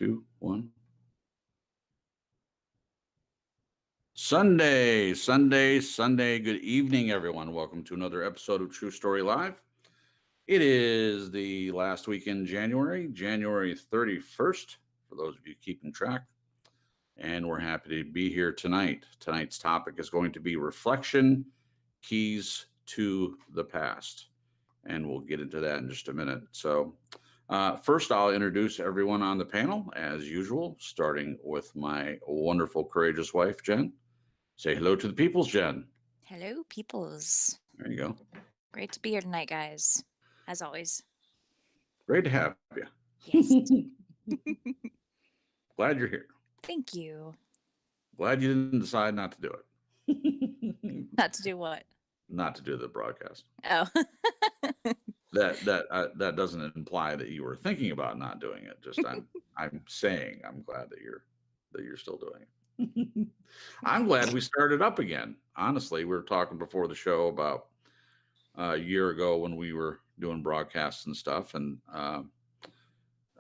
2, 1. Sunday. Good evening, everyone. Welcome to another episode of True Story Live. It is the last week in January 31st, for those of you keeping track. And we're happy to be here tonight. Tonight's topic is going to be reflection, keys to the past. And we'll get into that in just a minute. So first, I'll introduce everyone on the panel, as usual, starting with my wonderful, courageous wife, Jen. Say hello to the peoples, Jen. Hello, peoples. There you go. Great to be here tonight, guys. As always. Great to have you. Yes. Glad you're here. Thank you. Glad you didn't decide not to do it. Not to do what? Not to do the broadcast. Oh. that doesn't imply that you were thinking about not doing it. Just I'm saying I'm glad that you're still doing it. I'm glad we started up again. Honestly, we were talking before the show about a year ago when we were doing broadcasts and stuff, and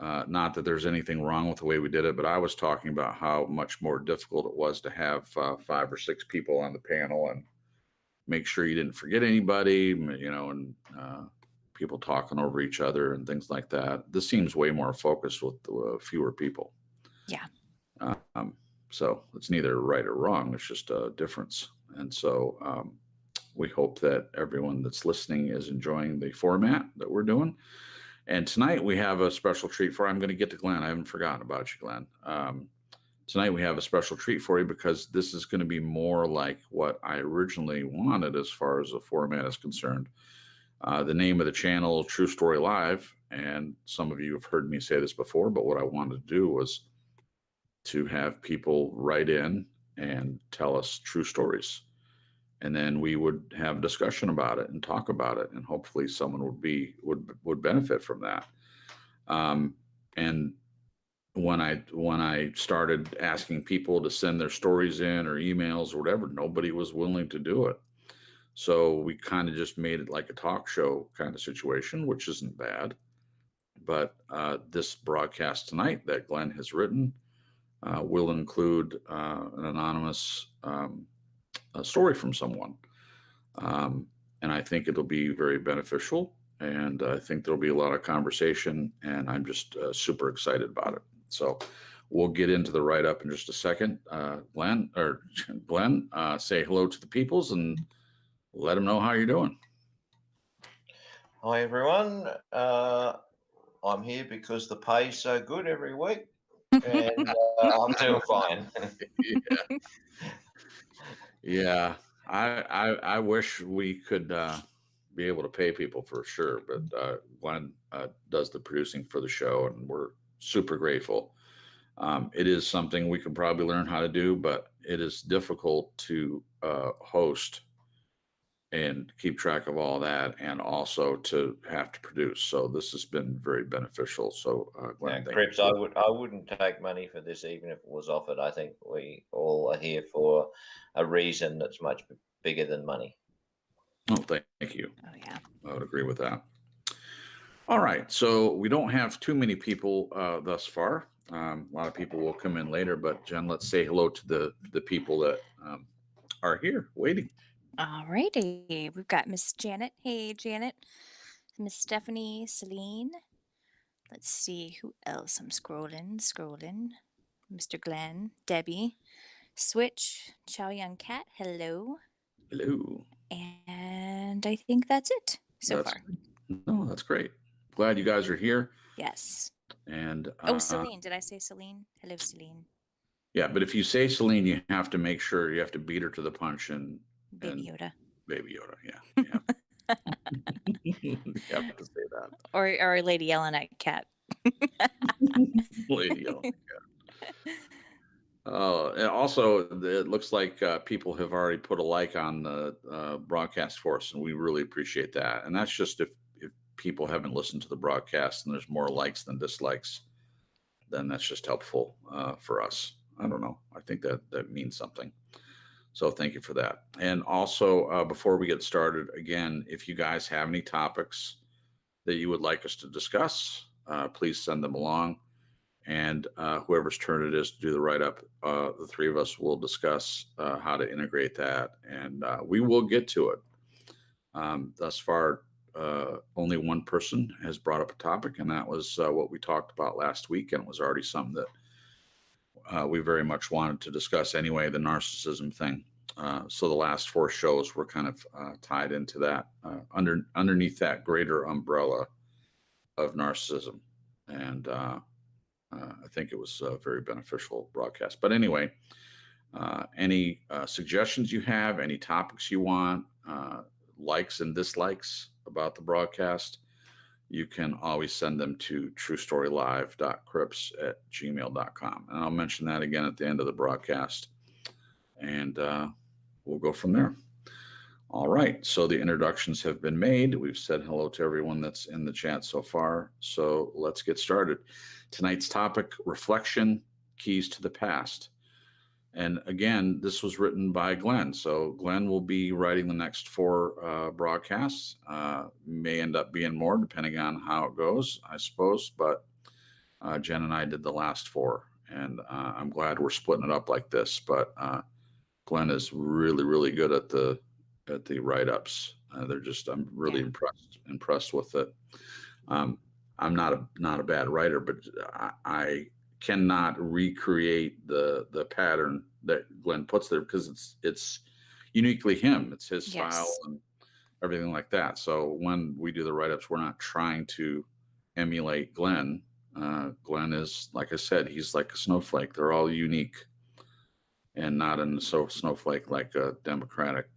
not that there's anything wrong with the way we did it, but I was talking about how much more difficult it was to have 5 or 6 people on the panel and make sure you didn't forget anybody, and people talking over each other and things like that. This seems way more focused with fewer people. Yeah. So it's neither right or wrong. It's just a difference. And so we hope that everyone that's listening is enjoying the format that we're doing. And tonight we have a special treat for, I'm going to get to Glenn. I haven't forgotten about you, Glenn. Tonight we have a special treat for you because this is going to be more like what I originally wanted as far as the format is concerned. The name of the channel, True Story Live, and some of you have heard me say this before, but what I wanted to do was to have people write in and tell us true stories. And then we would have a discussion about it and talk about it. And hopefully someone would benefit from that. And when I started asking people to send their stories in or emails or whatever, nobody was willing to do it. So we kind of just made it like a talk show kind of situation, which isn't bad. But this broadcast tonight that Glenn has written will include an anonymous a story from someone. And I think it'll be very beneficial. And I think there'll be a lot of conversation. And I'm just super excited about it. So we'll get into the write-up in just a second. Glenn, say hello to the peoples and let them know how you're doing. Hi, everyone. I'm here because the pay's so good every week. And I'm doing fine. Yeah. I wish we could be able to pay people for sure, but Glenn does the producing for the show, and we're super grateful. It is something we could probably learn how to do, but it is difficult to host and keep track of all that, and also to have to produce. So this has been very beneficial. So Glenn, Cripps, I wouldn't take money for this, even if it was offered. I think we all are here for a reason that's much bigger than money. Oh, thank you. Oh, yeah. I would agree with that. All right. So we don't have too many people thus far. A lot of people will come in later, but Jen, let's say hello to the people that are here waiting. All righty. We've got Miss Janet. Hey, Janet. Miss Stephanie, Celine. Let's see who else. I'm scrolling. Mr. Glenn, Debbie, Switch, Chow Young Cat. Hello. Hello. And I think that's it so far. No, that's great. Glad you guys are here. Yes. And Celine. Did I say Celine? Hello, Celine. Yeah, but if you say Celine, you have to make sure you have to beat her to the punch and Baby Yoda. Baby Yoda, yeah. You have to say that. Or Lady Yelling at Cat. Lady Yelling at Cat. And also, it looks like people have already put a like on the broadcast for us, and we really appreciate that. And that's just if people haven't listened to the broadcast and there's more likes than dislikes, then that's just helpful for us. I don't know. I think that means something. So thank you for that. And also, before we get started, again, if you guys have any topics that you would like us to discuss, please send them along. And whoever's turn it is to do the write-up, the three of us will discuss how to integrate that, and we will get to it. Thus far, only one person has brought up a topic, and that was what we talked about last week, and it was already something that we very much wanted to discuss anyway, the narcissism thing. So the last 4 shows were kind of tied into that, underneath that greater umbrella of narcissism. And I think it was a very beneficial broadcast. But anyway, any suggestions you have, any topics you want, likes and dislikes about the broadcast, you can always send them to truestorylive.cripps@gmail.com. And I'll mention that again at the end of the broadcast. And we'll go from there. All right. So the introductions have been made. We've said hello to everyone that's in the chat so far. So let's get started. Tonight's topic, reflection, keys to the past. And again, this was written by Glenn. So Glenn will be writing the next 4 broadcasts. May end up being more depending on how it goes, I suppose. But Jen and I did the last 4. And I'm glad we're splitting it up like this. But Glenn is really, really good at the write-ups. I'm really impressed with it. I'm not a bad writer, but I cannot recreate the pattern that Glenn puts there because it's uniquely him. It's his style and everything like that. So when we do the write-ups, we're not trying to emulate Glenn. Glenn is, like I said, he's like a snowflake. They're all unique and not in so snowflake like a Democratic,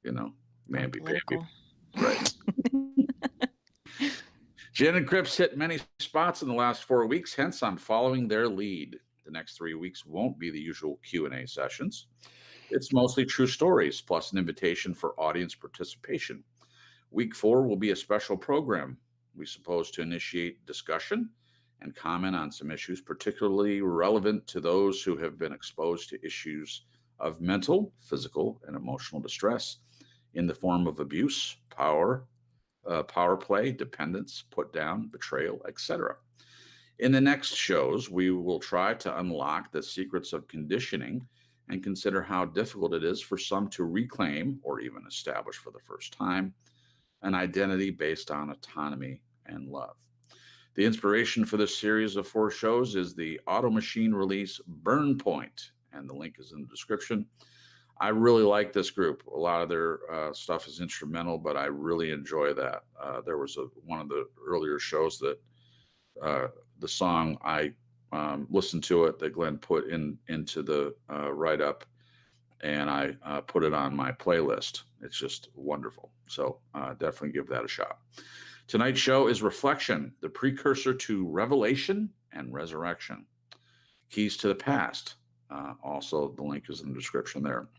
mamby-pamby. Right. Jenn and Cripps hit many spots in the last 4 weeks, hence I'm following their lead. The next 3 weeks won't be the usual Q&A sessions. It's mostly true stories, plus an invitation for audience participation. Week 4 will be a special program. We suppose to initiate discussion and comment on some issues particularly relevant to those who have been exposed to issues of mental, physical, and emotional distress in the form of abuse, power play, dependence, put down, betrayal, etc. In the next shows, we will try to unlock the secrets of conditioning and consider how difficult it is for some to reclaim or even establish for the first time an identity based on autonomy and love. The inspiration for this series of 4 shows is the Auto Machine release Burn Point, and the link is in the description. I really like this group. A lot of their stuff is instrumental, but I really enjoy that. There was one of the earlier shows that the song I listened to it that Glenn put into the write-up, and I put it on my playlist. It's just wonderful. So definitely give that a shot. Tonight's show is Reflection, the precursor to revelation and resurrection. Keys to the past. Also, the link is in the description there.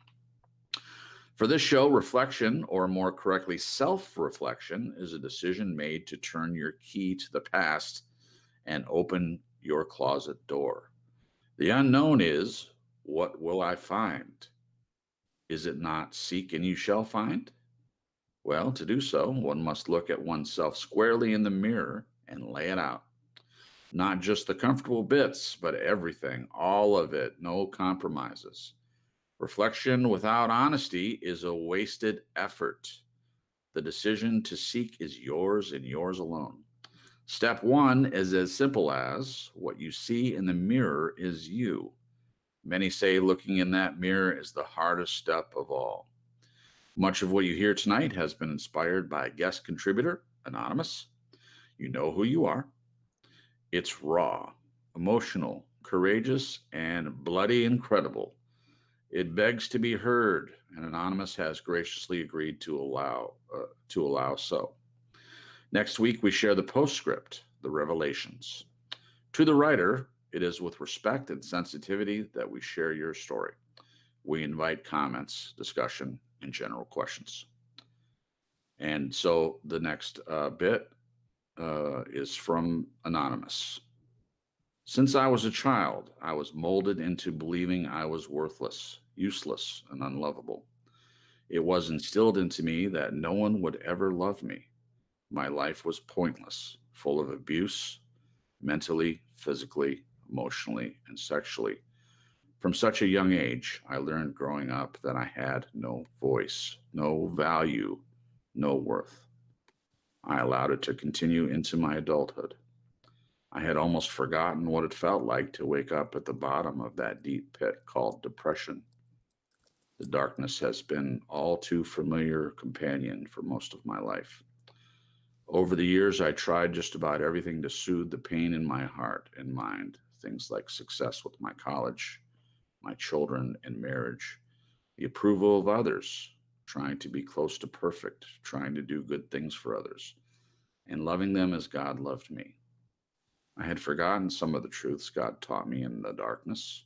For this show, reflection, or more correctly, self-reflection, is a decision made to turn your key to the past and open your closet door. The unknown is, what will I find? Is it not seek and you shall find? Well, to do so, one must look at oneself squarely in the mirror and lay it out. Not just the comfortable bits, but everything, all of it, no compromises. Reflection without honesty is a wasted effort. The decision to seek is yours and yours alone. Step 1 is as simple as what you see in the mirror is you. Many say looking in that mirror is the hardest step of all. Much of what you hear tonight has been inspired by a guest contributor, Anonymous. You know who you are. It's raw, emotional, courageous, and bloody incredible. It begs to be heard, and Anonymous has graciously agreed to allow so. Next week, we share the postscript, the revelations. To the writer, it is with respect and sensitivity that we share your story. We invite comments, discussion, and general questions. And so the next bit is from Anonymous. Since I was a child, I was molded into believing I was worthless, useless, and unlovable. It was instilled into me that no one would ever love me. My life was pointless, full of abuse, mentally, physically, emotionally, and sexually. From such a young age, I learned growing up that I had no voice, no value, no worth. I allowed it to continue into my adulthood. I had almost forgotten what it felt like to wake up at the bottom of that deep pit called depression. The darkness has been all too familiar companion for most of my life. Over the years, I tried just about everything to soothe the pain in my heart and mind, things like success with my college, my children and marriage, the approval of others, trying to be close to perfect, trying to do good things for others, and loving them as God loved me. I had forgotten some of the truths God taught me in the darkness.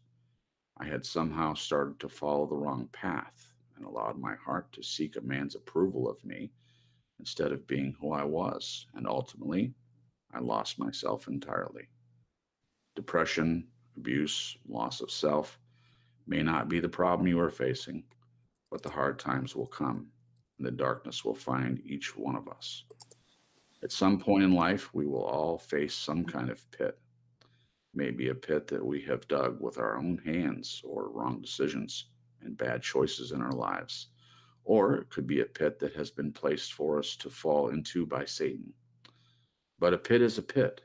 I had somehow started to follow the wrong path and allowed my heart to seek a man's approval of me instead of being who I was, and ultimately, I lost myself entirely. Depression, abuse, loss of self may not be the problem you are facing, but the hard times will come, and the darkness will find each one of us. At some point in life, we will all face some kind of pit. Maybe a pit that we have dug with our own hands, or wrong decisions and bad choices in our lives. Or it could be a pit that has been placed for us to fall into by Satan. But a pit is a pit,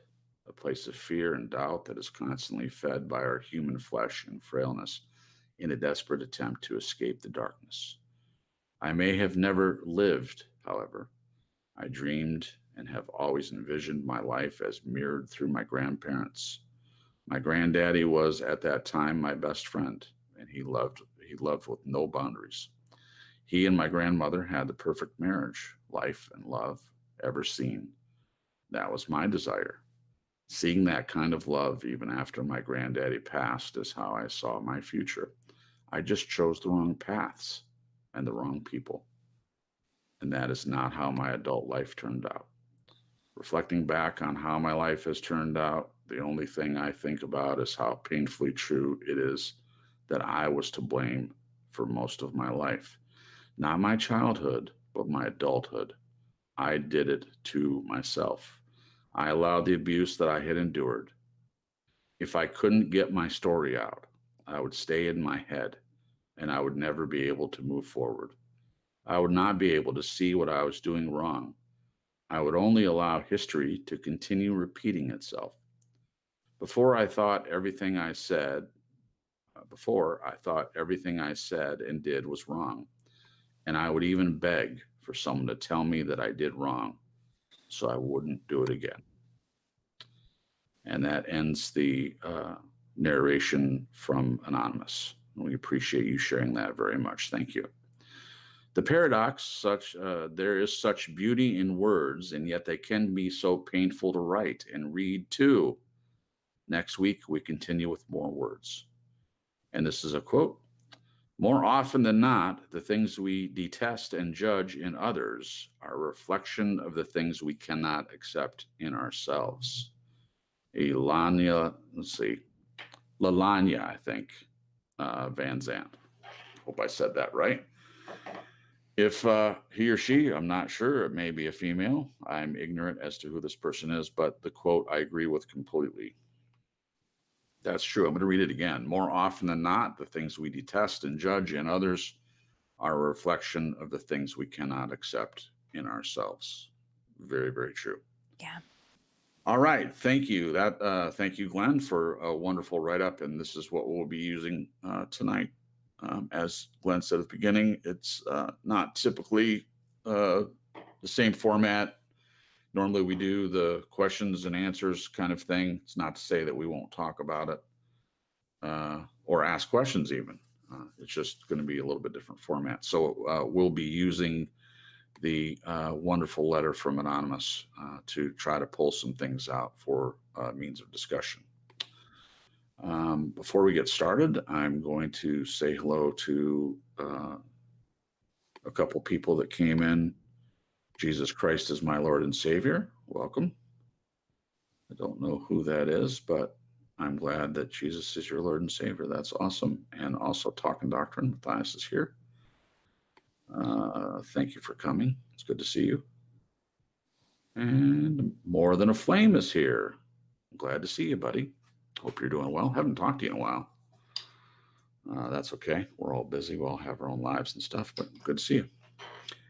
a place of fear and doubt that is constantly fed by our human flesh and frailness in a desperate attempt to escape the darkness. I may have never lived, however. I dreamed and have always envisioned my life as mirrored through my grandparents. My granddaddy was at that time my best friend, and he loved with no boundaries. He and my grandmother had the perfect marriage, life, and love ever seen. That was my desire. Seeing that kind of love even after my granddaddy passed is how I saw my future. I just chose the wrong paths and the wrong people. And that is not how my adult life turned out. Reflecting back on how my life has turned out, the only thing I think about is how painfully true it is that I was to blame for most of my life. Not my childhood, but my adulthood. I did it to myself. I allowed the abuse that I had endured. If I couldn't get my story out, I would stay in my head and I would never be able to move forward. I would not be able to see what I was doing wrong. I would only allow history to continue repeating itself. Before I thought everything I said and did was wrong. And I would even beg for someone to tell me that I did wrong so I wouldn't do it again. And that ends the narration from Anonymous. We appreciate you sharing that very much. Thank you. The paradox, there is such beauty in words, and yet they can be so painful to write and read too. Next week, we continue with more words. And this is a quote. More often than not, the things we detest and judge in others are a reflection of the things we cannot accept in ourselves. Lalanya, I think, Van Zandt. Hope I said that right. If he or she, I'm not sure, it may be a female. I'm ignorant as to who this person is, but the quote I agree with completely. That's true. I'm going to read it again. More often than not, the things we detest and judge in others are a reflection of the things we cannot accept in ourselves. Very, very true. Yeah. All right. Thank you. Thank you, Glenn, for a wonderful write-up. And this is what we'll be using tonight. As Glenn said at the beginning, it's not typically the same format. Normally we do the questions and answers kind of thing. It's not to say that we won't talk about it or ask questions even. It's just going to be a little bit different format. So we'll be using the wonderful letter from Anonymous to try to pull some things out for means of discussion. Before we get started, I'm going to say hello to a couple people that came in. Jesus Christ is my Lord and Savior. Welcome. I don't know who that is, but I'm glad that Jesus is your Lord and Savior. That's awesome. And also Talking Doctrine, Matthias is here. Thank you for coming. It's good to see you. And More Than a Flame is here. I'm glad to see you, buddy. Hope you're doing well. Haven't talked to you in a while. That's okay. We're all busy. We all have our own lives and stuff, but good to see you.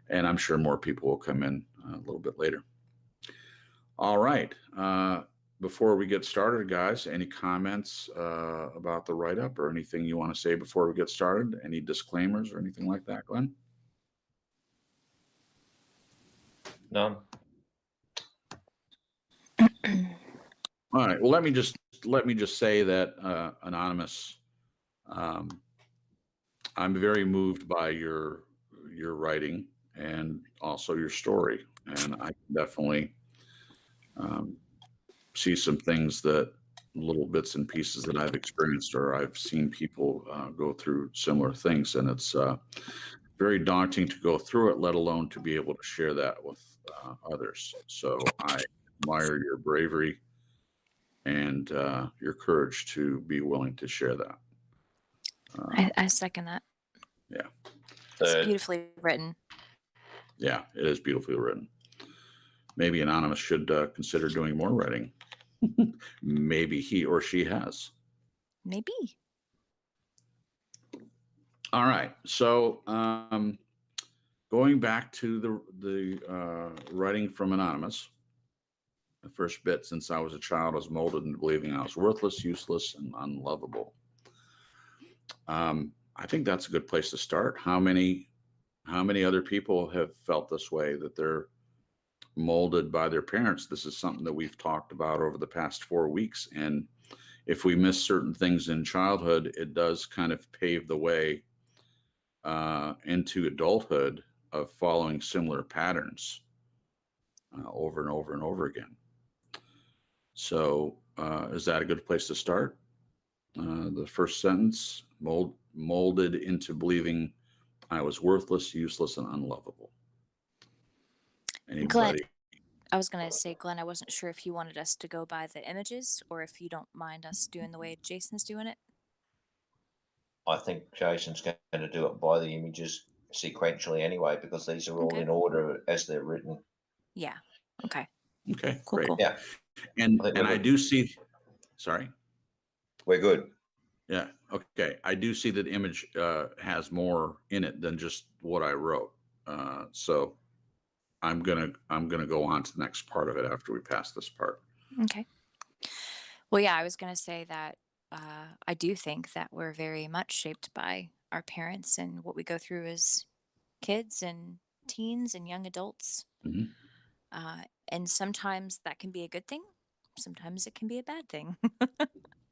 And I'm sure more people will come in a little bit later. All right. Before we get started, guys, any comments about the write-up or anything you want to say before we get started? Any disclaimers or anything like that, Glenn? None. All right. Well, let me just say that Anonymous, I'm very moved by your writing and also your story, and I can definitely see some things, that little bits and pieces that I've experienced, or I've seen people go through similar things, and it's very daunting to go through it, let alone to be able to share that with others. So I admire your bravery and your courage to be willing to share that. I second that. Yeah. It's beautifully written. Yeah, it is beautifully written. Maybe Anonymous should consider doing more writing. Maybe he or she has. Maybe. All right. So going back to the writing from Anonymous, the first bit: since I was a child, I was molded into believing I was worthless, useless, and unlovable. I think that's a good place to start. How many other people have felt this way, that they're molded by their parents? This is something that we've talked about over the past 4 weeks. And if we miss certain things in childhood, it does kind of pave the way into adulthood of following similar patterns over and over and over again. So is that a good place to start? The first sentence: molded into believing I was worthless, useless, and unlovable. Anybody? Glenn, I was going to say, Glenn, I wasn't sure if you wanted us to go by the images or if you don't mind us doing the way Jason's doing it. I think Jason's going to do it by the images sequentially anyway, because these are all Okay. in order as they're written. Yeah. Okay. Okay, Cool, great. cool. Yeah. And I think we're I good. do see, sorry. We're good. Yeah. Okay. I do see that image has more in it than just what I wrote. So I'm gonna go on to the next part of it after we pass this part. Okay. Well, yeah, I was going to say that I do think that we're very much shaped by our parents and what we go through as kids and teens and young adults. Mhm. And sometimes that can be a good thing. Sometimes it can be a bad thing.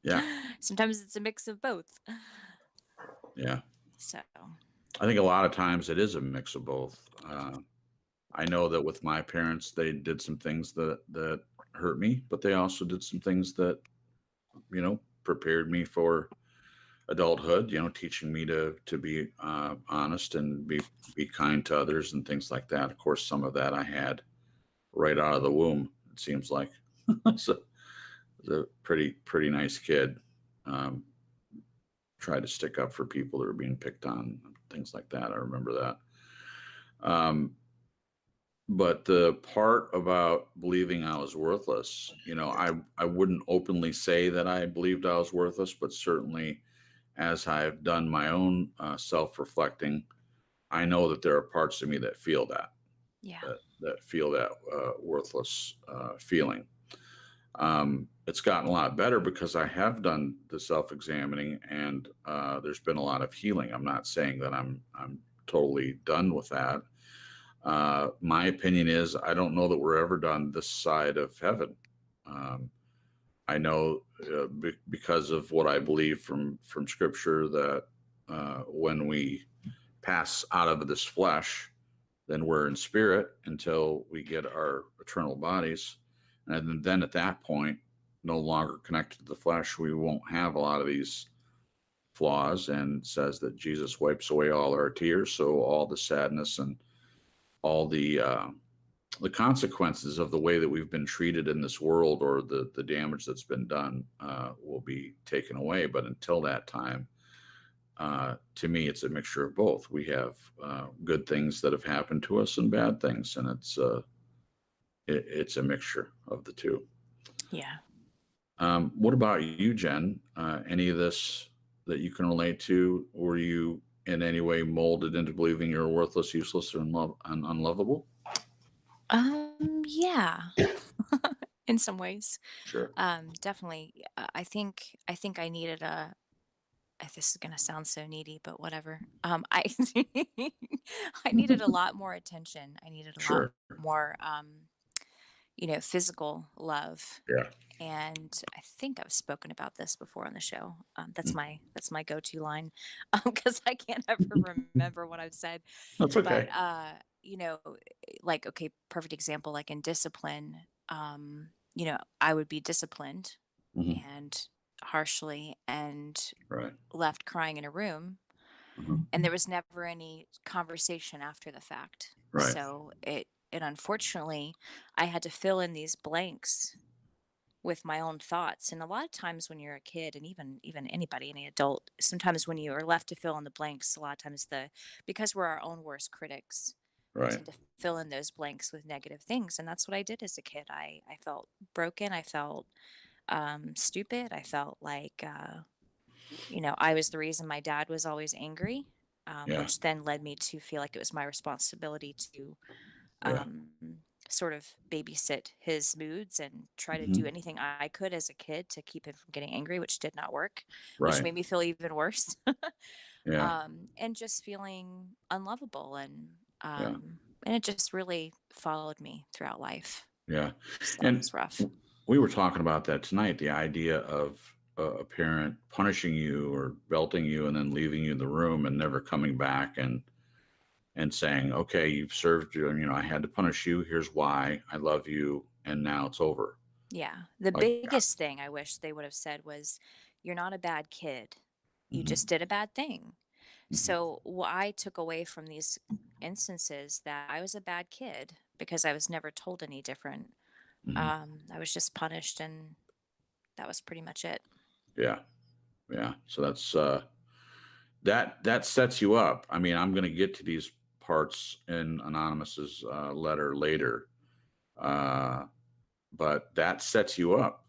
Yeah. Sometimes it's a mix of both. Yeah. So, I think a lot of times it is a mix of both. I know that with my parents, they did some things that hurt me, but they also did some things that, prepared me for adulthood, teaching me to be honest and be kind to others and things like that. Of course, some of that I had right out of the womb, it seems like. So I was a pretty nice kid. Tried to stick up for people that were being picked on, things like that. I remember that. But the part about believing I was worthless, I wouldn't openly say that I believed I was worthless, but certainly as I've done my own self-reflecting, I know that there are parts of me that feel that, yeah. that feel that worthless feeling. It's gotten a lot better because I have done the self-examining, and there's been a lot of healing. I'm not saying that I'm totally done with that. My opinion is I don't know that we're ever done this side of heaven. I know because of what I believe from Scripture that when we pass out of this flesh, then we're in spirit until we get our eternal bodies, and then at that point, no longer connected to the flesh, we won't have a lot of these flaws. And it says that Jesus wipes away all our tears, so all the sadness and all the consequences of the way that we've been treated in this world, or the damage that's been done, will be taken away. But until that time, to me, it's a mixture of both. We have good things that have happened to us and bad things, and it's a mixture of the two. Yeah. What about you, Jen? Any of this that you can relate to? Were you in any way molded into believing you're worthless, useless, or unlovable? Yeah, in some ways. Sure. Definitely. I think I needed a. This is gonna sound so needy, but whatever. I I needed a lot more attention. I needed a lot Sure. more, physical love. Yeah. And I think I've spoken about this before on the show. That's Mm. my go-to line because I can't ever remember what I've said. That's But okay. like okay, perfect example, like in discipline, I would be disciplined Hmm. and harshly and Right. left crying in a room, and Hmm. there was never any conversation after the fact. Right. So it unfortunately I had to fill in these blanks with my own thoughts. And a lot of times when you're a kid, and even anybody, any adult, sometimes when you are left to fill in the blanks, a lot of times because we're our own worst critics, we Right. tend to fill in those blanks with negative things. And that's what I did as a kid. I felt broken. I felt stupid. I felt like I was the reason my dad was always angry, Yeah. which then led me to feel like it was my responsibility to Yeah. um, sort of babysit his moods and try to do Hmm. anything I could as a kid to keep him from getting angry, which did not work, which Right. made me feel even worse. Yeah. And just feeling unlovable, Yeah. and it just really followed me throughout life. Yeah. So it And was rough. we were talking about that tonight, the idea of a parent punishing you or belting you and then leaving you in the room and never coming back and saying, okay, you've served you, and I had to punish you. Here's why. I love you, and now it's over. Yeah. The Like, biggest thing I wish they would have said was, "You're not a bad kid. You just hmm, did a bad thing." hmm, So, what I took away from these instances that I was a bad kid because I was never told any different. hmm, I was just punished, and that was pretty much it. yeah, yeah. So that sets you up. I mean, I'm going to get to these parts in Anonymous's letter later, uh, but that sets you up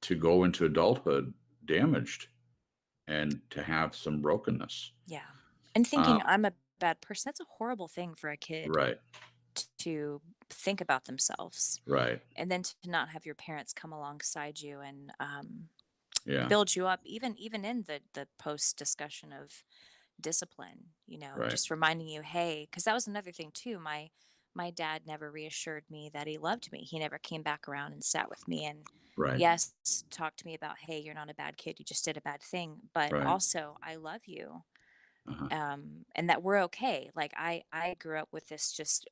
to go into adulthood damaged and to have some brokenness. Yeah. And Uh, thinking I'm a bad person, that's a horrible thing for a kid right, to think about themselves. right, And then to not have your parents come alongside you and yeah, build you up, even in the post discussion of discipline, right, just reminding you, hey, because that was another thing too. My dad never reassured me that he loved me. He never came back around and sat with me and right, yes, talked to me about, hey, you're not a bad kid. You just did a bad thing. But right, also, I love you. uh-huh, And that we're okay. Like I grew up with this just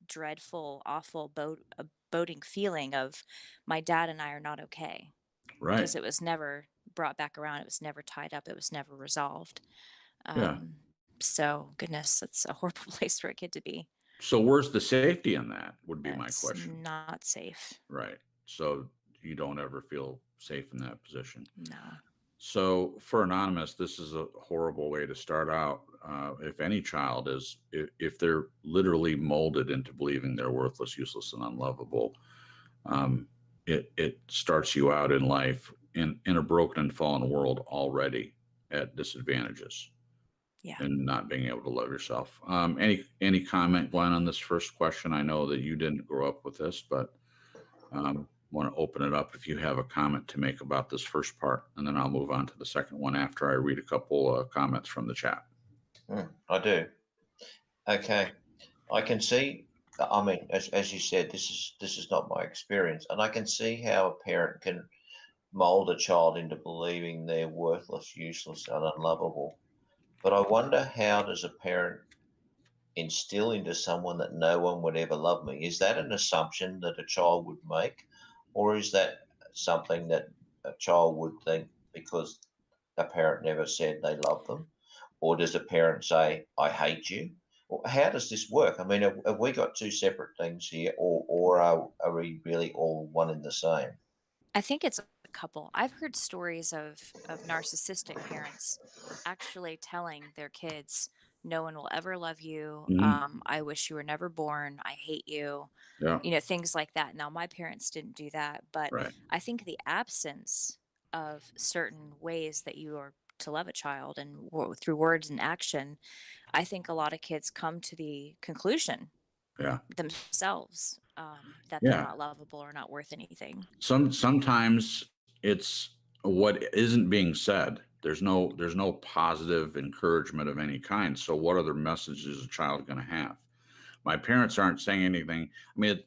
dreadful, awful boating feeling of my dad and I are not okay right, because it was never brought back around. It was never tied up. It was never resolved. yeah. Um, so goodness, that's a horrible place for a kid to be. So where's the safety in that would be my It's question. not safe. Right. So you don't ever feel safe in that position. No. So for Anonymous, this is a horrible way to start out. If any child is, if they're literally molded into believing they're worthless, useless, and unlovable, um, it starts you out in life in a broken and fallen world already at disadvantages Yeah. and not being able to love yourself. Any comment, Glenn, on this first question? I know that you didn't grow up with this, but want to open it up if you have a comment to make about this first part, and then I'll move on to the second one after I read a couple comments from the chat. I do. Okay. I can see. I mean, as you said, this is not my experience, and I can see how a parent can mold a child into believing they're worthless, useless, and unlovable. But I wonder, how does a parent instill into someone that no one would ever love me? Is that an assumption that a child would make, or is that something that a child would think because a parent never said they love them? Or does a parent say, I hate you? Or how does this work? I mean, have we got two separate things here, or are we really all one in the same? I think it's a couple. I've heard stories of narcissistic parents actually telling their kids, no one will ever love you. Mhm. I wish you were never born. I hate you. Yeah. Things like that. Now, my parents didn't do that, but Right. I think the absence of certain ways that you are to love a child and through words and action, I think a lot of kids come to the conclusion Yeah. themselves that they're Yeah. not lovable or not worth anything. Sometimes it's what isn't being said. There's no positive encouragement of any kind. So what other message is a child going to have? My parents aren't saying anything. I mean,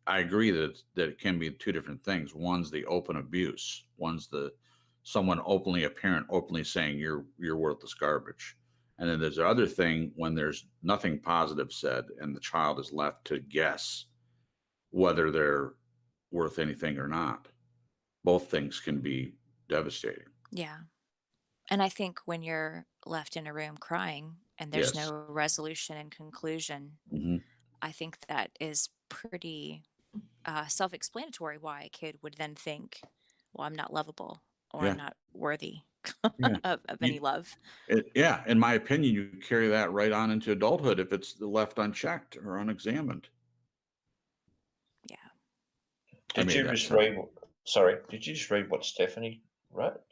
I agree that it can be two different things. One's the open abuse. One's the someone openly, a parent openly saying you're worthless garbage. And then there's the other thing when there's nothing positive said and the child is left to guess whether they're worth anything or not. Both things can be devastating. Yeah. And I think when you're left in a room crying and there's Yes. no resolution and conclusion, Hmm. I think that is pretty self explanatory why a kid would then think, well, I'm not lovable or I'm Yeah. not worthy Yeah. of any love. Yeah. In my opinion, you carry that right on into adulthood if it's left unchecked or unexamined. Yeah. I Did made you that just sound. read? Sorry, did you just read what Stephanie wrote?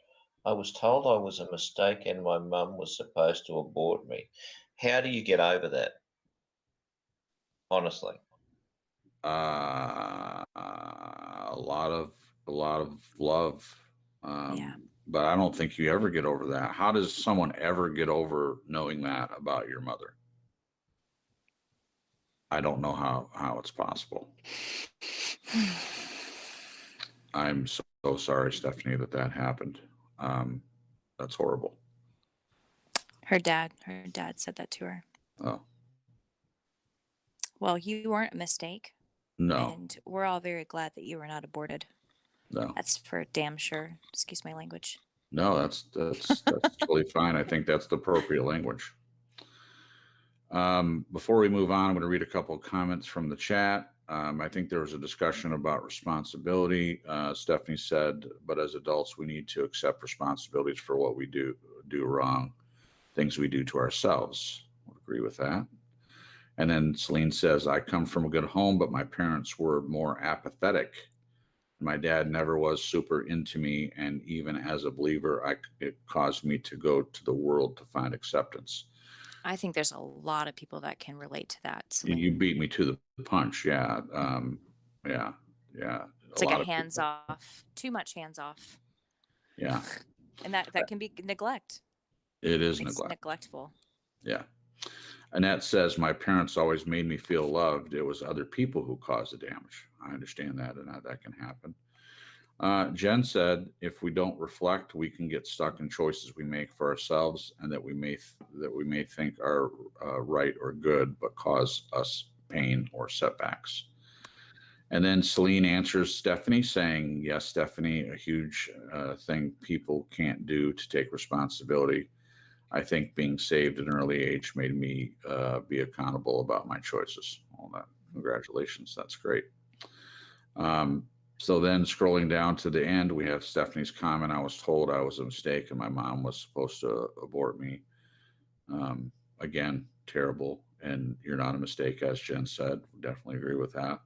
I was told I was a mistake and my mum was supposed to abort me. How do you get over that? Honestly, A lot of love. Yeah. But I don't think you ever get over that. How does someone ever get over knowing that about your mother? I don't know how it's possible. I'm so sorry, Stephanie, that happened. That's horrible. Her dad said that to her. Oh, Well, you weren't a mistake, no, and we're all very glad that you were not aborted. no, That's for damn sure. Excuse my language. no, that's totally fine. I think that's the appropriate language. Before we move on, I'm going to read a couple of comments from the chat. I think there was a discussion about responsibility. Stephanie said, but as adults, we need to accept responsibilities for what we do wrong, things we do to ourselves. I would agree with that. And then Celine says, I come from a good home, but my parents were more apathetic. My dad never was super into me. And even as a believer, it caused me to go to the world to find acceptance. I think there's a lot of people that can relate to that, You Celine. beat me to the punch. Yeah. Yeah. Yeah. It's A like a lot of hands people. off, too much hands off. Yeah. And that can be neglect. It is It's neglect. neglectful. Yeah. Annette says, my parents always made me feel loved. It was other people who caused the damage. I understand that, and that can happen. Jen said, if we don't reflect, we can get stuck in choices we make for ourselves and that we may think are right or good, but cause us pain or setbacks. And then Celine answers Stephanie saying, yes, Stephanie, a huge thing people can't do to take responsibility. I think being saved at an early age made me be accountable about my choices. All that. Congratulations. That's great. So then scrolling down to the end, we have Stephanie's comment. I was told I was a mistake and my mom was supposed to abort me. Again, terrible. And you're not a mistake, as Jen said. Definitely agree with that.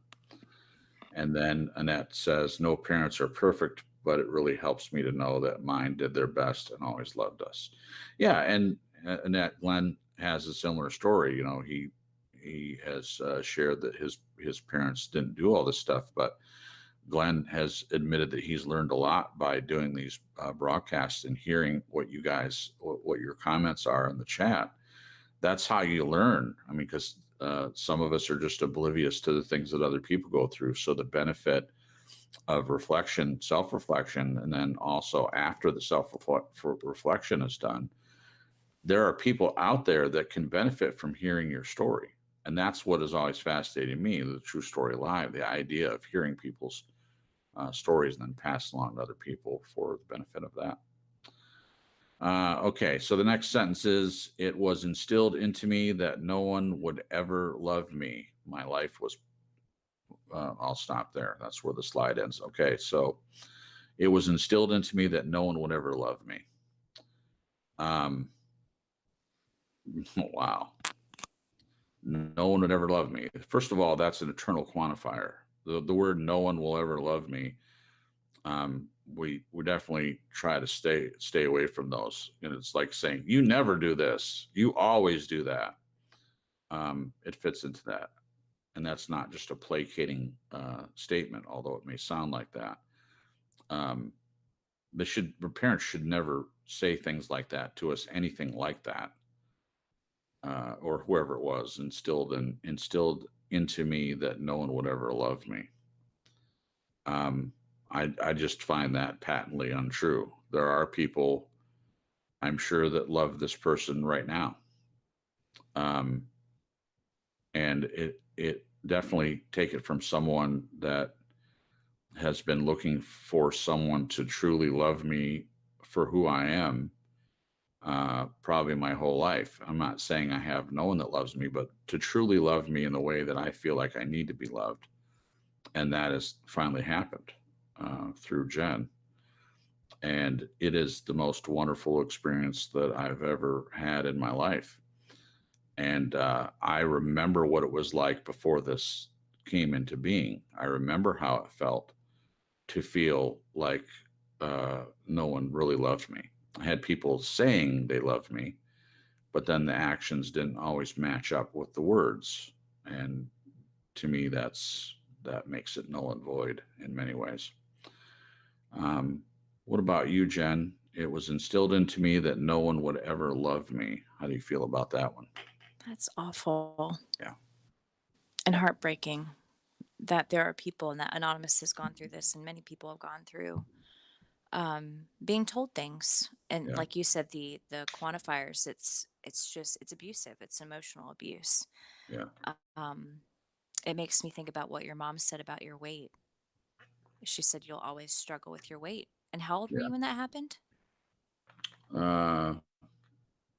And then Annette says, no parents are perfect, but it really helps me to know that mine did their best and always loved us. Yeah. And Annette, Glenn has a similar story. You know, he has shared that his parents didn't do all this stuff, but Glenn has admitted that he's learned a lot by doing these broadcasts and hearing what your comments are in the chat. That's how you learn. I mean, because some of us are just oblivious to the things that other people go through. So the benefit of reflection, self-reflection, and then also after the self-reflection is done, there are people out there that can benefit from hearing your story. And that's what has always fascinated me, the True Story Live, the idea of hearing people's stories and then pass along to other people for the benefit of that. Okay, so the next sentence is, it was instilled into me that no one would ever love me. My life was, I'll stop there. That's where the slide ends. Okay, so it was instilled into me that no one would ever love me. Wow. No one would ever love me. First of all, that's an eternal quantifier. The word "no one will ever love me." We definitely try to stay away from those. And it's like saying, "You never do this. You always do that." It fits into that, and that's not just a placating statement, although it may sound like that. Um, parents should never say things like that to us, anything like that, or whoever it was instilled into me that no one would ever love me. Um, I just find that patently untrue. There are people, I'm sure, that love this person right now, um, and it definitely, take it from someone that has been looking for someone to truly love me for who I am, probably my whole life. I'm not saying I have no one that loves me, but to truly love me in the way that I feel like I need to be loved. And that has finally happened through Jenn. And it is the most wonderful experience that I've ever had in my life. And I remember what it was like before this came into being. I remember how it felt to feel like no one really loved me. I had people saying they loved me, but then the actions didn't always match up with the words. And to me, that makes it null and void in many ways. What about you, Jenn? It was instilled into me that no one would ever love me. How do you feel about that one? That's awful Yeah. and heartbreaking that there are people, and that Anonymous has gone through this, and many people have gone through being told things. And Yeah. like you said, the quantifiers, it's abusive. It's emotional abuse. Yeah. Um, it makes me think about what your mom said about your weight. She said you'll always struggle with your weight. And how old were Yeah. you when that happened? Uh,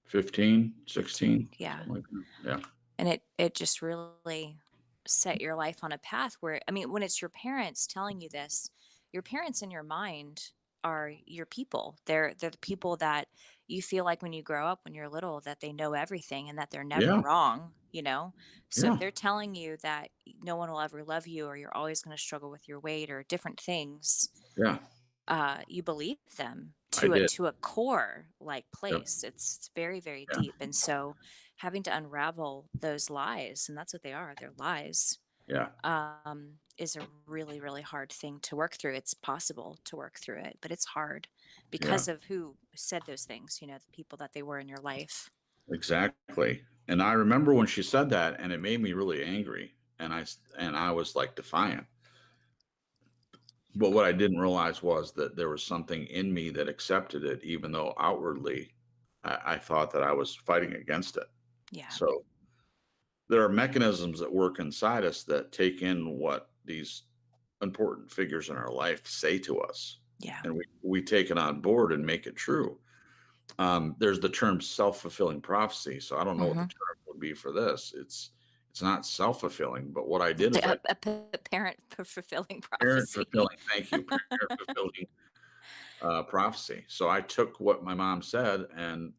15, 16, Yeah. something like that. Yeah. And it just really set your life on a path where, I mean, when it's your parents telling you this, your parents in your mind are your people. They're the people that you feel like when you grow up, when you're little, that they know everything and that they're never Yeah. wrong, you know? So if Yeah. they're telling you that no one will ever love you, or you're always going to struggle with your weight, or different things, Yeah. you believe them I did. to a core like Yep. place. It's very, very Yeah. deep. And so having to unravel those lies, and that's what they are, they're lies, Yeah. is a really, really hard thing to work through. It's possible to work through it, but it's hard Yeah. because of who said those things, you know, the people that they were in your life. Exactly. And I remember when she said that, and it made me really angry. And I was like defiant. But what I didn't realize was that there was something in me that accepted it, even though outwardly I thought that I was fighting against it. Yeah. So there are mechanisms that work inside us that take in what these important figures in our life say to us, Yeah. and we take it on board and make it true. There's the term self-fulfilling prophecy. So I don't know what the Hmm. term would be for this. It's not self-fulfilling, but what I did is I A parent fulfilling parent prophecy. fulfilling. Thank you, parent fulfilling prophecy. So I took what my mom said, and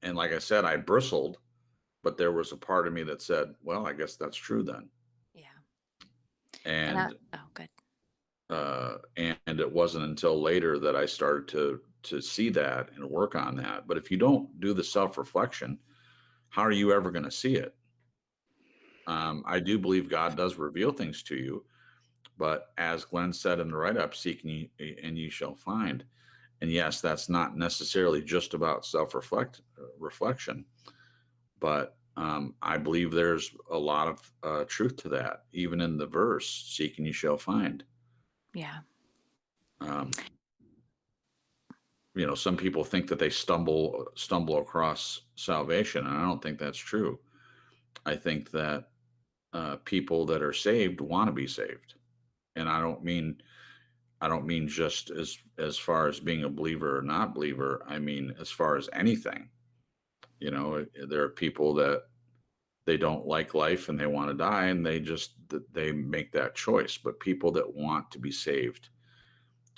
like I said, I bristled, but there was a part of me that said, "Well, I guess that's true then." Yeah. And Oh, good. and it wasn't until later that I started to see that and work on that. But if you don't do the self-reflection, how are you ever going to see it? I do believe God does reveal things to you, but as Glenn said in the write-up, seek and ye shall find. And yes, that's not necessarily just about reflection, but I believe there's a lot of truth to that, even in the verse, seek and you shall find. Yeah. Um, some people think that they stumble across salvation, and I don't think that's true. I think that people that are saved want to be saved, and I don't mean just as far as being a believer or not believer. I mean as far as anything. There are people that they don't like life and they want to die, and they make that choice. But people that want to be saved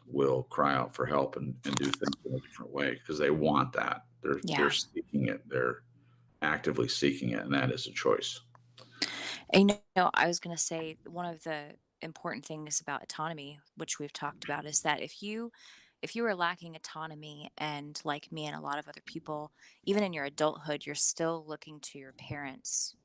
will cry out for help and do things in a different way because they want that. They're Yeah. seeking it. actively seeking it, and that is a choice. And, I was going to say one of the important things about autonomy, which we've talked about, is that if you are lacking autonomy and like me and a lot of other people, even in your adulthood, you're still looking to your parents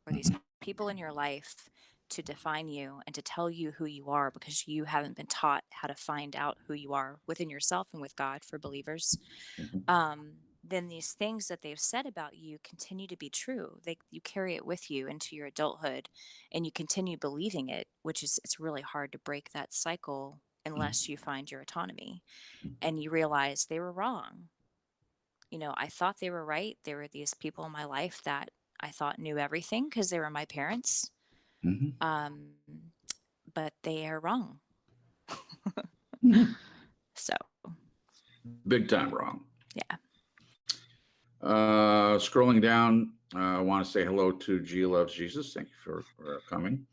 or these Mhm. people in your life to define you and to tell you who you are because you haven't been taught how to find out who you are within yourself and with God for believers. Mhm. Then these things that they've said about you continue to be true. You carry it with you into your adulthood and you continue believing it, which is it's really hard to break that cycle unless you find your autonomy and you realize they were wrong. I thought they were right. There were these people in my life that I thought knew everything because they were my parents. Mhm. Um, but they are wrong. Mhm. So, Big time wrong. yeah. Scrolling down, I want to say hello to G Loves Jesus. Thank you for coming.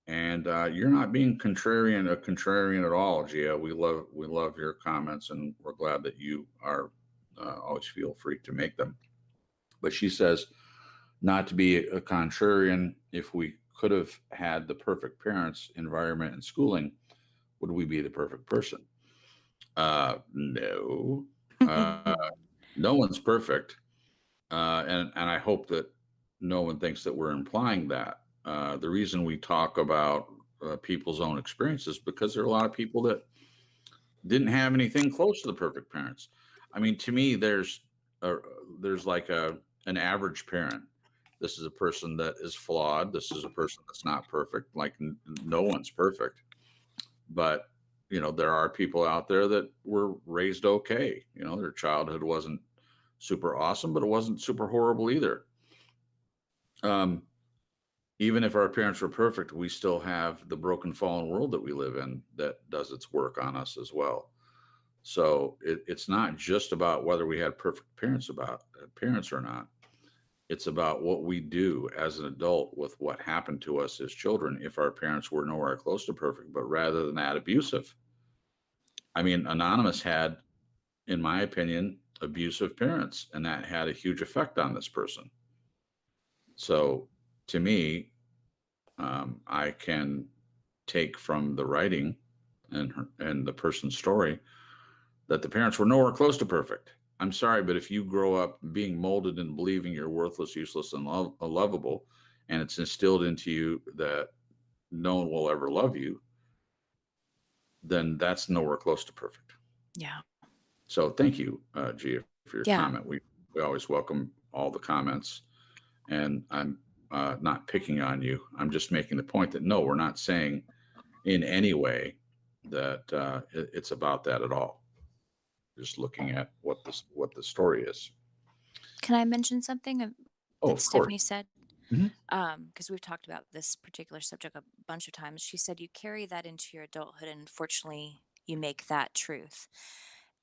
And you're not being contrarian, a contrarian at all, Gia. We love your comments, and we're glad that you are always feel free to make them. But she says not to be a contrarian. If we could have had the perfect parents, environment, and schooling, would we be the perfect person? No. Uh, no one's perfect. And I hope that no one thinks that we're implying that. The reason we talk about people's own experiences because there are a lot of people that didn't have anything close to the perfect parents. I mean, to me, a, there's like an average parent. This is a person that is flawed. This is a person that's not perfect. Like no one's perfect, but there are people out there that were raised okay. Their childhood wasn't super awesome, but it wasn't super horrible either. Um, Even if our parents were perfect, we still have the broken, fallen world that we live in that does its work on us as well. So it's not just about whether we had perfect parents or not. It's about what we do as an adult with what happened to us as children if our parents were nowhere close to perfect, but rather than that, abusive. I mean, Anonymous had, in my opinion, abusive parents, and that had a huge effect on this person. So to me, I can take from the writing and the person's story that the parents were nowhere close to perfect. I'm sorry, but if you grow up being molded and believing you're worthless, useless, and unlovable, and it's instilled into you that no one will ever love you, then that's nowhere close to perfect. Yeah. So thank you, Gia, for your Yeah. comment. We always welcome all the comments, and I'm not picking on you. I'm just making the point that no, we're not saying in any way that it's about that at all. Just looking at what the story is. Can I mention something Oh, that of course. Stephanie said? Mhm. Because we've talked about this particular subject a bunch of times. She said you carry that into your adulthood, and unfortunately, you make that truth.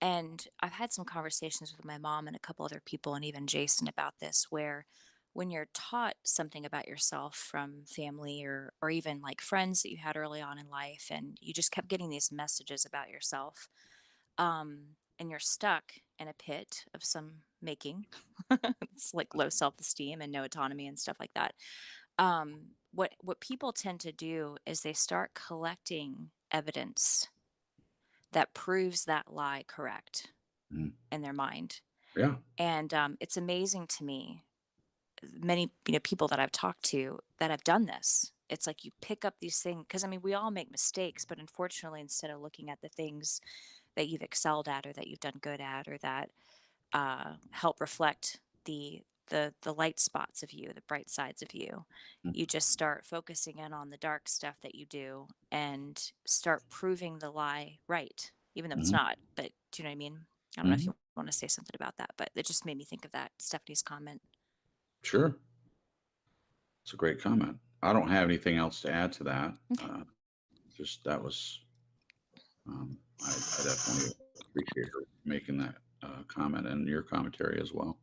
And I've had some conversations with my mom and a couple other people, and even Jason about this, where when you're taught something about yourself from family or even like friends that you had early on in life, and you just kept getting these messages about yourself, and you're stuck in a pit of some making. It's like low self-esteem and no autonomy and stuff like that. What people tend to do is they start collecting evidence that proves that lie correct Mhm. in their mind. Yeah. And it's amazing to me, many people that I've talked to that have done this. It's like you pick up these things because I mean we all make mistakes, but unfortunately, instead of looking at the things that you've excelled at or that you've done good at or that help reflect the light spots of you, the bright sides of you. Mhm. You just start focusing in on the dark stuff that you do and start proving the lie right, even though it's Mhm. not. But do you know what I mean? I don't know if Mhm. you want to say something about that, but it just made me think of that Stephanie's comment. Sure. It's a great comment. I don't have anything else to add to that. Okay. Just that was, I definitely appreciate her making that comment and your commentary as well.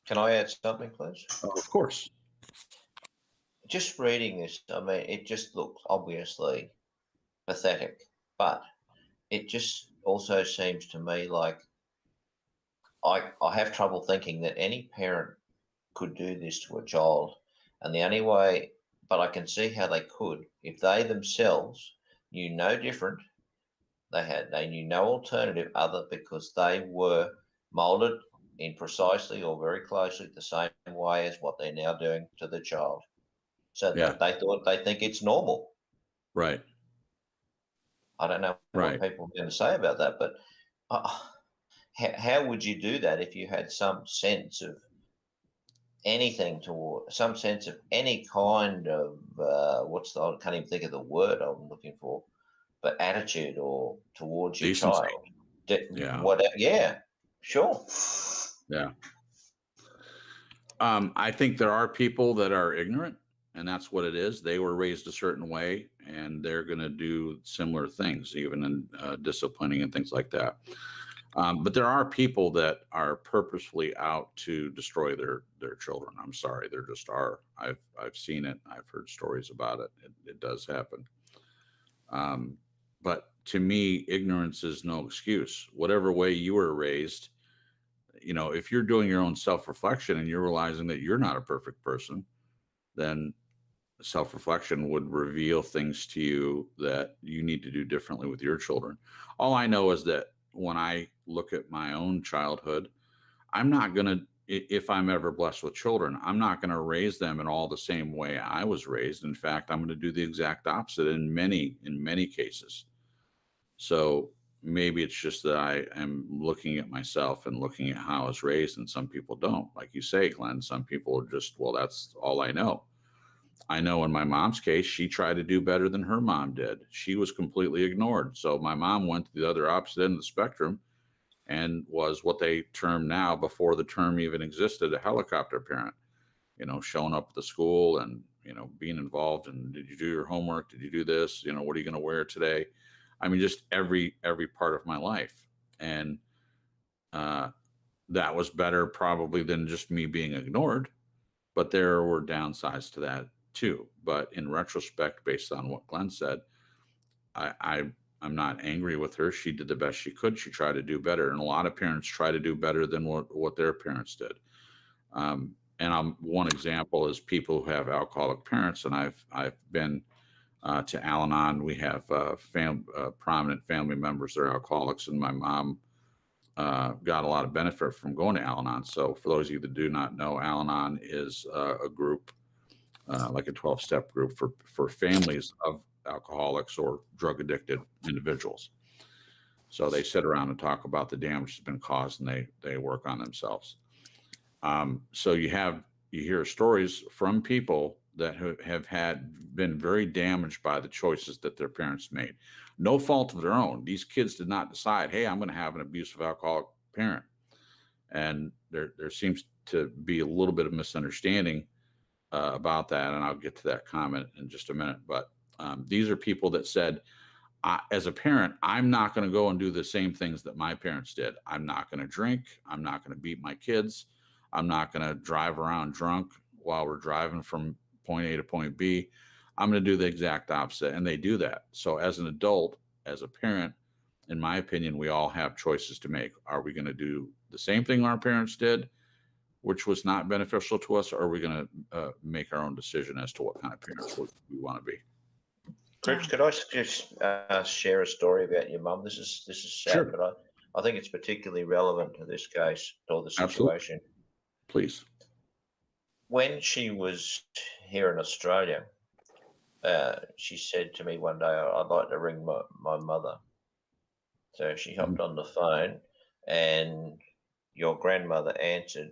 Can I add something, please? Oh, of course. Just reading this, I mean, it just looks obviously pathetic, but it just also seems to me like I have trouble thinking that any parent could do this to a child. And the only way, but I can see how they could, if they themselves knew no different, they knew no alternative other, because they were molded in precisely or very closely the same way as what they're now doing to the child. So Yeah. that they think it's normal. Right. I don't know Right. what people are going to say about that, but how would you do that if you had some sense of anything, toward some sense of any kind of I can't even think of the word I'm looking for, but attitude or towards your Decency. child. Yeah. Whatever. Yeah, sure. Yeah. I think there are people that are ignorant, and that's what it is. They were raised a certain way, and they're going to do similar things, even in disciplining and things like that. But there are people that are purposefully out to destroy their children. I'm sorry, there just are. I've seen it. I've heard stories about it. It does happen. But to me, ignorance is no excuse. Whatever way you were raised, if you're doing your own self-reflection and you're realizing that you're not a perfect person, then self-reflection would reveal things to you that you need to do differently with your children. All I know is that when I look at my own childhood, I'm not going to, if I'm ever blessed with children, I'm not going to raise them in all the same way I was raised. In fact, I'm going to do the exact opposite in many cases. So maybe it's just that I am looking at myself and looking at how I was raised, and some people don't. Like you say, Glenn, some people are just, well, that's all I know. I know in my mom's case, she tried to do better than her mom did. She was completely ignored. So my mom went to the other opposite end of the spectrum and was what they term now, before the term even existed, a helicopter parent, showing up at the school and, being involved. And did you do your homework? Did you do this? What are you going to wear today? I mean, just every part of my life. And that was better probably than just me being ignored. But there were downsides to that too. But in retrospect, based on what Glenn said, I'm not angry with her. She did the best she could. She tried to do better. And a lot of parents try to do better than what their parents did. And one example is people who have alcoholic parents. And I've been to Al-Anon. We have prominent family members that are alcoholics, and my mom got a lot of benefit from going to Al-Anon. So for those of you that do not know, Al-Anon is a group, like a 12-step group for families of alcoholics or drug addicted individuals. So they sit around and talk about the damage that's been caused, and they work on themselves. So you hear stories from people that have been very damaged by the choices that their parents made. No fault of their own. These kids did not decide, hey, I'm going to have an abusive alcoholic parent. And there seems to be a little bit of misunderstanding about that. And I'll get to that comment in just a minute. But these are people that said, as a parent, I'm not going to go and do the same things that my parents did. I'm not going to drink. I'm not going to beat my kids. I'm not going to drive around drunk while we're driving from point A to point B. I'm going to do the exact opposite. And they do that. So as an adult, as a parent, in my opinion, we all have choices to make. Are we going to do the same thing our parents did, which was not beneficial to us, or are we going to make our own decision as to what kind of parents we want to be? Cripps, could I just share a story about your mum? This is sad, Sure. but I think it's particularly relevant to this case or the situation. Absolutely. Please. When she was here in Australia, she said to me one day, I'd like to ring my mother. So she hopped on the phone, and your grandmother answered,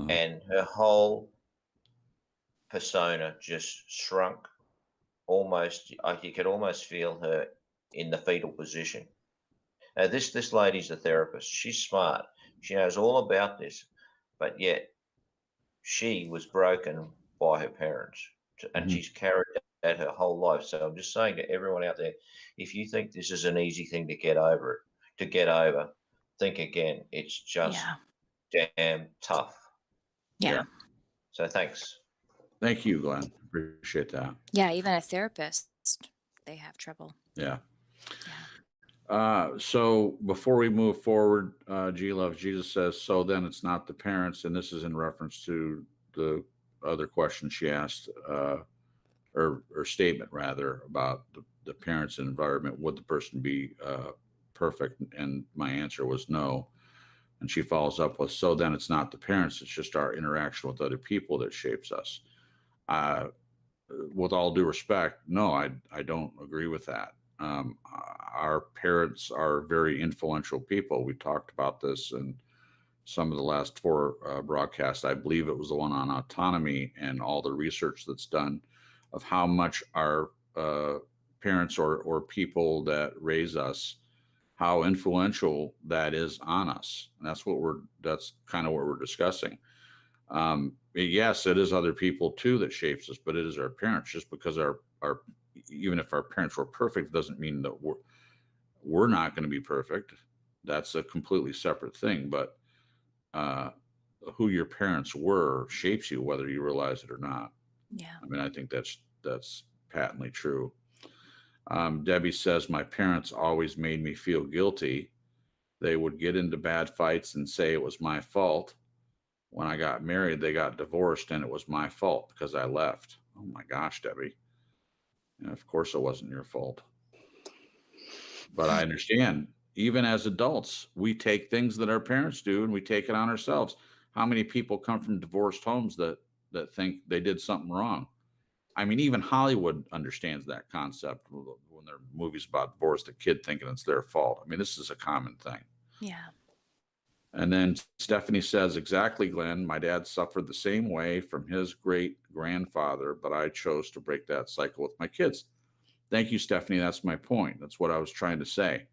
and her whole persona just shrunk. Almost, you could almost feel her in the fetal position. Now, this lady's a therapist. She's smart. She knows all about this, but yet she was broken by her parents, and she's carried that her whole life. So I'm just saying to everyone out there, if you think this is an easy thing to get over, think again. It's just damn tough. Yeah. So thanks. Thank you, Glenn. Appreciate that. Yeah, even a therapist, they have trouble. Yeah. So before we move forward, G Love Jesus says, so then it's not the parents, and this is in reference to the other question she asked, or statement rather, about the parents and environment, would the person be perfect? And my answer was no. And she follows up with, so then it's not the parents, it's just our interaction with other people that shapes us. With all due respect, no, I don't agree with that. Our parents are very influential people. We talked about this in some of the last 4 broadcasts. I believe it was the one on autonomy and all the research that's done of how much our parents or people that raise us, how influential that is on us. And that's kind of what we're discussing. Yes, it is other people too that shapes us, but it is our parents. Just because our even if our parents were perfect, doesn't mean that we're not going to be perfect. That's a completely separate thing. But who your parents were shapes you, whether you realize it or not. Yeah. I mean, I think that's patently true. Debbie says, my parents always made me feel guilty. They would get into bad fights and say it was my fault. When I got married, they got divorced and it was my fault because I left. Oh my gosh, Debbie. And of course it wasn't your fault. But I understand, even as adults, we take things that our parents do and we take it on ourselves. How many people come from divorced homes that think they did something wrong? I mean, even Hollywood understands that concept when there are movies about divorce, the kid thinking it's their fault. I mean, this is a common thing. Yeah. And then Stephanie says, exactly, Glenn, my dad suffered the same way from his great grandfather, but I chose to break that cycle with my kids. Thank you, Stephanie. That's my point. That's what I was trying to say.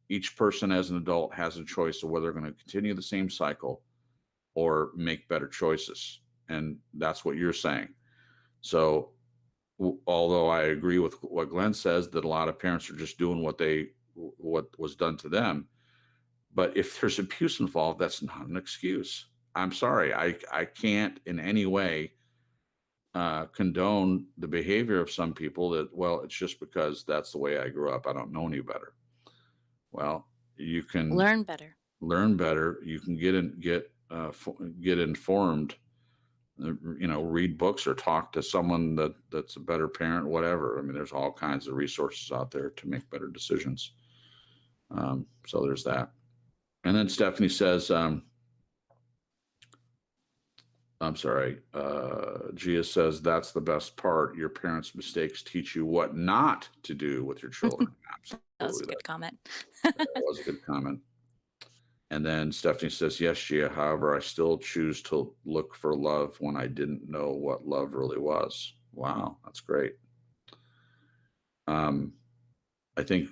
Each person as an adult has a choice of whether they're going to continue the same cycle or make better choices. And that's what you're saying. So although I agree with what Glenn says, that a lot of parents are just doing what was done to them, but if there's abuse involved, that's not an excuse. I'm sorry. I can't in any way condone the behavior of some people that, well, it's just because that's the way I grew up. I don't know any better. Well, you can Learn better. You can get informed, read books or talk to someone that's a better parent, whatever. I mean, there's all kinds of resources out there to make better decisions. So there's that. And then Stephanie says, I'm sorry, Gia says, that's the best part. Your parents' mistakes teach you what not to do with your children. Absolutely. That was a good comment. That was a good comment. And then Stephanie says, yes, Gia, however, I still choose to look for love when I didn't know what love really was. Wow, that's great. I think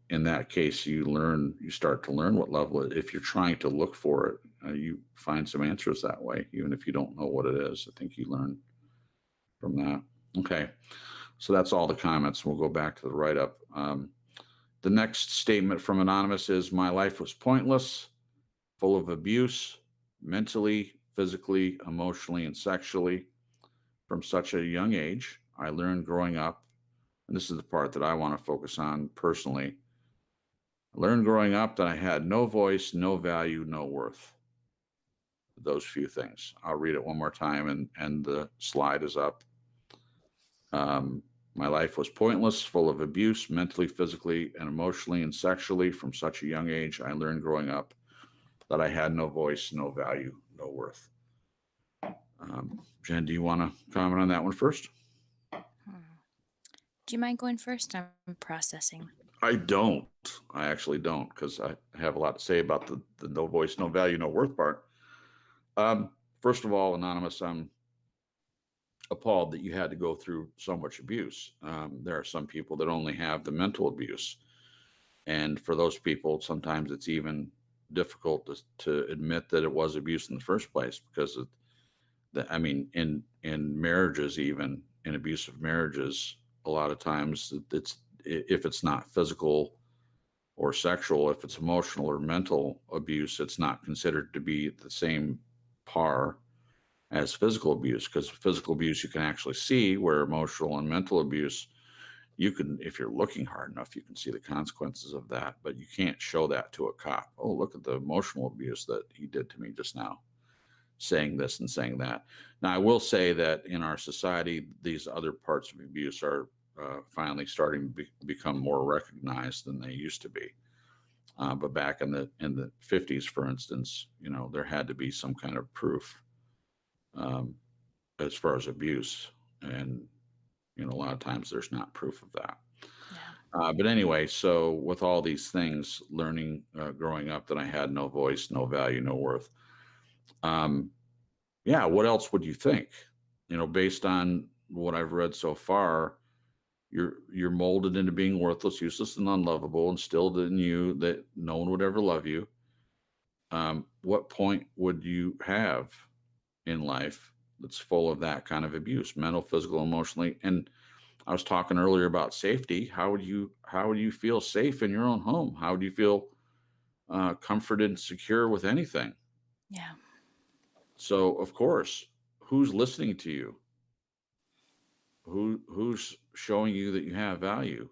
in that case, you start to learn what love was. If you're trying to look for it, you find some answers that way, even if you don't know what it is. I think you learn from that. Okay, so that's all the comments. We'll go back to the write-up. The next statement from Anonymous is, my life was pointless, full of abuse, mentally, physically, emotionally, and sexually. From such a young age, I learned growing up, and this is the part that I want to focus on personally. I learned growing up that I had no voice, no value, no worth. Those few things. I'll read it one more time, and the slide is up. My life was pointless, full of abuse, mentally, physically, and emotionally, and sexually. From such a young age, I learned growing up that I had no voice, no value, no worth. Jen, do you want to comment on that one first? Do you mind going first? I'm processing. I don't. I actually don't, because I have a lot to say about the no voice, no value, no worth part. First of all, Anonymous, I'm appalled that you had to go through so much abuse. There are some people that only have the mental abuse. And for those people, sometimes it's even difficult to admit that it was abuse in the first place, because in marriages, even in abusive marriages, a lot of times if it's not physical or sexual, if it's emotional or mental abuse, it's not considered to be the same par as physical abuse, because physical abuse you can actually see, where emotional and mental abuse, you can, if you're looking hard enough, you can see the consequences of that, but you can't show that to a cop. Oh, look at the emotional abuse that he did to me just now. saying this and saying that. Now, I will say that in our society, these other parts of abuse are finally starting to become more recognized than they used to be. But back in the 50s, for instance, there had to be some kind of proof as far as abuse, and a lot of times there's not proof of that. Yeah. But anyway, so with all these things, learning growing up that I had no voice, no value, no worth. Yeah, what else would you think? Based on what I've read so far, you're molded into being worthless, useless, and unlovable, instilled in you that no one would ever love you. What point would you have in life that's full of that kind of abuse, mental, physical, emotionally? And I was talking earlier about safety. How would you feel safe in your own home? How would you feel comforted and secure with anything? Yeah. So, of course, who's listening to you? Who's showing you that you have value?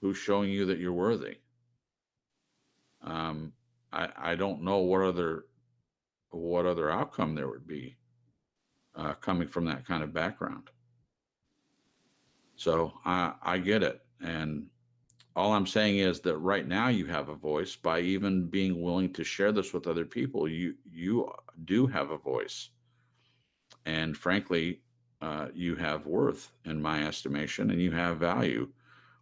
Who's showing you that you're worthy? Um, I don't know what other outcome there would be coming from that kind of background. So I get it, and all I'm saying is that right now you have a voice by even being willing to share this with other people. You do have a voice, and frankly, you have worth in my estimation, and you have value,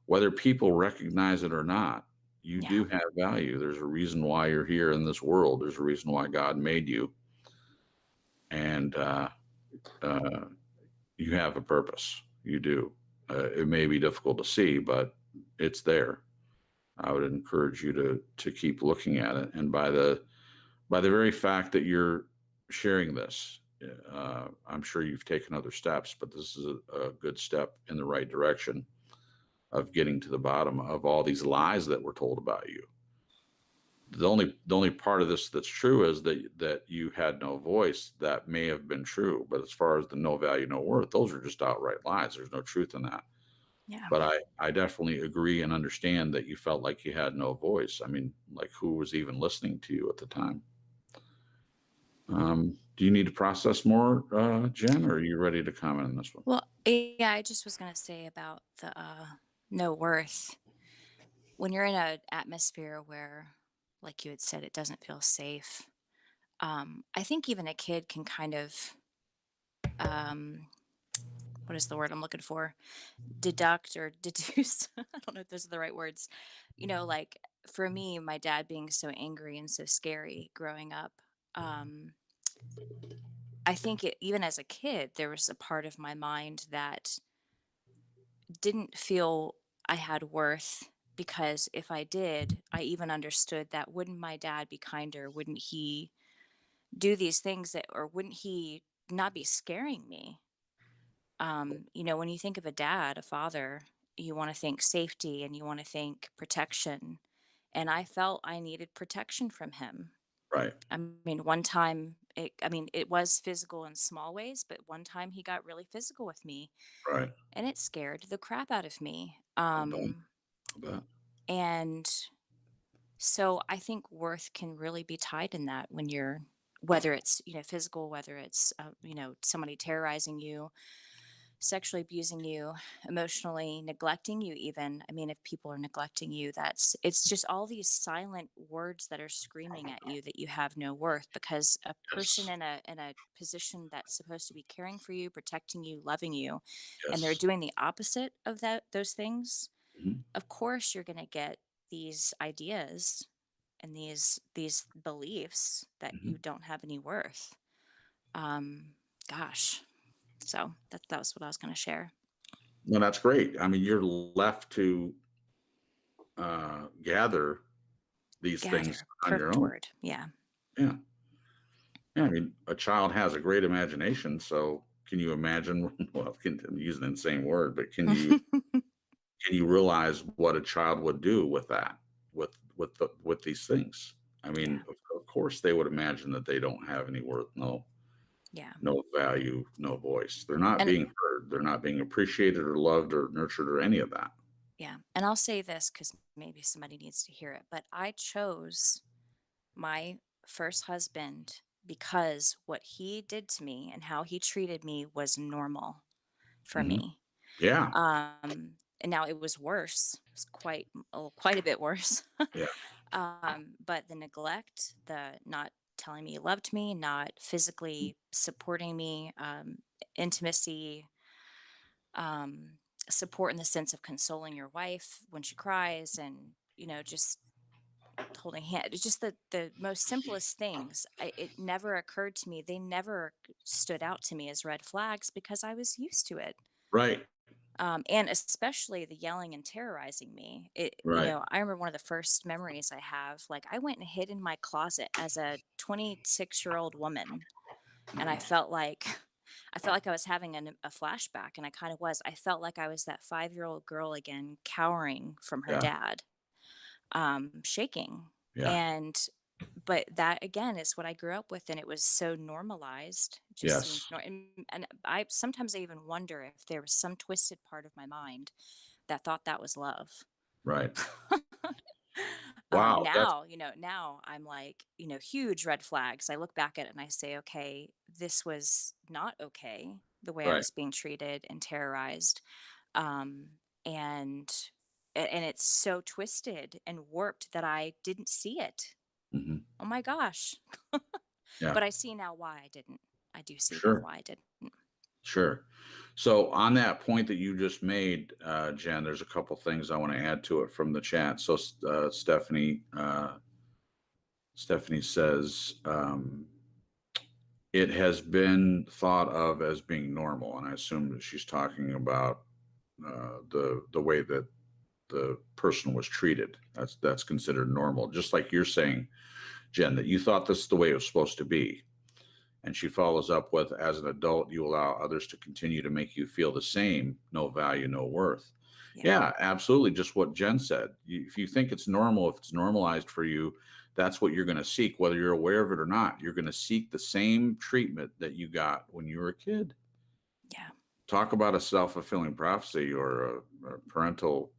whether people recognize it or not. You Yeah. do have value. There's a reason why you're here in this world. There's a reason why God made you, and uh, you have a purpose. You do. It may be difficult to see, but it's there. I would encourage you to keep looking at it, and by the very fact that you're sharing this, I'm sure you've taken other steps, but this is a good step in the right direction of getting to the bottom of all these lies that were told about you. The only part of this that's true is that you had no voice. That may have been true, but as far as the no value, no worth, those are just outright lies. There's no truth in that. Yeah. But I definitely agree and understand that you felt like you had no voice. I mean, like, who was even listening to you at the time? Do you need to process more, Jen, or are you ready to comment on this one? Well, yeah, I just was going to say about the no worth. When you're in an atmosphere where, like you had said, it doesn't feel safe, I think even a kid can kind of, um, what is the word I'm looking for? Deduct or deduce. I don't know if those are the right words. Like for me, my dad being so angry and so scary growing up, um, I think even as a kid, there was a part of my mind that didn't feel I had worth, because if I did, I even understood that wouldn't my dad be kinder? Wouldn't he do these things or wouldn't he not be scaring me? When you think of a dad, a father, you want to think safety and you want to think protection. And I felt I needed protection from him. Right, I mean, one time, it was physical in small ways, but one time he got really physical with me right. and it scared the crap out of me. I bet. I bet. And so I think worth can really be tied in that when whether it's, physical, whether it's, somebody terrorizing you, sexually abusing you, emotionally neglecting you even. I mean, if people are neglecting you, it's just all these silent words that are screaming at you that you have no worth, because a person Yes. in a position that's supposed to be caring for you, protecting you, loving you, and they're Yes. doing the opposite of those things, Mhm. of course you're going to get these ideas and these beliefs that you Mhm. don't have any worth. Um Gosh. So that was what I was going to share. No, that's great. I mean, you're left to gather these things Gather, on your perfect own. word. Yeah. Yeah. Yeah. I mean, a child has a great imagination. So can you imagine? Well, I'm using an insane word, but can you realize what a child would do with that, with these things? I Yeah. mean, of course, they would imagine that they don't have any worth, Yeah. no value, no voice. They're not And being heard. They're not being appreciated or loved or nurtured or any of that. yeah. And I'll say this because maybe somebody needs to hear it, but I chose my first husband because what he did to me and how he treated me was normal for Hmm. me. Yeah. And now it was worse. It was quite a bit worse. Yeah. But the neglect, the not telling me he loved me, not physically supporting me, intimacy, um, support in the sense of consoling your wife when she cries, and just holding hand. It's just the most simplest things. It never occurred to me. They never stood out to me as red flags because I was used to it. Right. And especially the yelling and terrorizing me. Right. I remember one of the first memories I have. Like, I went and hid in my closet as a 26-year-old woman, and I felt like I was having a flashback, and I kind of was. I felt like I was that 5-year-old girl again, cowering from her Yeah. dad, shaking. Yeah. And but that again is what I grew up with, and it was so normalized. It just seemed Yes. and I sometimes I even wonder if there was some twisted part of my mind that thought that was love. Right. Wow. That's Now I'm like, huge red flags. I look back at it and I say, okay, this was not okay, the way I right. was being treated and terrorized. Um, and and it's so twisted and warped that I didn't see it. Hmm. Oh my gosh. Yeah. But I see now why I didn't. I do see now Sure. why I didn't. Sure. So on that point that you just made, Jen, there's a couple things I want to add to it from the chat. So Stephanie says, it has been thought of as being normal, and I assume that she's talking about the way that the person was treated. That's considered normal, just like you're saying, Jen, that you thought this is the way it was supposed to be. And she follows up with, as an adult, you allow others to continue to make you feel the same, no value, no worth. Yeah. Yeah, absolutely. Just what Jen said. If you think it's normal, if it's normalized for you, that's what you're going to seek, whether you're aware of it or not. You're going to seek the same treatment that you got when you were a kid. Yeah. Talk about a self-fulfilling prophecy, or a parental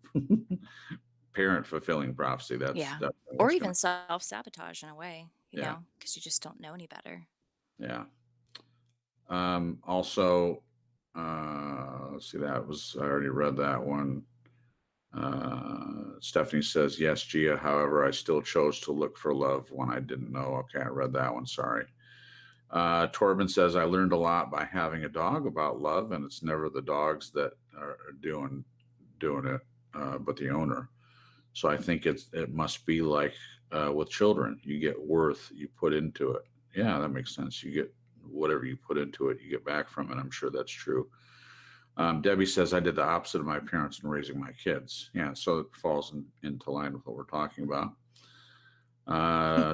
parent fulfilling prophecy. Yeah. That's Or what's going even to, self-sabotage in a way, yeah, because you just don't know any better. yeah. Also, let's see, I already read that one. Stephanie says, yes, Gia. However, I still chose to look for love when I didn't know. Okay, I read that one. Sorry. Torben says, I learned a lot by having a dog about love, and it's never the dogs that are doing it, but the owner. So I think it must be like with children. You get worth you put into it. Yeah, that makes sense. You get whatever you put into it, you get back from it. I'm sure that's true. Debbie says, I did the opposite of my parents in raising my kids. Yeah, so it falls into line with what we're talking about.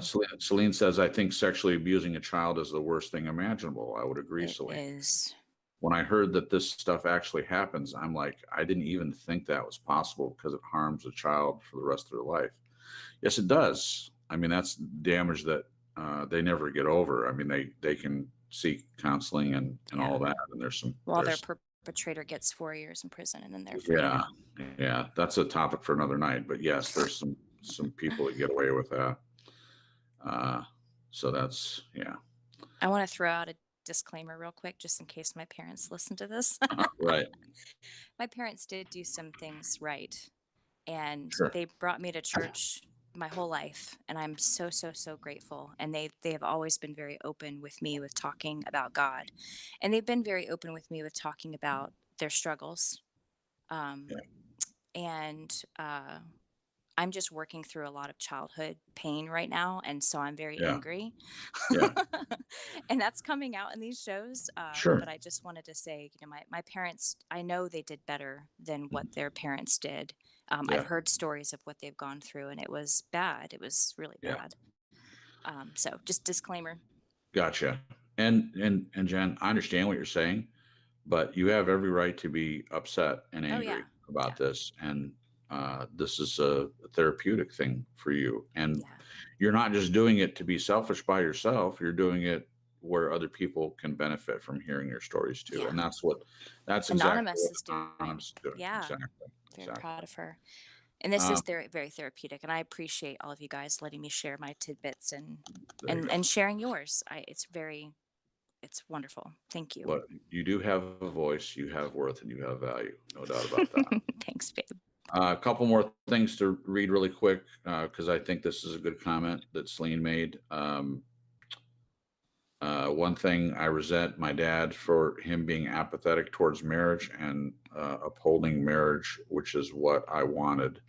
Celine says, I think sexually abusing a child is the worst thing imaginable. I would agree, It Celine. is. When I heard that this stuff actually happens, I'm like, I didn't even think that was possible, because it harms a child for the rest of their life. Yes, it does. I mean, that's damage that they never get over. I mean, they can seek counseling and Yeah. all that, and there's While their perpetrator gets 4 years in prison, and then they're free. yeah, yeah, that's a topic for another night. But yes, there's some people that get away with that. So that's, yeah. I want to throw out a disclaimer real quick, just in case my parents listen to this. Right. My parents did do some things right, and Sure. they brought me to church my whole life, and I'm so so so grateful. And they have always been very open with me with talking about God, and they've been very open with me with talking about their struggles. Um, Yeah. and I'm just working through a lot of childhood pain right now, and so I'm very Yeah. angry. Yeah. And that's coming out in these shows. Sure. But I just wanted to say, my parents, I know they did better than what their parents did. Yeah. I've heard stories of what they've gone through, and it was bad. It was really Yeah. bad. So just disclaimer. Gotcha. And Jen, I understand what you're saying, but you have every right to be upset and Oh angry yeah, about this. And this is a therapeutic thing for you. And yeah, you're not just doing it to be selfish by yourself. You're doing it where other people can benefit from hearing your stories too. yeah. And that's exactly Anonymous what is doing. Anonymous is doing. Yeah, Exactly. very Exactly. proud of her. And this is Um, very therapeutic, and I appreciate all of you guys letting me share my tidbits and there you go. and sharing yours. It's wonderful. Thank you. Well, you do have a voice, you have worth, and you have value. No doubt about that. Thanks, babe. A couple more things to read really quick, because I think this is a good comment that Celine made. One thing I resent my dad for him being apathetic towards marriage and upholding marriage, which is what I wanted.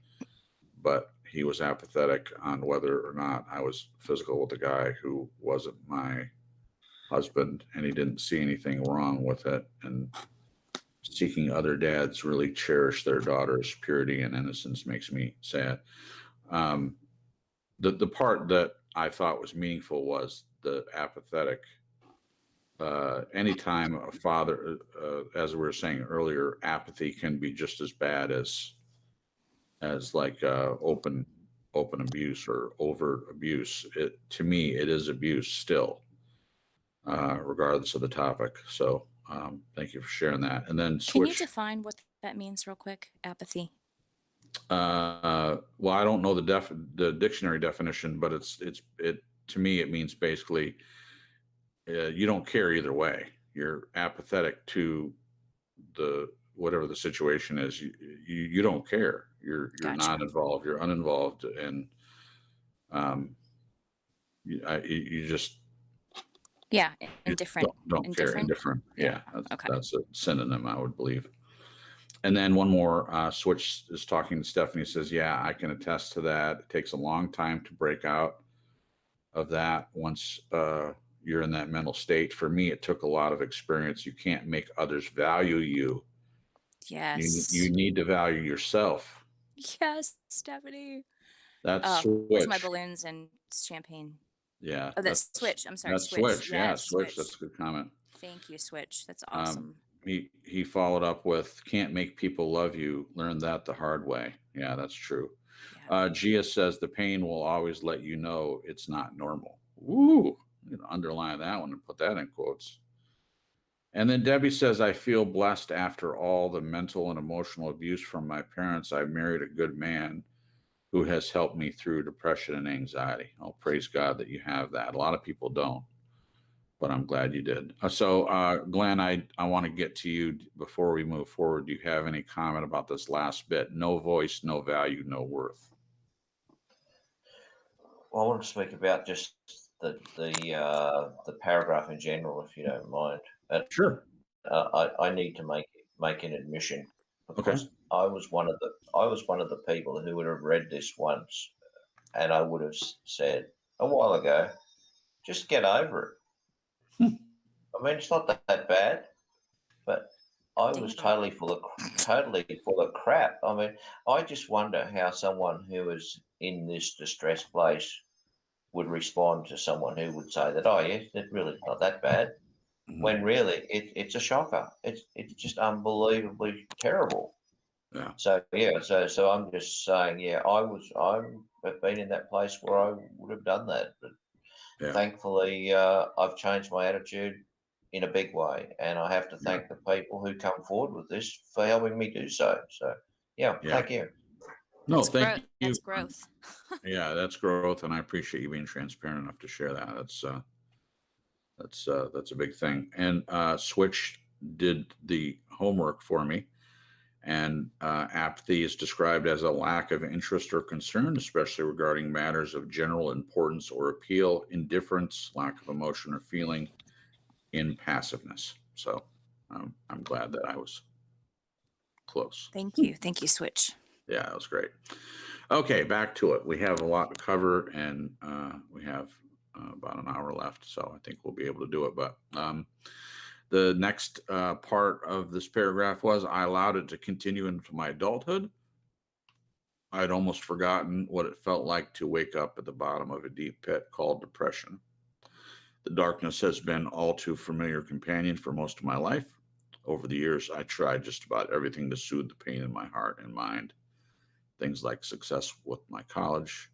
But he was apathetic on whether or not I was physical with a guy who wasn't my husband, and he didn't see anything wrong with it. And seeking other dads really cherish their daughter's purity and innocence makes me sad. The part that I thought was meaningful was the apathetic. Anytime a father, as we were saying earlier, apathy can be just as bad as like open abuse or overt abuse. To me, it is abuse still, regardless of the topic. So thank you for sharing that. And then Can you switch. define what that means real quick? Apathy. Well, I don't know the dictionary definition, but it to me it means basically you don't care either way. You're apathetic to the whatever the situation is. You don't care. You're Gotcha. not involved. You're uninvolved, and you just Yeah, you indifferent. don't care. Indifferent? Indifferent. Yeah, Okay. that's a synonym, I would believe. And then one more, Switch is talking to Stephanie, says, yeah, I can attest to that. It takes a long time to break out of that once you're in that mental state. For me, it took a lot of experience. You can't make others value you. Yes. You need to value yourself. Yes, Stephanie. That's Where's my Switch. balloons and champagne? Yeah. Oh, that's Switch. I'm sorry, That's Switch. Switch. Yeah, Yes, Switch. That's a good comment. Thank you, Switch. That's awesome. He followed up with, can't make people love you. Learn that the hard way. Yeah, that's true. Yeah. Gia says the pain will always let you know it's not normal. Woo! I'm gonna underline that one and put that in quotes. And then Debbie says, I feel blessed after all the mental and emotional abuse from my parents. I married a good man who has helped me through depression and anxiety. Oh, praise God that you have that. A lot of people don't, but I'm glad you did. So, Glenn, I want to get to you before we move forward. Do you have any comment about this last bit? No voice, no value, no worth. Well, I want to speak about just the paragraph in general, if you don't mind. Sure. I need to make an admission because I was one of the people who would have read this once, and I would have said a while ago, just get over it. I mean, it's not that bad, but I was Damn. totally full of crap. I mean, I just wonder how someone who is in this distressed place would respond to someone who would say that, oh, yes, it really is not that bad, when really it's a shocker. It's just unbelievably terrible. Yeah. So yeah, so I'm just saying, yeah, I've been in that place where I would have done that, but thankfully I've changed my attitude in a big way, and I have to thank the people who come forward with this for helping me do so. So yeah. Thank you. No, thank you. That's growth. Yeah, that's growth, and I appreciate you being transparent enough to share that. That's a big thing. And Switch did the homework for me, and apathy is described as a lack of interest or concern, especially regarding matters of general importance or appeal, indifference, lack of emotion or feeling, impassiveness. So I'm glad that I was close. Thank you, Switch. Yeah, that was great. Okay, back to it. We have a lot to cover, and we have about an hour left, so I think we'll be able to do it. But the next part of this paragraph was, I allowed it to continue into my adulthood. I'd almost forgotten what it felt like to wake up at the bottom of a deep pit called depression. The darkness has been all too familiar companion for most of my life. Over the years, I tried just about everything to soothe the pain in my heart and mind. Things like success with my college,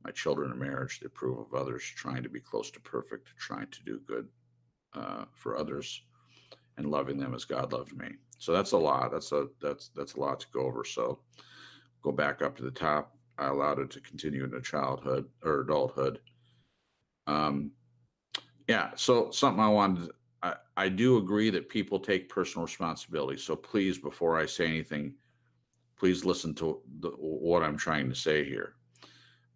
my children and marriage, the approval of others, trying to be close to perfect, trying to do good for others, and loving them as God loved me. So that's a lot. That's a lot to go over. So go back up to the top. I allowed it to continue into childhood or adulthood. Yeah, so something I wanted, I do agree that people take personal responsibility. So please, before I say anything, please listen to what I'm trying to say here.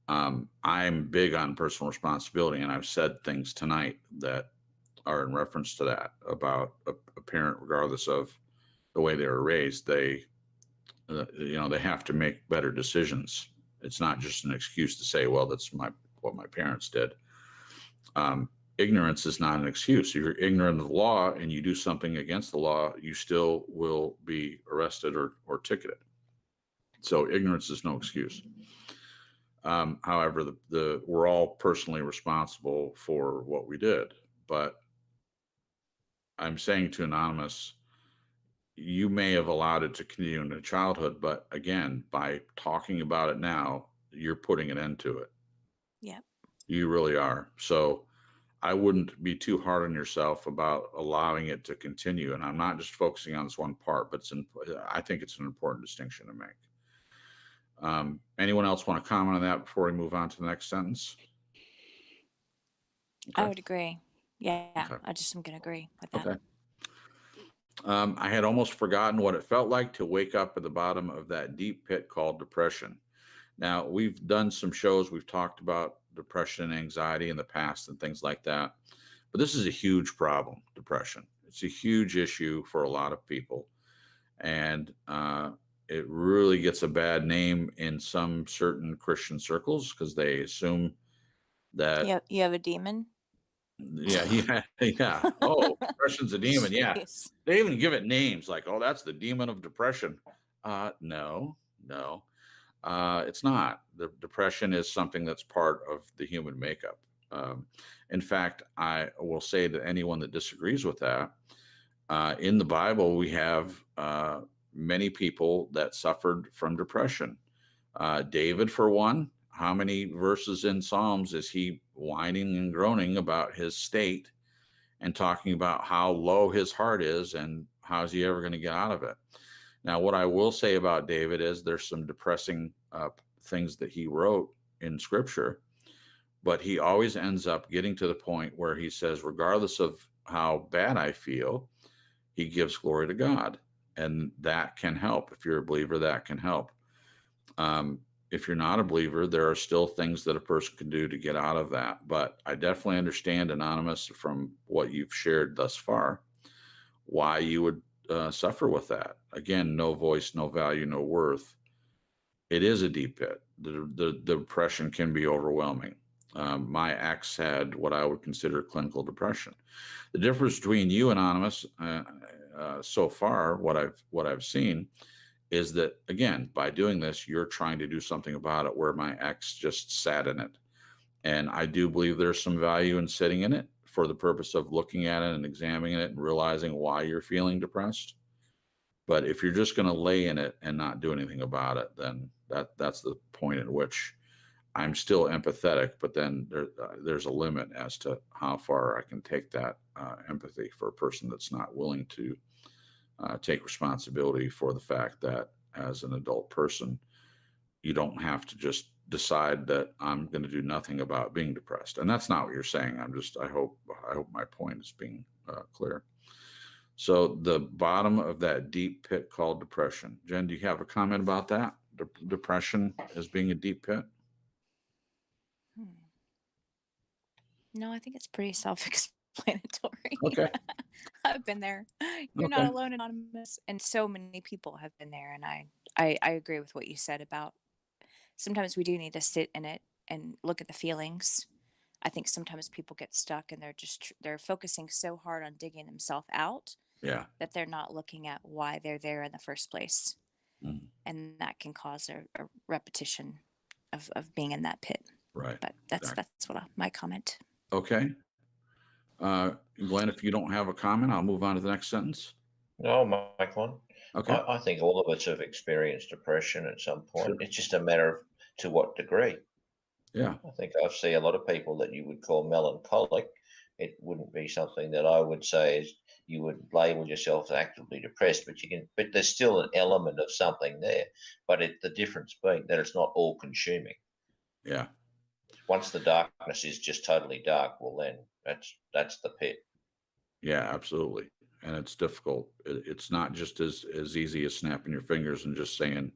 I'm big on personal responsibility, and I've said things tonight that are in reference to that about a parent, regardless of the way they were raised, they have to make better decisions. It's not just an excuse to say, well, that's what my parents did. Ignorance is not an excuse. If you're ignorant of the law and you do something against the law, you still will be arrested or ticketed. So ignorance is no excuse. However, we're all personally responsible for what we did. But I'm saying to Anonymous, you may have allowed it to continue into childhood, but again, by talking about it now, you're putting an end to it. Yeah. You really are. So I wouldn't be too hard on yourself about allowing it to continue. And I'm not just focusing on this one part, but I think it's an important distinction to make. Anyone else want to comment on that before we move on to the next sentence? Okay. I would agree. Yeah, okay. I'm going to agree with that. Okay. I had almost forgotten what it felt like to wake up at the bottom of that deep pit called depression. Now, we've done some shows, we've talked about depression and anxiety in the past and things like that. But this is a huge problem, depression. It's a huge issue for a lot of people. And it really gets a bad name in some certain Christian circles because they assume that you have a demon. Yeah. Oh, depression's a demon. Yeah. They even give it names like, oh, that's the demon of depression. No. It's not. The depression is something that's part of the human makeup. In fact, I will say to anyone that disagrees with that, in the Bible, we have many people that suffered from depression. David, for one, how many verses in Psalms is he whining and groaning about his state and talking about how low his heart is and how's he ever going to get out of it? Now, what I will say about David is there's some depressing things that he wrote in Scripture, but he always ends up getting to the point where he says, regardless of how bad I feel, he gives glory to God. And that can help. If you're a believer, that can help. If you're not a believer, there are still things that a person can do to get out of that. But I definitely understand, Anonymous, from what you've shared thus far, why you would suffer with that. Again, no voice, no value, no worth. It is a deep pit. The depression can be overwhelming. My ex had what I would consider clinical depression. The difference between you, Anonymous, so far, what I've seen, is that, again, by doing this, you're trying to do something about it, where my ex just sat in it. And I do believe there's some value in sitting in it for the purpose of looking at it and examining it and realizing why you're feeling depressed. But if you're just going to lay in it and not do anything about it, then that's the point at which I'm still empathetic, but then there's a limit as to how far I can take that empathy for a person that's not willing to take responsibility for the fact that as an adult person, you don't have to just decide that I'm going to do nothing about being depressed. And that's not what you're saying. I hope my point is being clear. So the bottom of that deep pit called depression. Jen, do you have a comment about that? Depression as being a deep pit? No, I think it's pretty self-explanatory. Okay. I've been there. You're not alone, Anonymous. And so many people have been there. And I agree with what you said about sometimes we do need to sit in it and look at the feelings. I think sometimes people get stuck and they're focusing so hard on digging themselves out that they're not looking at why they're there in the first place. Mm-hmm. And that can cause a repetition of being in that pit. Right. But that's what my comment. Okay. Glenn, if you don't have a comment, I'll move on to the next sentence. No, Mike, one. Okay. I think all of us have experienced depression at some point. Sure. It's just a matter of to what degree. Yeah. I think I see a lot of people that you would call melancholic. It wouldn't be something that I would say you would label yourself as actively depressed, but there's still an element of something there. But the difference being that it's not all consuming. Yeah. Once the darkness is just totally dark, well, then that's the pit. Yeah, absolutely. And it's difficult. It's not just as easy as snapping your fingers and just saying,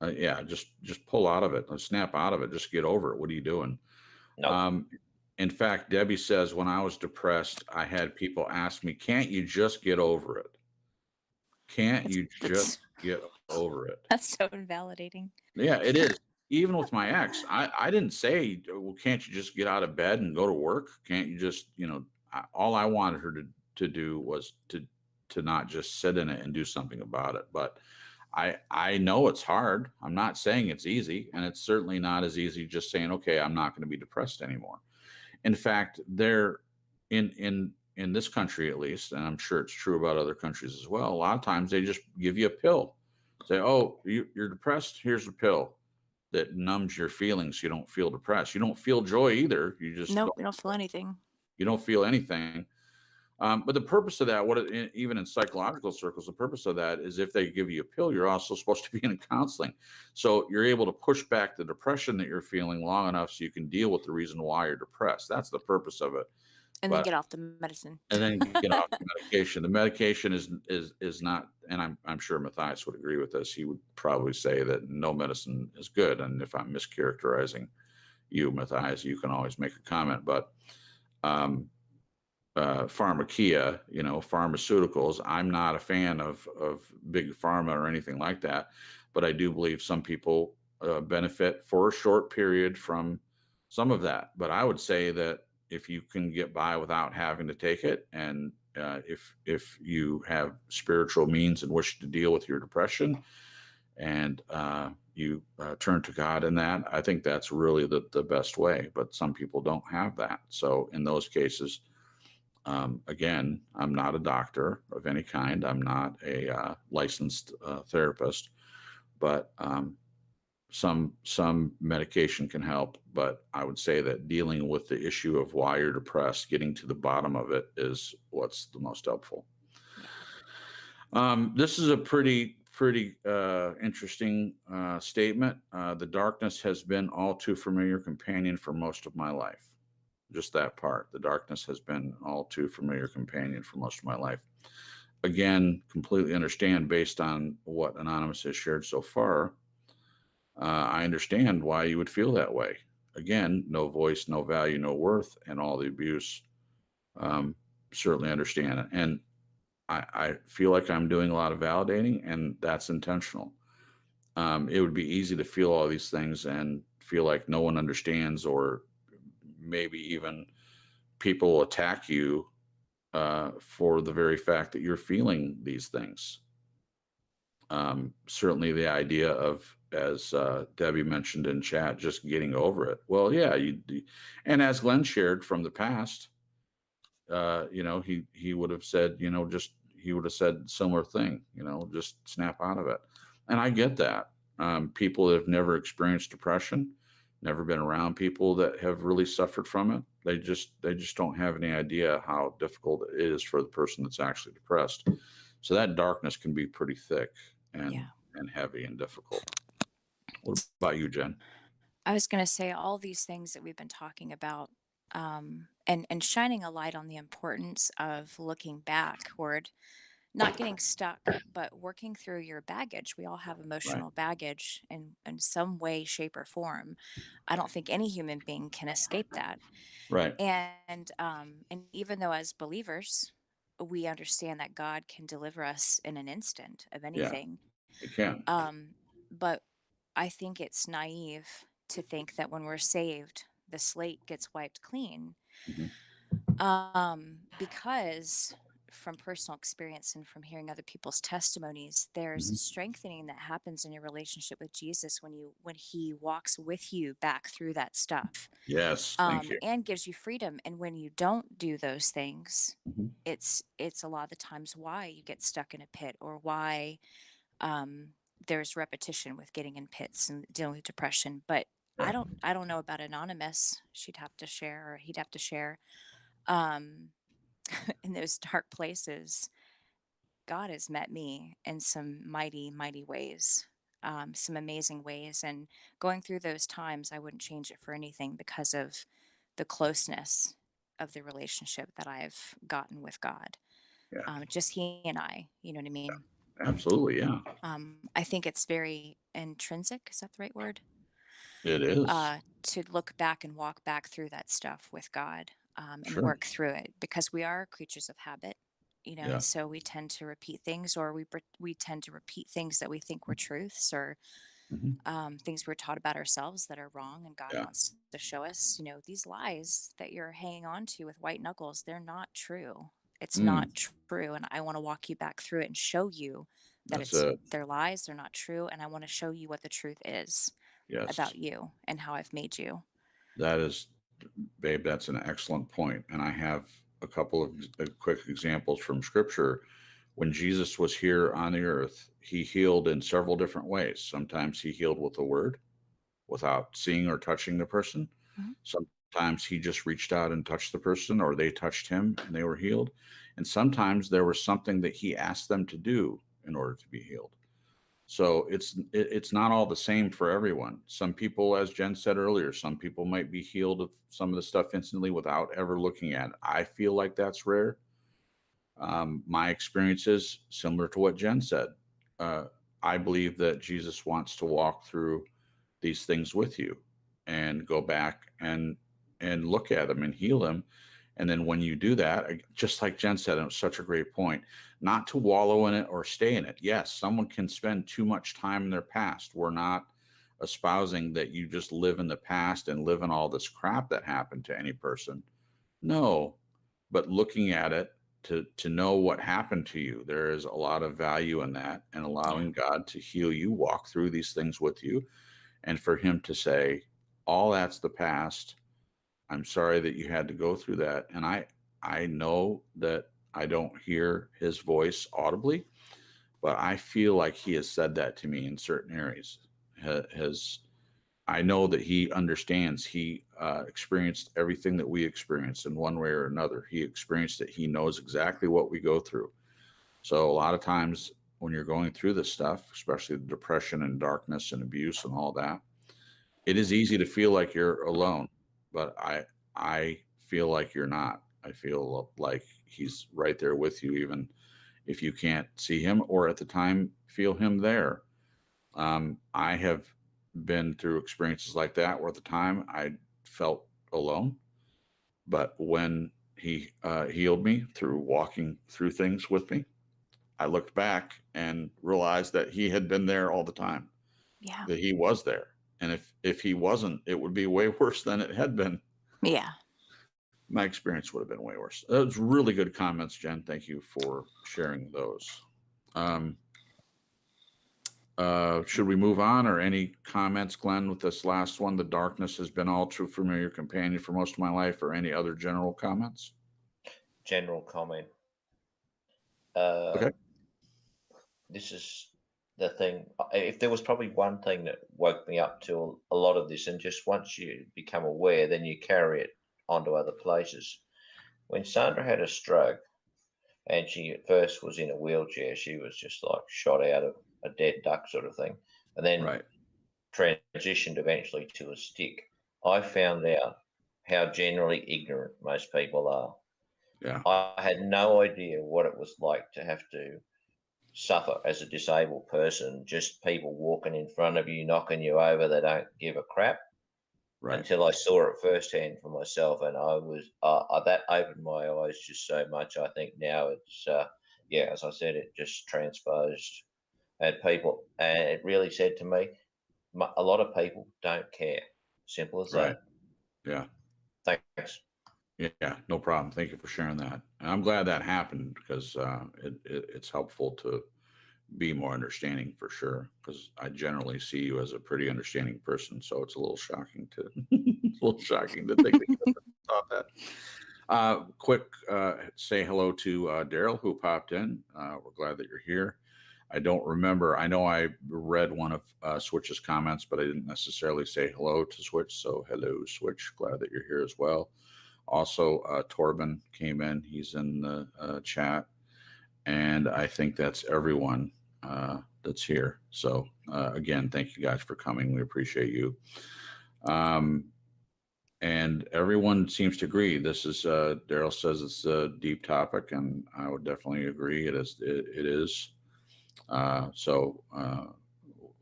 yeah, just pull out of it, snap out of it, just get over it. What are you doing? No, Um, in fact, Debbie says when I was depressed, I had people ask me, "Can't you just get over it? Can't That's you that's just get over it?" that's so invalidating. Yeah, it is. Even with my ex, I didn't say, "Well, can't you just get out of bed and go to work? Can't you just, all I wanted her to do was to not just sit in it and do something about it. But I know it's hard. I'm not saying it's easy, and it's certainly not as easy just saying, "Okay, I'm not going to be depressed anymore." In fact, there in this country at least, and I'm sure it's true about other countries as well, a lot of times they just give you a pill. Say, "Oh, you're depressed. Here's a pill that numbs your feelings. You don't feel depressed. You don't feel joy either. You just Nope, we don't feel anything. you don't feel anything." But the purpose of that, even in psychological circles, the purpose of that is if they give you a pill, you're also supposed to be in counseling. So you're able to push back the depression that you're feeling long enough so you can deal with the reason why you're depressed. That's the purpose of it. And then But get off the medicine. and then get off the medication. The medication is not, and I'm sure Matthias would agree with this. He would probably say that no medicine is good. And if I'm mischaracterizing you, Matthias, you can always make a comment. But um, pharmakia, pharmaceuticals. I'm not a fan of big pharma or anything like that, but I do believe some people benefit for a short period from some of that. But I would say that if you can get by without having to take it, and if you have spiritual means in which to deal with your depression, and you turn to God in that, I think that's really the best way. But some people don't have that. So in those cases, again, I'm not a doctor of any kind. I'm not a licensed therapist, but some medication can help. But I would say that dealing with the issue of why you're depressed, getting to the bottom of it, is what's the most helpful. This is a pretty interesting statement. The darkness has been all too familiar companion for most of my life. Just that part. The darkness has been all too familiar companion for most of my life. Again, completely understand based on what Anonymous has shared so far. I understand why you would feel that way. Again, no voice, no value, no worth, and all the abuse. Um, Certainly understand it. And I feel like I'm doing a lot of validating, and that's intentional. It would be easy to feel all these things and feel like no one understands, or maybe even people attack you for the very fact that you're feeling these things. Certainly, the idea of, as Debbie mentioned in chat, just getting over it. Well, yeah, and as Glenn shared from the past, he would have said, he would have said similar thing, just snap out of it. And I get that. People that have never experienced depression, never been around people that have really suffered from it, they just don't have any idea how difficult it is for the person that's actually depressed. So that darkness can be pretty thick and Yeah. and heavy and difficult. What about you, Jen? I was going to say all these things that we've been talking about, and shining a light on the importance of looking backward, not getting stuck, but working through your baggage. We all have Right. emotional baggage in some way, shape, or form. I don't think any human being can escape that. Right. And even though as believers, we understand that God can deliver us in an instant of Yeah, anything, it can. um, but I think it's naive to think that when we're saved, the slate gets wiped clean. Mhm. Because from personal experience and from hearing other people's testimonies, there's a Mhm. strengthening that happens in your relationship with Jesus when he walks with you back through that stuff, Yes, thank you. and gives you freedom. And when you don't do those things, Mhm. it's a lot of the times why you get stuck in a pit, or why um, there's repetition with getting in pits and dealing with depression. But Right. I don't know about Anonymous. She'd have to share, or he'd have to share. Um, in those dark places, God has met me in some mighty, mighty ways, some amazing ways. And going through those times, I wouldn't change it for anything because of the closeness of the relationship that I've gotten with God. Yeah, Just He and I, you know what I mean? absolutely. Yeah, I think it's very intrinsic. Is that the right word? it is. To look back and walk back through that stuff with God, and Sure. work through it because we are creatures of habit, and Yeah. so we tend to repeat things, or we tend to repeat things that we think were truths, or Hmm. things we're taught about ourselves that are wrong. And God Yeah. wants to show us, these lies that you're hanging on to with white knuckles, they're not true. It's not Mm, true. And I want to walk you back through it and show you that that's it. they're lies, they're not true. And I want to show you what the truth is Yes. about you and how I've made you. That is, babe, that's an excellent point. And I have a couple of quick examples from scripture. When Jesus was here on the earth, he healed in several different ways. Sometimes he healed with a word without seeing or touching the person. Mhm. Sometimes he just reached out and touched the person, or they touched him and they were healed. And sometimes there was something that he asked them to do in order to be healed. So it's not all the same for everyone. Some people, as Jen said earlier, some people might be healed of some of the stuff instantly without ever looking at it. I feel like that's rare. My experience is similar to what Jen said. Uh, I believe that Jesus wants to walk through these things with you and go back and look at them and heal them. And then when you do that, just like Jen said, it was such a great point, not to wallow in it or stay in it. Yes, someone can spend too much time in their past. We're not espousing that you just live in the past and live in all this crap that happened to any person. No, but looking at it to know what happened to you, there is a lot of value in that, and Yeah. allowing God to heal you, walk through these things with you, and for him to say, all that's the past. I'm sorry that you had to go through that. And I know that I don't hear his voice audibly, but I feel like he has said that to me in certain areas. Has I know that he understands. He experienced everything that we experience in one way or another. He experienced it. He knows exactly what we go through. So a lot of times when you're going through this stuff, especially the depression and darkness and abuse and all that, it is easy to feel like you're alone, but I feel like you're not. I feel like he's right there with you, even if you can't see him or at the time feel him there. I have been through experiences like that where at the time I felt alone, but when he healed me through walking through things with me, I looked back and realized that he had been there all the time, Yeah. that he was there. And if he wasn't, it would be way worse than it had been. Yeah. My experience would have been way worse. That was really good comments, Jen. Thank you for sharing those. Should we move on, or any comments, Glenn, with this last one? The darkness has been all too familiar companion for most of my life, or any other general comments? General comment. Okay. This is the thing. If there was probably one thing that woke me up to a lot of this, and just once you become aware, then you carry it onto other places. When Sandra had a stroke, and she at first was in a wheelchair, she was just like shot out of a dead duck sort of thing, and then Right. transitioned eventually to a stick. I found out how generally ignorant most people are. Yeah. I had no idea what it was like to have to suffer as a disabled person, just people walking in front of you, knocking you over, they don't give a crap, Right. until I saw it firsthand for myself. And I was, that opened my eyes just so much. I think now it's, yeah, as I said, it just transposed at people. And it really said to me, a lot of people don't care. Simple as Right. that. Yeah. Thanks. Yeah. No problem. Thank you for sharing that. And I'm glad that happened, because it's helpful to be more understanding, for sure, because I generally see you as a pretty understanding person. So it's a little shocking to a little shocking to think that you thought that. Quick say hello to Daryl, who popped in. We're glad that you're here. I don't remember. I know I read one of Switch's comments, but I didn't necessarily say hello to Switch. So hello, Switch. Glad that you're here as well. Also, Torben came in. He's in the chat. And I think that's everyone that's here. So again, thank you guys for coming. We appreciate you. And everyone seems to agree. This is Daryl says it's a deep topic, and I would definitely agree. It is. It is. So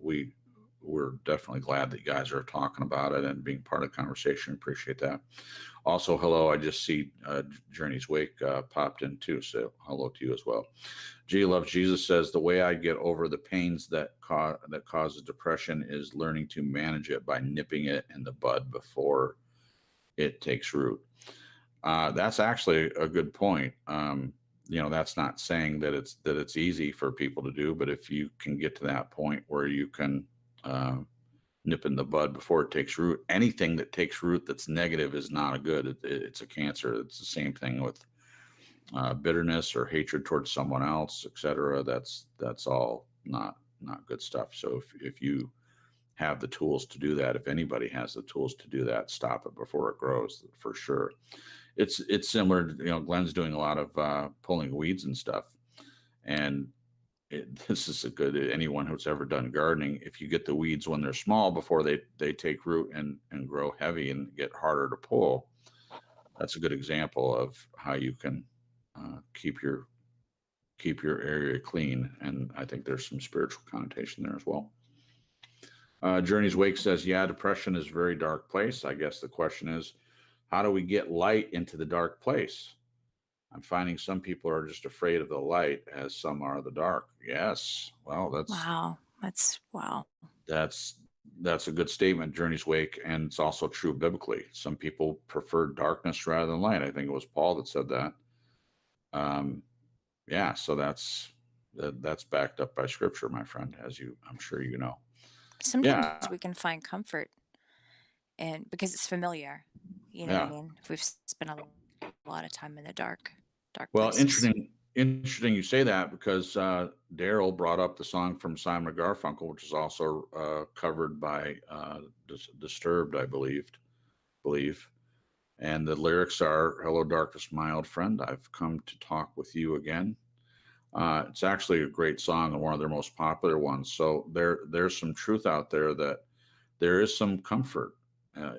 we're definitely glad that you guys are talking about it and being part of the conversation. Appreciate that. Also, hello. I just see Journey's Wake popped in too. So hello to you as well. G Loves Jesus says the way I get over the pains that causes depression is learning to manage it by nipping it in the bud before it takes root. That's actually a good point. That's not saying that it's easy for people to do, but if you can get to that point where you can nip in the bud before it takes root, anything that takes root that's negative is not a good. It's a cancer. It's the same thing with bitterness or hatred towards someone else, etc. That's all not good stuff. So if you have the tools to do that, if anybody has the tools to do that, stop it before it grows, for sure. It's similar to, Glenn's doing a lot of pulling weeds and stuff, and this is a good, anyone who's ever done gardening, if you get the weeds when they're small before they take root and grow heavy and get harder to pull, that's a good example of how you can keep your area clean. And I think there's some spiritual connotation there as well. Journey's Wake says, yeah, depression is a very dark place. I guess the question is, how do we get light into the dark place? I'm finding some people are just afraid of the light as some are the dark. Yes. Well, Wow. That's a good statement, Journey's Wake. And it's also true biblically. Some people prefer darkness rather than light. I think it was Paul that said that. Yeah. So that's backed up by scripture, my friend, I'm sure you know. Sometimes we can find comfort, and because it's familiar, you know what I mean? If we've spent a lot of time in the dark well, places. interesting you say that, because Daryl brought up the song from Simon & Garfunkel, which is also covered by Disturbed, I believe. And the lyrics are, hello, darkness, my old friend. I've come to talk with you again. It's actually a great song and one of their most popular ones. So there's some truth out there that there is some comfort.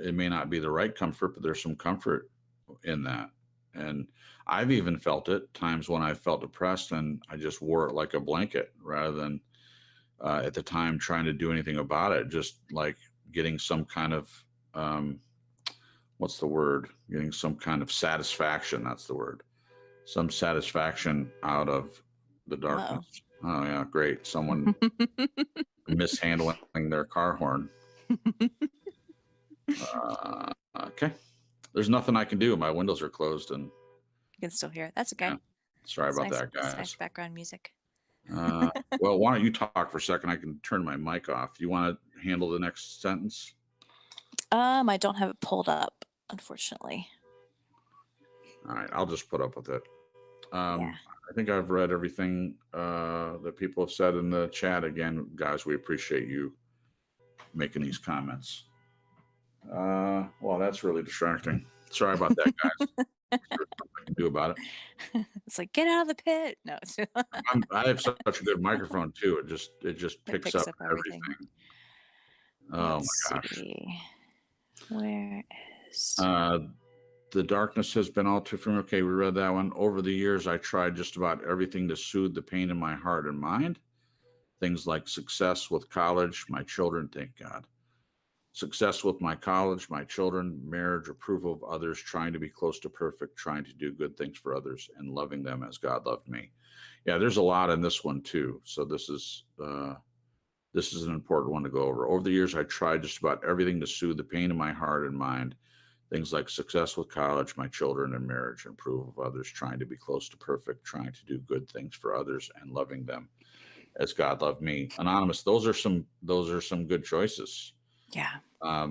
It may not be the right comfort, but there's some comfort in that. And I've even felt it times when I felt depressed and I just wore it like a blanket rather than at the time trying to do anything about it. Just like getting some kind of, what's the word? Getting some kind of satisfaction. That's the word. Some satisfaction out of the darkness. Uh-oh. Oh yeah, great. Someone mishandling their car horn. Okay. There's nothing I can do. My windows are closed and you can still hear it. That's okay. Yeah. Sorry about that, guys. Nice background music. Well, why don't you talk for a second? I can turn my mic off. Do you want to handle the next sentence? I don't have it pulled up, unfortunately. All right, I'll just put up with it. Yeah. I think I've read everything that people have said in the chat. Again, guys, we appreciate you making these comments. Well, that's really distracting. Sorry about that, guys. There's nothing I can do about it. It's like, get out of the pit. No. I have such a good microphone too. It just picks up everything. Oh Let's my gosh. See. Where is the darkness has been all too familiar. Okay, we read that one. Over the years, I tried just about everything to soothe the pain in my heart and mind. Things like success with college, my children, thank God. Success with my college, my children, marriage, approval of others, trying to be close to perfect, trying to do good things for others, and loving them as God loved me. Yeah, there's a lot in this one too. So this is an important one to go over. Over the years, I tried just about everything to soothe the pain in my heart and mind. Things like success with college, my children, and marriage, and approval of others, trying to be close to perfect, trying to do good things for others, and loving them as God loved me. Anonymous, those are some good choices. Yeah. I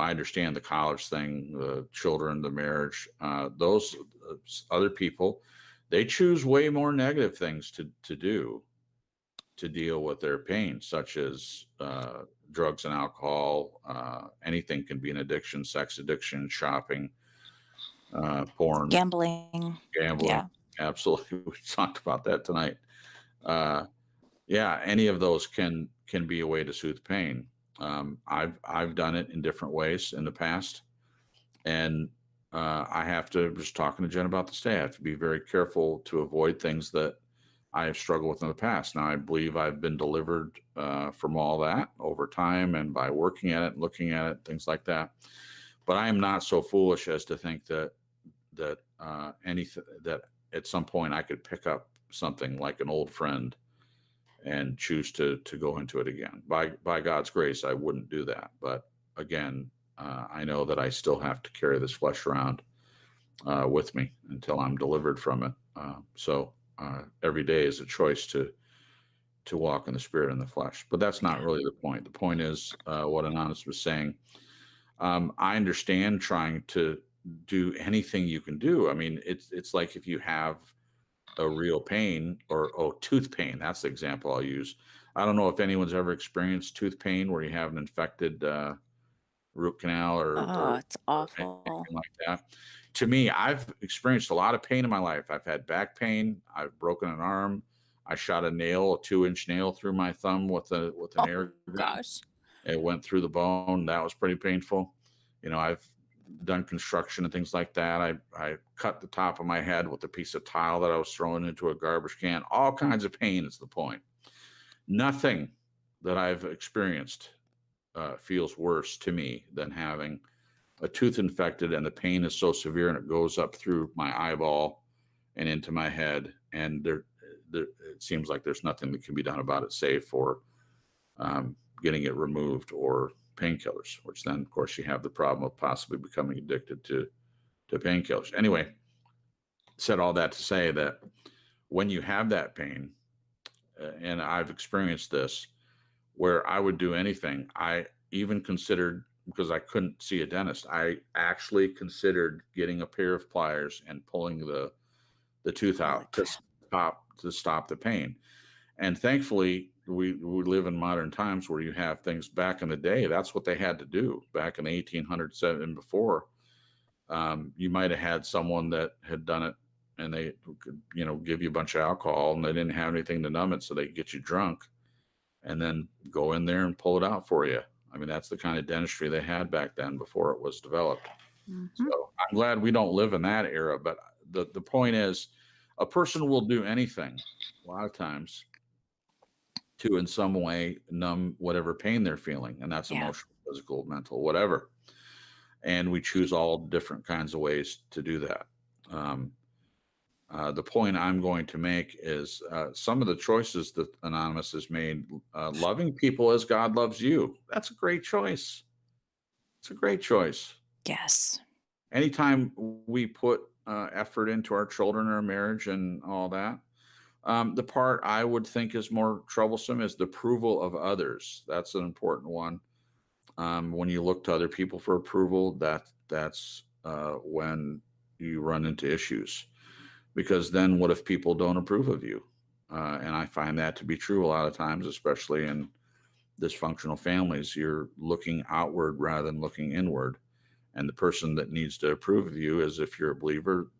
understand the college thing, the children, the marriage. Those other people, they choose way more negative things to do to deal with their pain, such as drugs and alcohol. Anything can be an addiction, sex addiction, shopping, porn, Gambling. gambling. Yeah. Absolutely. We talked about that tonight. Yeah, any of those can be a way to soothe pain. I've done it in different ways in the past, and I have to, just talking to Jen about this today, I have to be very careful to avoid things that I have struggled with in the past. Now, I believe I've been delivered from all that over time and by working at it, looking at it, things like that. But I am not so foolish as to think that anything that at some point I could pick up something like an old friend and choose to go into it again. By God's grace, I wouldn't do that. But again, I know that I still have to carry this flesh around with me until I'm delivered from it. So every day is a choice to walk in the spirit and the flesh. But that's not really the point. The point is what Anonymous was saying. I understand trying to do anything you can do. I mean, it's like if you have a real pain or tooth pain. That's the example I'll use. I don't know if anyone's ever experienced tooth pain where you have an infected root canal or It's awful. anything like that. To me, I've experienced a lot of pain in my life. I've had back pain. I've broken an arm. I shot a 2-inch nail through my thumb with an air gun. Gosh. It went through the bone. That was pretty painful. I've done construction and things like that. I cut the top of my head with a piece of tile that I was throwing into a garbage can. All kinds of pain is the point. Nothing that I've experienced feels worse to me than having a tooth infected, and the pain is so severe and it goes up through my eyeball and into my head. And it seems like there's nothing that can be done about it, save for getting it removed or painkillers, which then, of course, you have the problem of possibly becoming addicted to painkillers. Anyway, said all that to say that when you have that pain, and I've experienced this, where I would do anything, I even considered, because I couldn't see a dentist, I actually considered getting a pair of pliers and pulling the tooth out to stop the pain. And thankfully, we live in modern times where you have things. Back in the day, that's what they had to do. Back in the 1800s and before, you might have had someone that had done it, and they could, give you a bunch of alcohol, and they didn't have anything to numb it, so they get you drunk, and then go in there and pull it out for you. I mean, that's the kind of dentistry they had back then before it was developed. Mm-hmm. So I'm glad we don't live in that era. But the point is, a person will do anything a lot of times to in some way numb whatever pain they're feeling. And that's emotional, physical, mental, whatever. And we choose all different kinds of ways to do that. The point I'm going to make is some of the choices that Anonymous has made, loving people as God loves you. That's a great choice. It's a great choice. Yes. Anytime we put effort into our children or marriage and all that, the part I would think is more troublesome is the approval of others. That's an important one. When you look to other people for approval, that's when you run into issues. Because then what if people don't approve of you? And I find that to be true a lot of times, especially in dysfunctional families. You're looking outward rather than looking inward. And the person that needs to approve of you is, if you're a believer,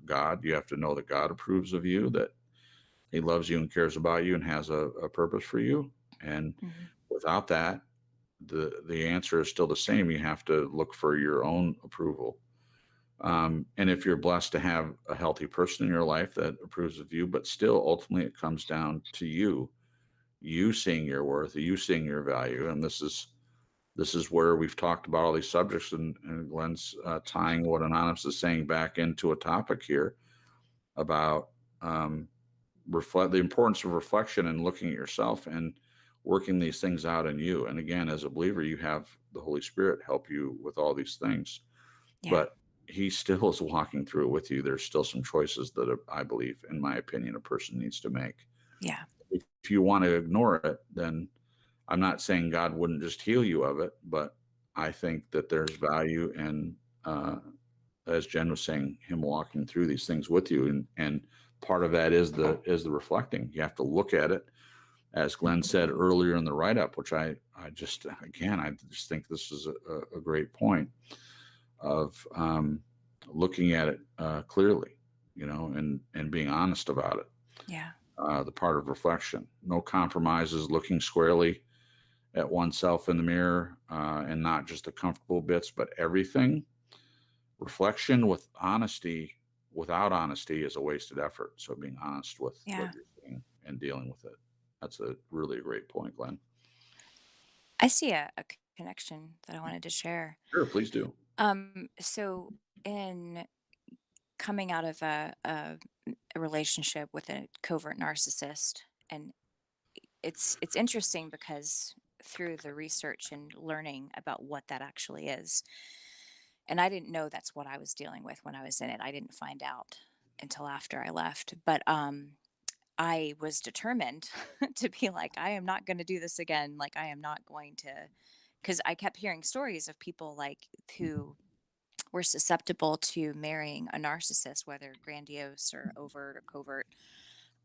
God. You have to know that God approves of you, that he loves you and cares about you and has a purpose for you. And without that, the answer is still the same. You have to look for your own approval. And if you're blessed to have a healthy person in your life that approves of you, but still ultimately it comes down to you seeing your worth, you seeing your value. And this is where we've talked about all these subjects, and Glenn's tying what Anonymous is saying back into a topic here about the importance of reflection and looking at yourself and working these things out in you. And again, as a believer, you have the Holy Spirit help you with all these things. But he still is walking through it with you. There's still some choices that I believe, in my opinion, a person needs to make. Yeah. If you want to ignore it, then I'm not saying God wouldn't just heal you of it, but I think that there's value in, as Jen was saying, him walking through these things with you. And part of that is the reflecting. You have to look at it, as Glenn said earlier in the write-up, which I just think this is a great point of looking at it clearly, and being honest about it. Yeah. The part of reflection, no compromises, looking squarely at oneself in the mirror, and not just the comfortable bits, but everything. Reflection with honesty, without honesty, is a wasted effort. So being honest with Yeah. what you're seeing and dealing with it. That's a really great point, Glenn. I see a connection that I wanted to share. Sure, please do. So in coming out of a relationship with a covert narcissist, and it's interesting because through the research and learning about what that actually is, and I didn't know that's what I was dealing with when I was in it. I didn't find out until after I left. But I was determined to be like, I am not going to do this again. Like, I am not going to, because I kept hearing stories of people like who were susceptible to marrying a narcissist, whether grandiose or overt or covert.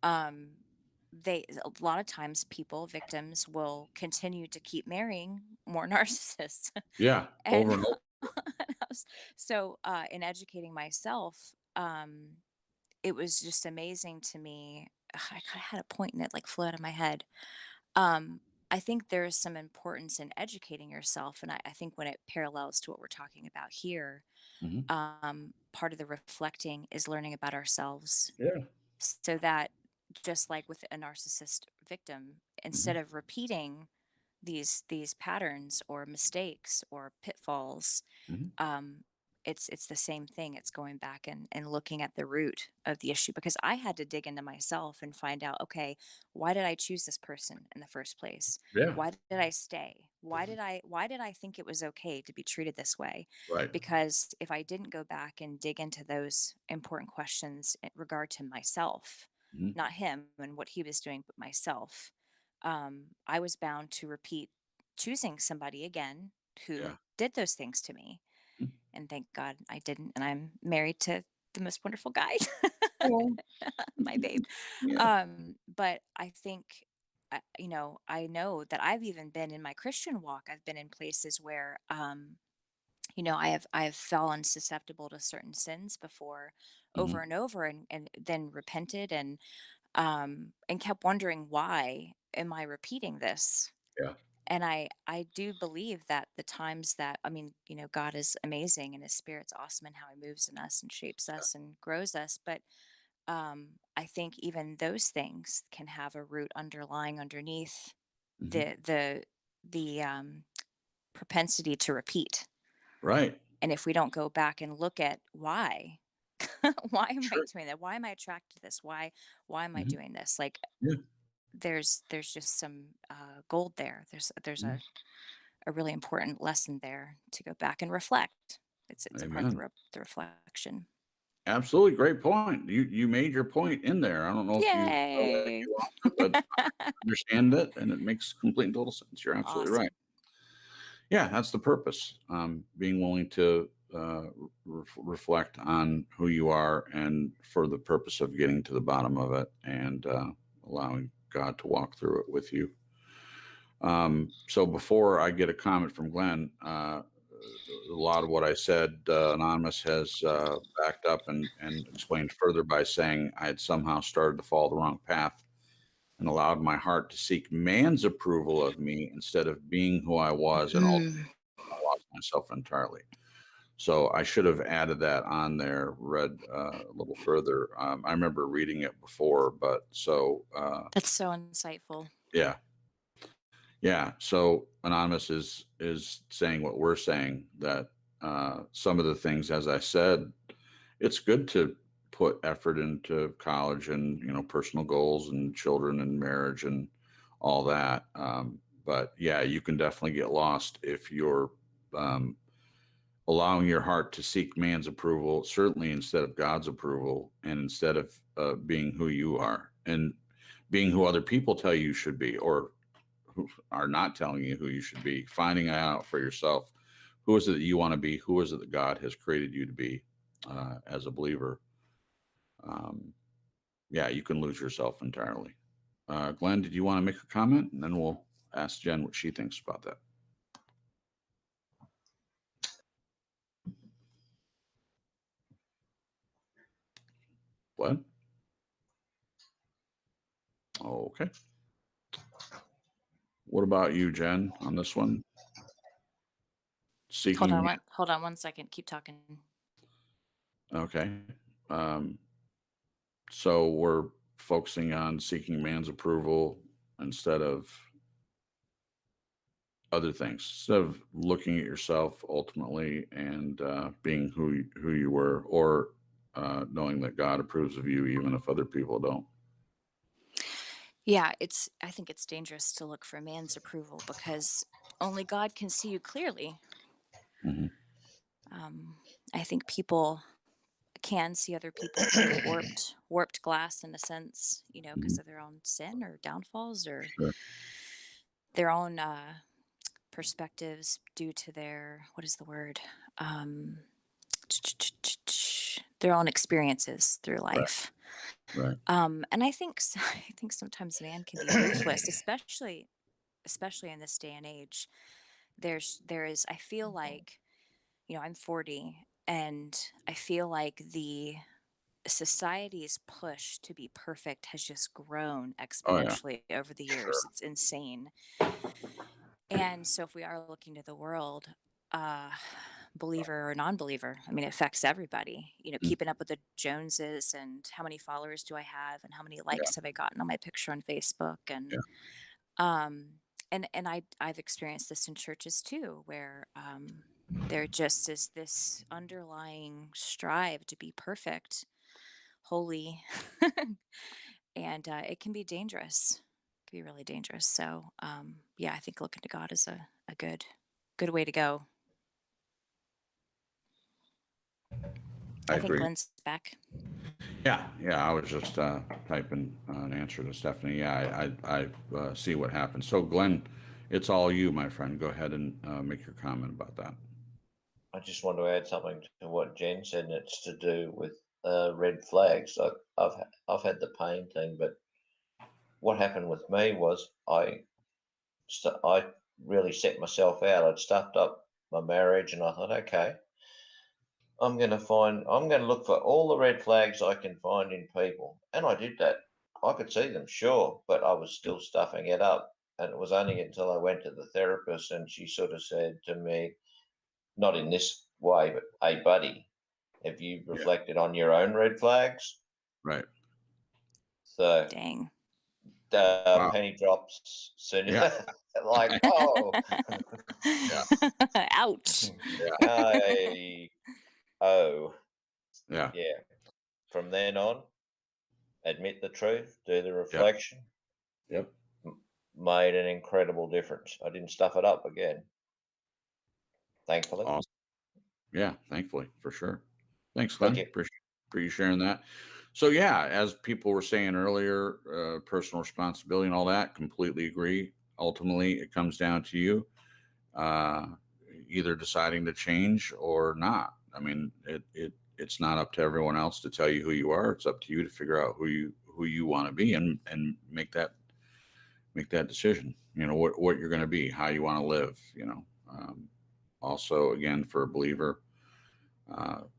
Um, a lot of times victims will continue to keep marrying more narcissists. Yeah, And over and over. so in educating myself, it was just amazing to me. I kind of had a point in it like flew out of my head. Um, I think there is some importance in educating yourself, and I think when it parallels to what we're talking about here, Mhm. part of the reflecting is learning about ourselves, Yeah. so that just like with a narcissist victim, instead Mhm. of repeating these patterns or mistakes or pitfalls, Mhm. um, it's the same thing. It's going back and looking at the root of the issue, because I had to dig into myself and find out, okay, why did I choose this person in the first place? Yeah. Why did I stay? Why did I think it was okay to be treated this way? Right. Because if I didn't go back and dig into those important questions in regard to myself, Mhm. not him and what he was doing, but myself, I was bound to repeat choosing somebody again who Yeah. did those things to me. Mhm. And thank God I didn't. And I'm married to the most wonderful guy, Oh, my babe. yeah. But I think, I know that I've even been in my Christian walk. I've been in places where, I have fallen susceptible to certain sins before, over Mhm. and over, and then repented, and kept wondering, why am I repeating this? Yeah. And I do believe that the times that, I mean, God is amazing and his spirit's awesome and how he moves in us and shapes us and grows us. But I think even those things can have a root underlying underneath Mhm. the propensity to repeat. Right. And if we don't go back and look at why, why am I Sure. doing that? Why am I attracted to this? Why am I Mhm. doing this? Like, Yeah. there's just some gold there. There's Mhm. a really important lesson there to go back and reflect. It's a part of Amen. the reflection. Absolutely, great point. You made your point in there. I don't know if you Yay! you lost it, but I understand it, and it makes complete and total sense. You're absolutely right. Awesome. Yeah, that's the purpose. Being willing to reflect on who you are, and for the purpose of getting to the bottom of it, and allowing God to walk through it with you. So before I get a comment from Glenn, a lot of what I said, Anonymous has backed up and explained further by saying I had somehow started to follow the wrong path and allowed my heart to seek man's approval of me instead of being who I was, and ultimately Mm, I lost myself entirely. So I should have added that on there, read a little further. I remember reading it before, but that's so insightful. yeah. Yeah. So Anonymous is saying what we're saying, that some of the things, as I said, it's good to put effort into college and personal goals and children and marriage and all that. But yeah, you can definitely get lost if you're um, allowing your heart to seek man's approval, certainly instead of God's approval, and instead of being who you are and being who other people tell you should be, or who are not telling you who you should be, finding out for yourself who is it that you want to be, who is it that God has created you to be as a believer. Um, yeah, you can lose yourself entirely. Glenn, did you want to make a comment? And then we'll ask Jen what she thinks about that. Okay. What about you, Jen, on this one? Seeking. Hold on 1 second. Keep talking. Okay. So we're focusing on seeking man's approval instead of other things, instead of looking at yourself ultimately and being who you were, or knowing that God approves of you even if other people don't. Yeah, I think it's dangerous to look for man's approval because only God can see you clearly. Mhm. I think people can see other people through a warped glass in a sense, because Mhm. of their own sin or downfalls or Sure. their own perspectives due to their what is the word? Um, their own experiences through Right. life. Right. And I think I think sometimes man can be ruthless, especially in this day and age. There is I feel like, I'm 40 and I feel like the society's push to be perfect has just grown Oh yeah. exponentially over the Sure. years. It's insane. And so if we are looking to the world, uh, believer or non-believer, I mean, it affects everybody, Mm. keeping up with the Joneses and how many followers do I have and how many Yeah. likes have I gotten on my picture on Facebook Yeah. um and I've experienced this in churches too, where there just is this underlying strive to be perfect, holy, and it can be dangerous. It can be really dangerous. So yeah, I think looking to God is a good way to go. I I think agree. Glenn's back. Yeah. Yeah. I was just typing an answer to Stephanie. Yeah. I see what happened. So Glenn, it's all you, my friend. Go ahead and make your comment about that. I just want to add something to what Jen said, and it's to do with red flags. I've had the pain thing, but what happened with me was I really set myself out. I'd stuffed up my marriage, and I thought, okay, I'm going to look for all the red flags I can find in people, and I did that. I could see them, sure, but I was still stuffing it up. And it was only until I went to the therapist, and she sort of said to me, not in this way, but hey, buddy, have you Yeah. reflected on your own red flags? Right. So Dang. the Wow. penny drops soon. Yeah. Like, oh, Yeah. Ouch. Yeah. I, oh, Yeah. yeah. From then on, admit the truth, do the Yep. reflection, Yep. made an incredible difference. I didn't stuff it up again, thankfully. Awesome. Yeah. Thankfully, for sure. Thanks, Thank Glenn. you. Appreciate you sharing that. So yeah, as people were saying earlier, personal responsibility and all that, completely agree. Ultimately, it comes down to you uh, either deciding to change or not. I mean, it's not up to everyone else to tell you who you are. It's up to you to figure out who you want to be and make that decision. You know what you're going to be, how you want to live. Also, again, for a believer,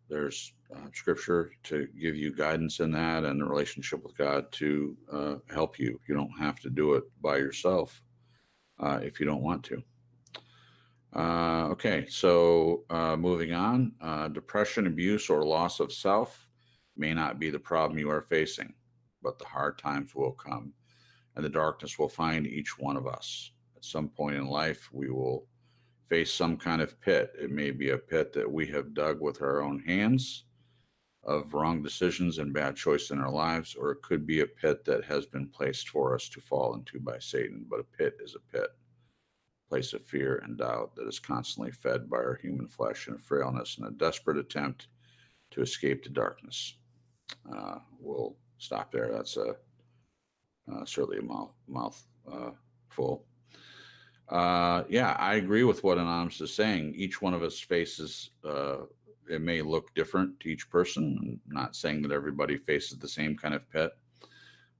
there's scripture to give you guidance in that and the relationship with God to help you. You don't have to do it by yourself if you don't want to. Okay, so moving on. Depression, abuse, or loss of self may not be the problem you are facing, but the hard times will come and the darkness will find each one of us. At some point in life, we will face some kind of pit. It may be a pit that we have dug with our own hands of wrong decisions and bad choices in our lives, or it could be a pit that has been placed for us to fall into by Satan. But a pit is a pit, place of fear and doubt that is constantly fed by our human flesh and frailness in a desperate attempt to escape the darkness. We'll stop there. That's certainly a mouth full. Yeah, I agree with what Anonymous is saying. Each one of us faces, it may look different to each person. I'm not saying that everybody faces the same kind of pit,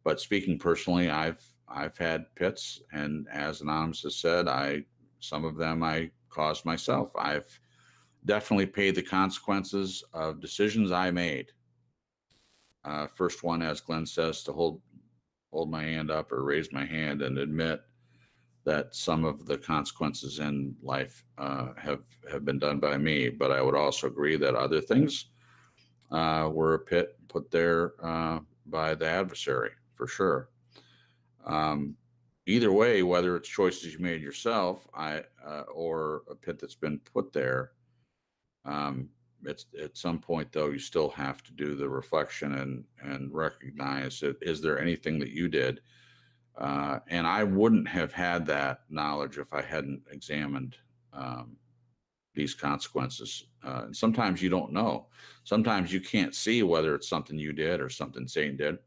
but speaking personally, I've had pits, and as Anonymous has said, some of them I caused myself. I've definitely paid the consequences of decisions I made. First one, as Glenn says, to hold hold my hand up or raise my hand and admit that some of the consequences in life have been done by me. But I would also agree that other things were a pit put there by the adversary, for sure. Either way, whether it's choices you made yourself, or a pit that's been put there, it's at some point though you still have to do the reflection and recognize it. Is there anything that you did? And I wouldn't have had that knowledge if I hadn't examined these consequences. And sometimes you don't know. Sometimes you can't see whether it's something you did or something Satan did.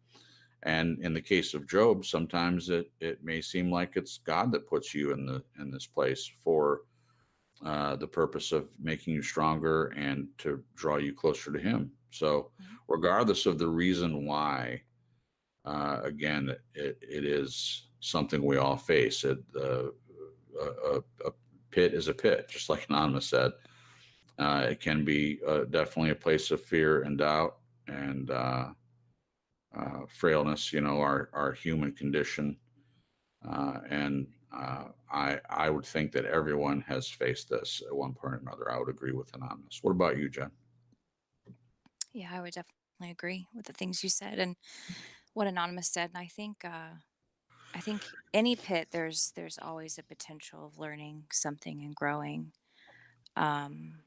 And in the case of Job, sometimes it may seem like it's God that puts you in this place for the purpose of making you stronger and to draw you closer to Him. So, regardless of the reason why, again, it is something we all face. A pit is a pit, just like Anonymous said. It can be definitely a place of fear and doubt and frailness, our human condition. I would think that everyone has faced this at one point or another. I would agree with Anonymous. What about you, Jen? Yeah, I would definitely agree with the things you said and what Anonymous said. And I think any pit, there's always a potential of learning something and growing. Um,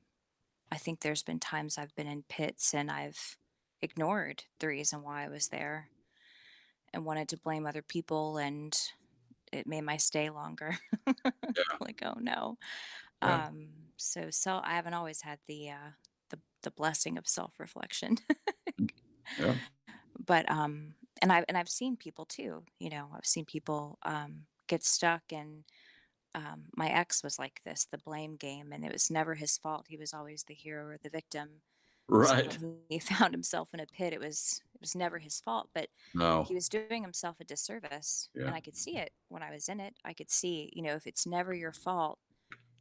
I think there's been times I've been in pits and I've ignored the reason why I was there and wanted to blame other people, and it made my stay longer. Yeah, Like, oh no. yeah, So I haven't always had the blessing of self-reflection. yeah. But and I've seen people too, I've seen people get stuck, and my ex was like this, the blame game, and it was never his fault. He was always the hero or the victim. So Right. when he found himself in a pit, it was never his fault, but he No. was doing himself a disservice, Yeah. and I could see it when I was in it. I could see, if it's never your fault,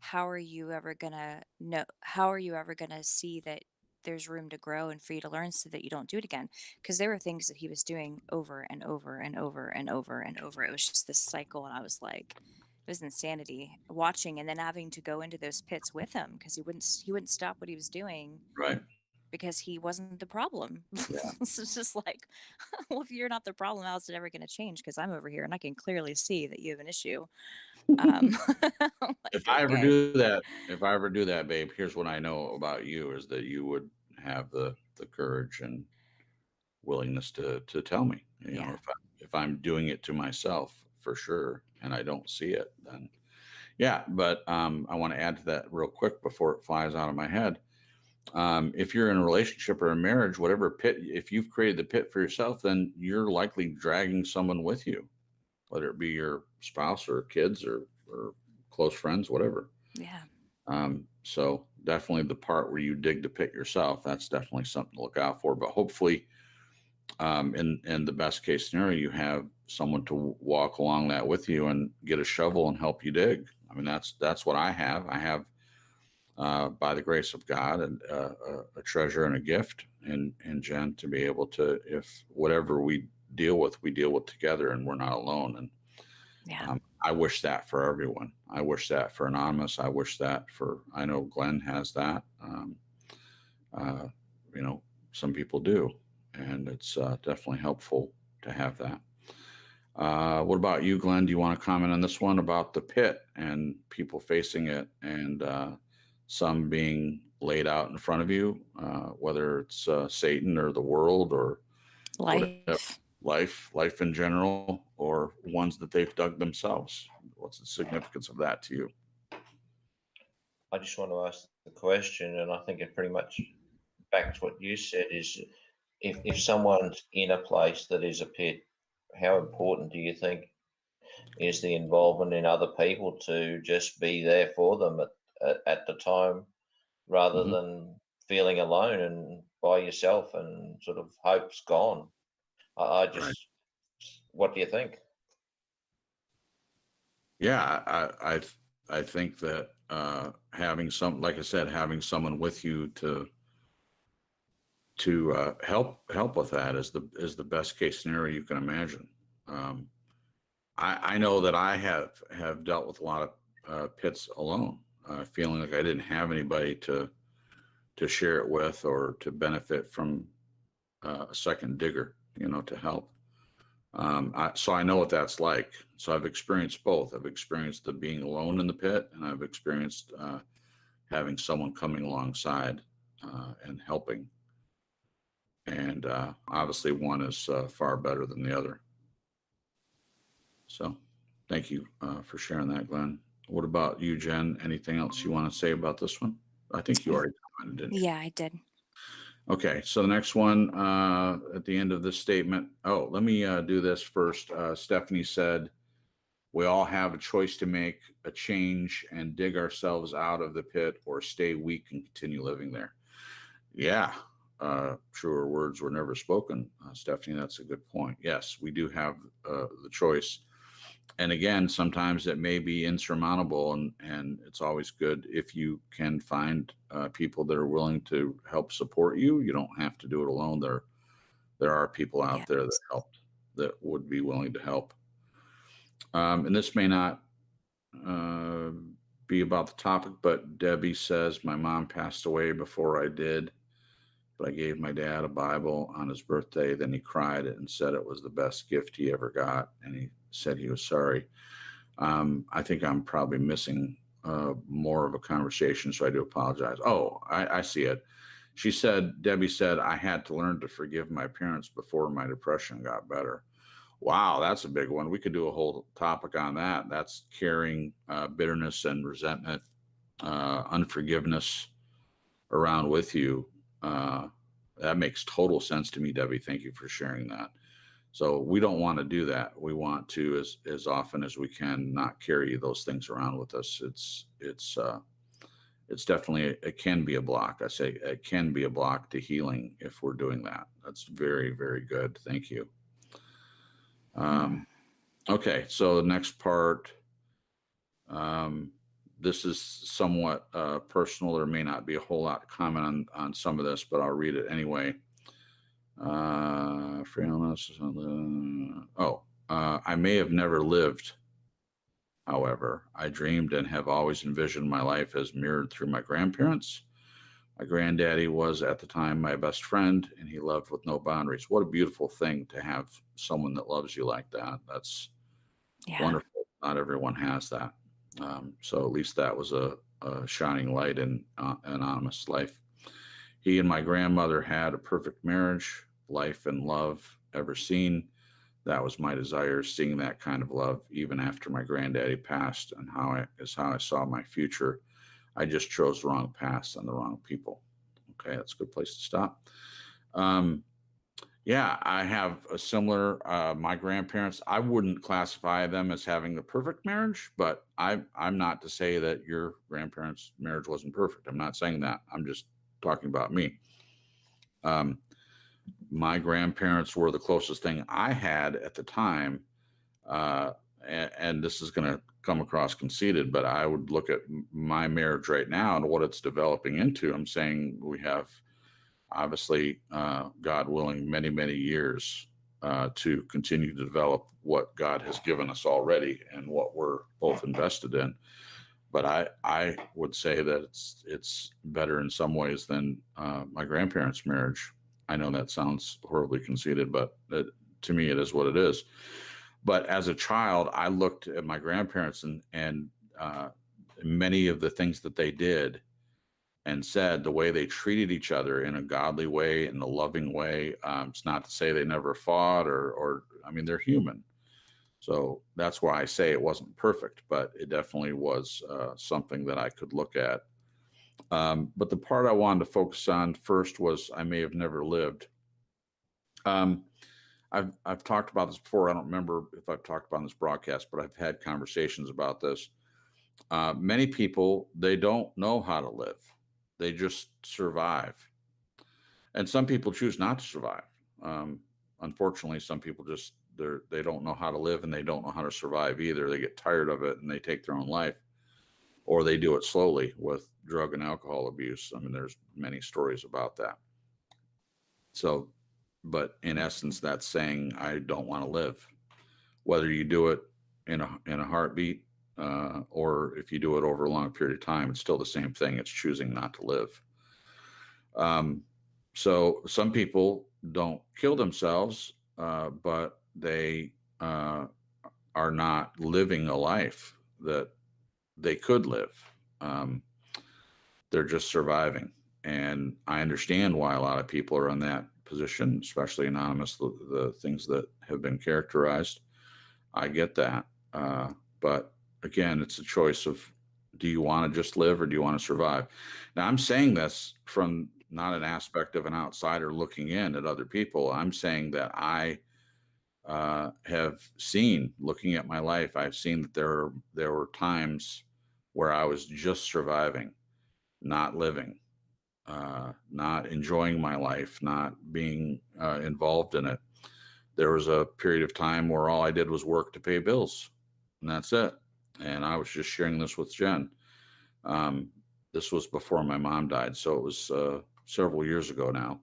how are you ever gonna know? How are you ever gonna see that there's room to grow and for you to learn so that you don't do it again? Because there were things that he was doing over and over and over and over and over. It was just this cycle, and I was like, it was insanity watching and then having to go into those pits with him because he wouldn't stop what he was doing Right. because he wasn't the problem. Yeah. It's just like, well, if you're not the problem, how's it ever going to change? Because I'm over here and I can clearly see that you have an issue. Um, like, okay. If I ever do that, babe, here's what I know about you is that you would have the courage and willingness to tell me. Yeah. If I'm doing it to myself for sure and I don't see it, then yeah. But I want to add to that real quick before it flies out of my head. If you're in a relationship or a marriage, whatever pit, if you've created the pit for yourself, then you're likely dragging someone with you, whether it be your spouse or kids or close friends, whatever. Yeah. So definitely the part where you dig the pit yourself, that's definitely something to look out for. But hopefully, in the best case scenario, you have someone to walk along that with you and get a shovel and help you dig. I mean, that's what I have. I have, by the grace of God, and a treasure and a gift in Jen to be able to, if whatever we deal with together, and we're not alone. And Yeah. I wish that for everyone. I wish that for Anonymous. I wish that I know Glenn has that. Uh, some people do, and it's definitely helpful to have that. What about you, Glenn? Do you want to comment on this one about the pit and people facing it, and some being laid out in front of you, whether it's Satan or the world or whatever, Life. life in general, or ones that they've dug themselves? What's the significance of that to you? I just want to ask the question, and I think it pretty much backs what you said, is if someone's in a place that is a pit, how important do you think is the involvement in other people to just be there for them at the time, rather Mhm. than feeling alone and by yourself and sort of hope's gone? I Right. just, what do you think? Yeah, I think that having like I said, having someone with you to help with that is the best case scenario you can imagine. I know that I have dealt with a lot of pits alone, feeling like I didn't have anybody to share it with or to benefit from a second digger, to help. So I know what that's like. So I've experienced both. I've experienced the being alone in the pit, and I've experienced having someone coming alongside and helping. And obviously, one is far better than the other. So, thank you for sharing that, Glenn. What about you, Jen? Anything else you want to say about this one? I think you already commented, didn't you? Yeah, I did. Okay, so the next one at the end of this statement. Oh, let me do this first. Stephanie said, we all have a choice to make a change and dig ourselves out of the pit or stay weak and continue living there. Yeah, truer words were never spoken. Stephanie, that's a good point. Yes, we do have the choice. And again, sometimes it may be insurmountable, and it's always good if you can find people that are willing to help support you. You don't have to do it alone. There are people out there that would be willing to help. And this may not be about the topic, but Debbie says, my mom passed away before I did, but I gave my dad a Bible on his birthday. Then he cried and said it was the best gift he ever got, and he said he was sorry. I think I'm probably missing more of a conversation, so I do apologize. Oh, I see it. She said, Debbie said, I had to learn to forgive my parents before my depression got better. Wow, that's a big one. We could do a whole topic on that. That's carrying bitterness and resentment, unforgiveness around with you. That makes total sense to me, Debbie. Thank you for sharing that. So we don't want to do that. We want to, as often as we can, not carry those things around with us. It's definitely, it can be a block. I say it can be a block to healing if we're doing that. That's very, very good. Thank you. Okay, so the next part, this is somewhat personal. There may not be a whole lot to comment on some of this, but I'll read it anyway. Frailness. I may have never lived. However, I dreamed and have always envisioned my life as mirrored through my grandparents. My granddaddy was at the time my best friend, and he loved with no boundaries. What a beautiful thing to have someone that loves you like that. That's wonderful. Not everyone has that. So at least that was a shining light in anonymous life. He and my grandmother had a perfect marriage, life and love ever seen. That was my desire, seeing that kind of love even after my granddaddy passed, and how I saw my future. I just chose the wrong path and the wrong people. Okay, that's a good place to stop. Yeah, I have a similar, my grandparents, I wouldn't classify them as having the perfect marriage, but I'm not to say that your grandparents' marriage wasn't perfect. I'm not saying that. I'm just talking about me. My grandparents were the closest thing I had at the time. And this is going to come across conceited, but I would look at my marriage right now and what it's developing into. I'm saying we have, obviously, God willing, many, many years to continue to develop what God has given us already and what we're both invested in. But I would say that it's better in some ways than my grandparents' marriage. I know that sounds horribly conceited, but to me, it is what it is. But as a child, I looked at my grandparents and many of the things that they did and said, the way they treated each other in a godly way, in a loving way. It's not to say they never fought or I mean, they're human. So that's why I say it wasn't perfect, but it definitely was something that I could look at. But the part I wanted to focus on first was I may have never lived. I've talked about this before. I don't remember if I've talked about on this broadcast, but I've had conversations about this. Many people, they don't know how to live. They just survive. And some people choose not to survive. Unfortunately, some people just, they don't know how to live, and they don't know how to survive either. They get tired of it and they take their own life, or they do it slowly with drug and alcohol abuse. I mean, there's many stories about that. So, but in essence, that's saying I don't want to live. whether you do it in a heartbeat, or if you do it over a long period of time, it's still the same thing. It's choosing not to live. So some people don't kill themselves, but they are not living a life that they could live. They're just surviving. And I understand why a lot of people are in that position, especially anonymous, the things that have been characterized. I get that. But again, it's a choice of, do you want to just live or do you want to survive? Now, I'm saying this from not an aspect of an outsider looking in at other people. I'm saying that I have seen, looking at my life, I've seen that there were times where I was just surviving, not living, not enjoying my life, not being involved in it. There was a period of time where all I did was work to pay bills, and that's it. And I was just sharing this with Jen. This was before my mom died, so it was several years ago now.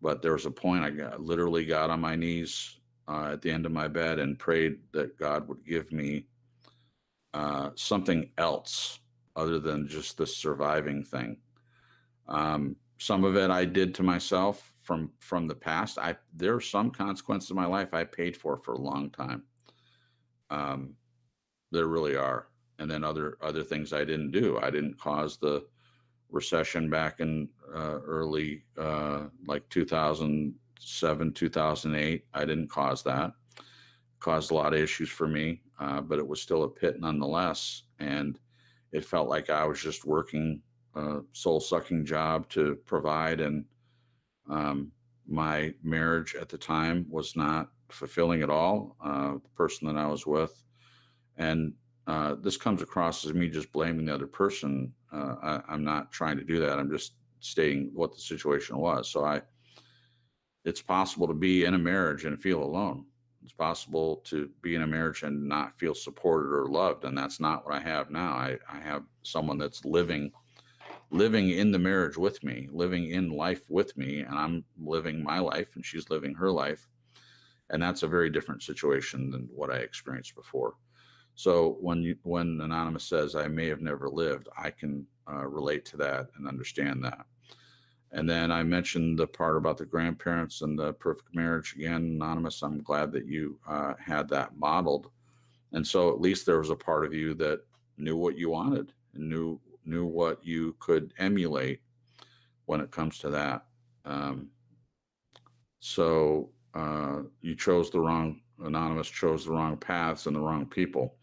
But there was a point literally got on my knees at the end of my bed and prayed that God would give me something else other than just this surviving thing. Some of it I did to myself from the past. There are some consequences of my life I paid for a long time. There really are. And then other things I didn't do. I didn't cause the recession back in early like 2007, 2008. I didn't cause that. Caused a lot of issues for me, but it was still a pit nonetheless. And it felt like I was just working a soul-sucking job to provide. And my marriage at the time was not fulfilling at all, the person that I was with. And this comes across as me just blaming the other person. I'm not trying to do that. I'm just stating what the situation was. So it's possible to be in a marriage and feel alone. It's possible to be in a marriage and not feel supported or loved. And that's not what I have now. I have someone that's living in the marriage with me, living in life with me, and I'm living my life and she's living her life. And that's a very different situation than what I experienced before. So when Anonymous says I may have never lived, I can relate to that and understand that. And then I mentioned the part about the grandparents and the perfect marriage. Again, Anonymous, I'm glad that you had that modeled. And so at least there was a part of you that knew what you wanted and knew what you could emulate when it comes to that. So you chose the wrong, Anonymous chose the wrong paths and the wrong people.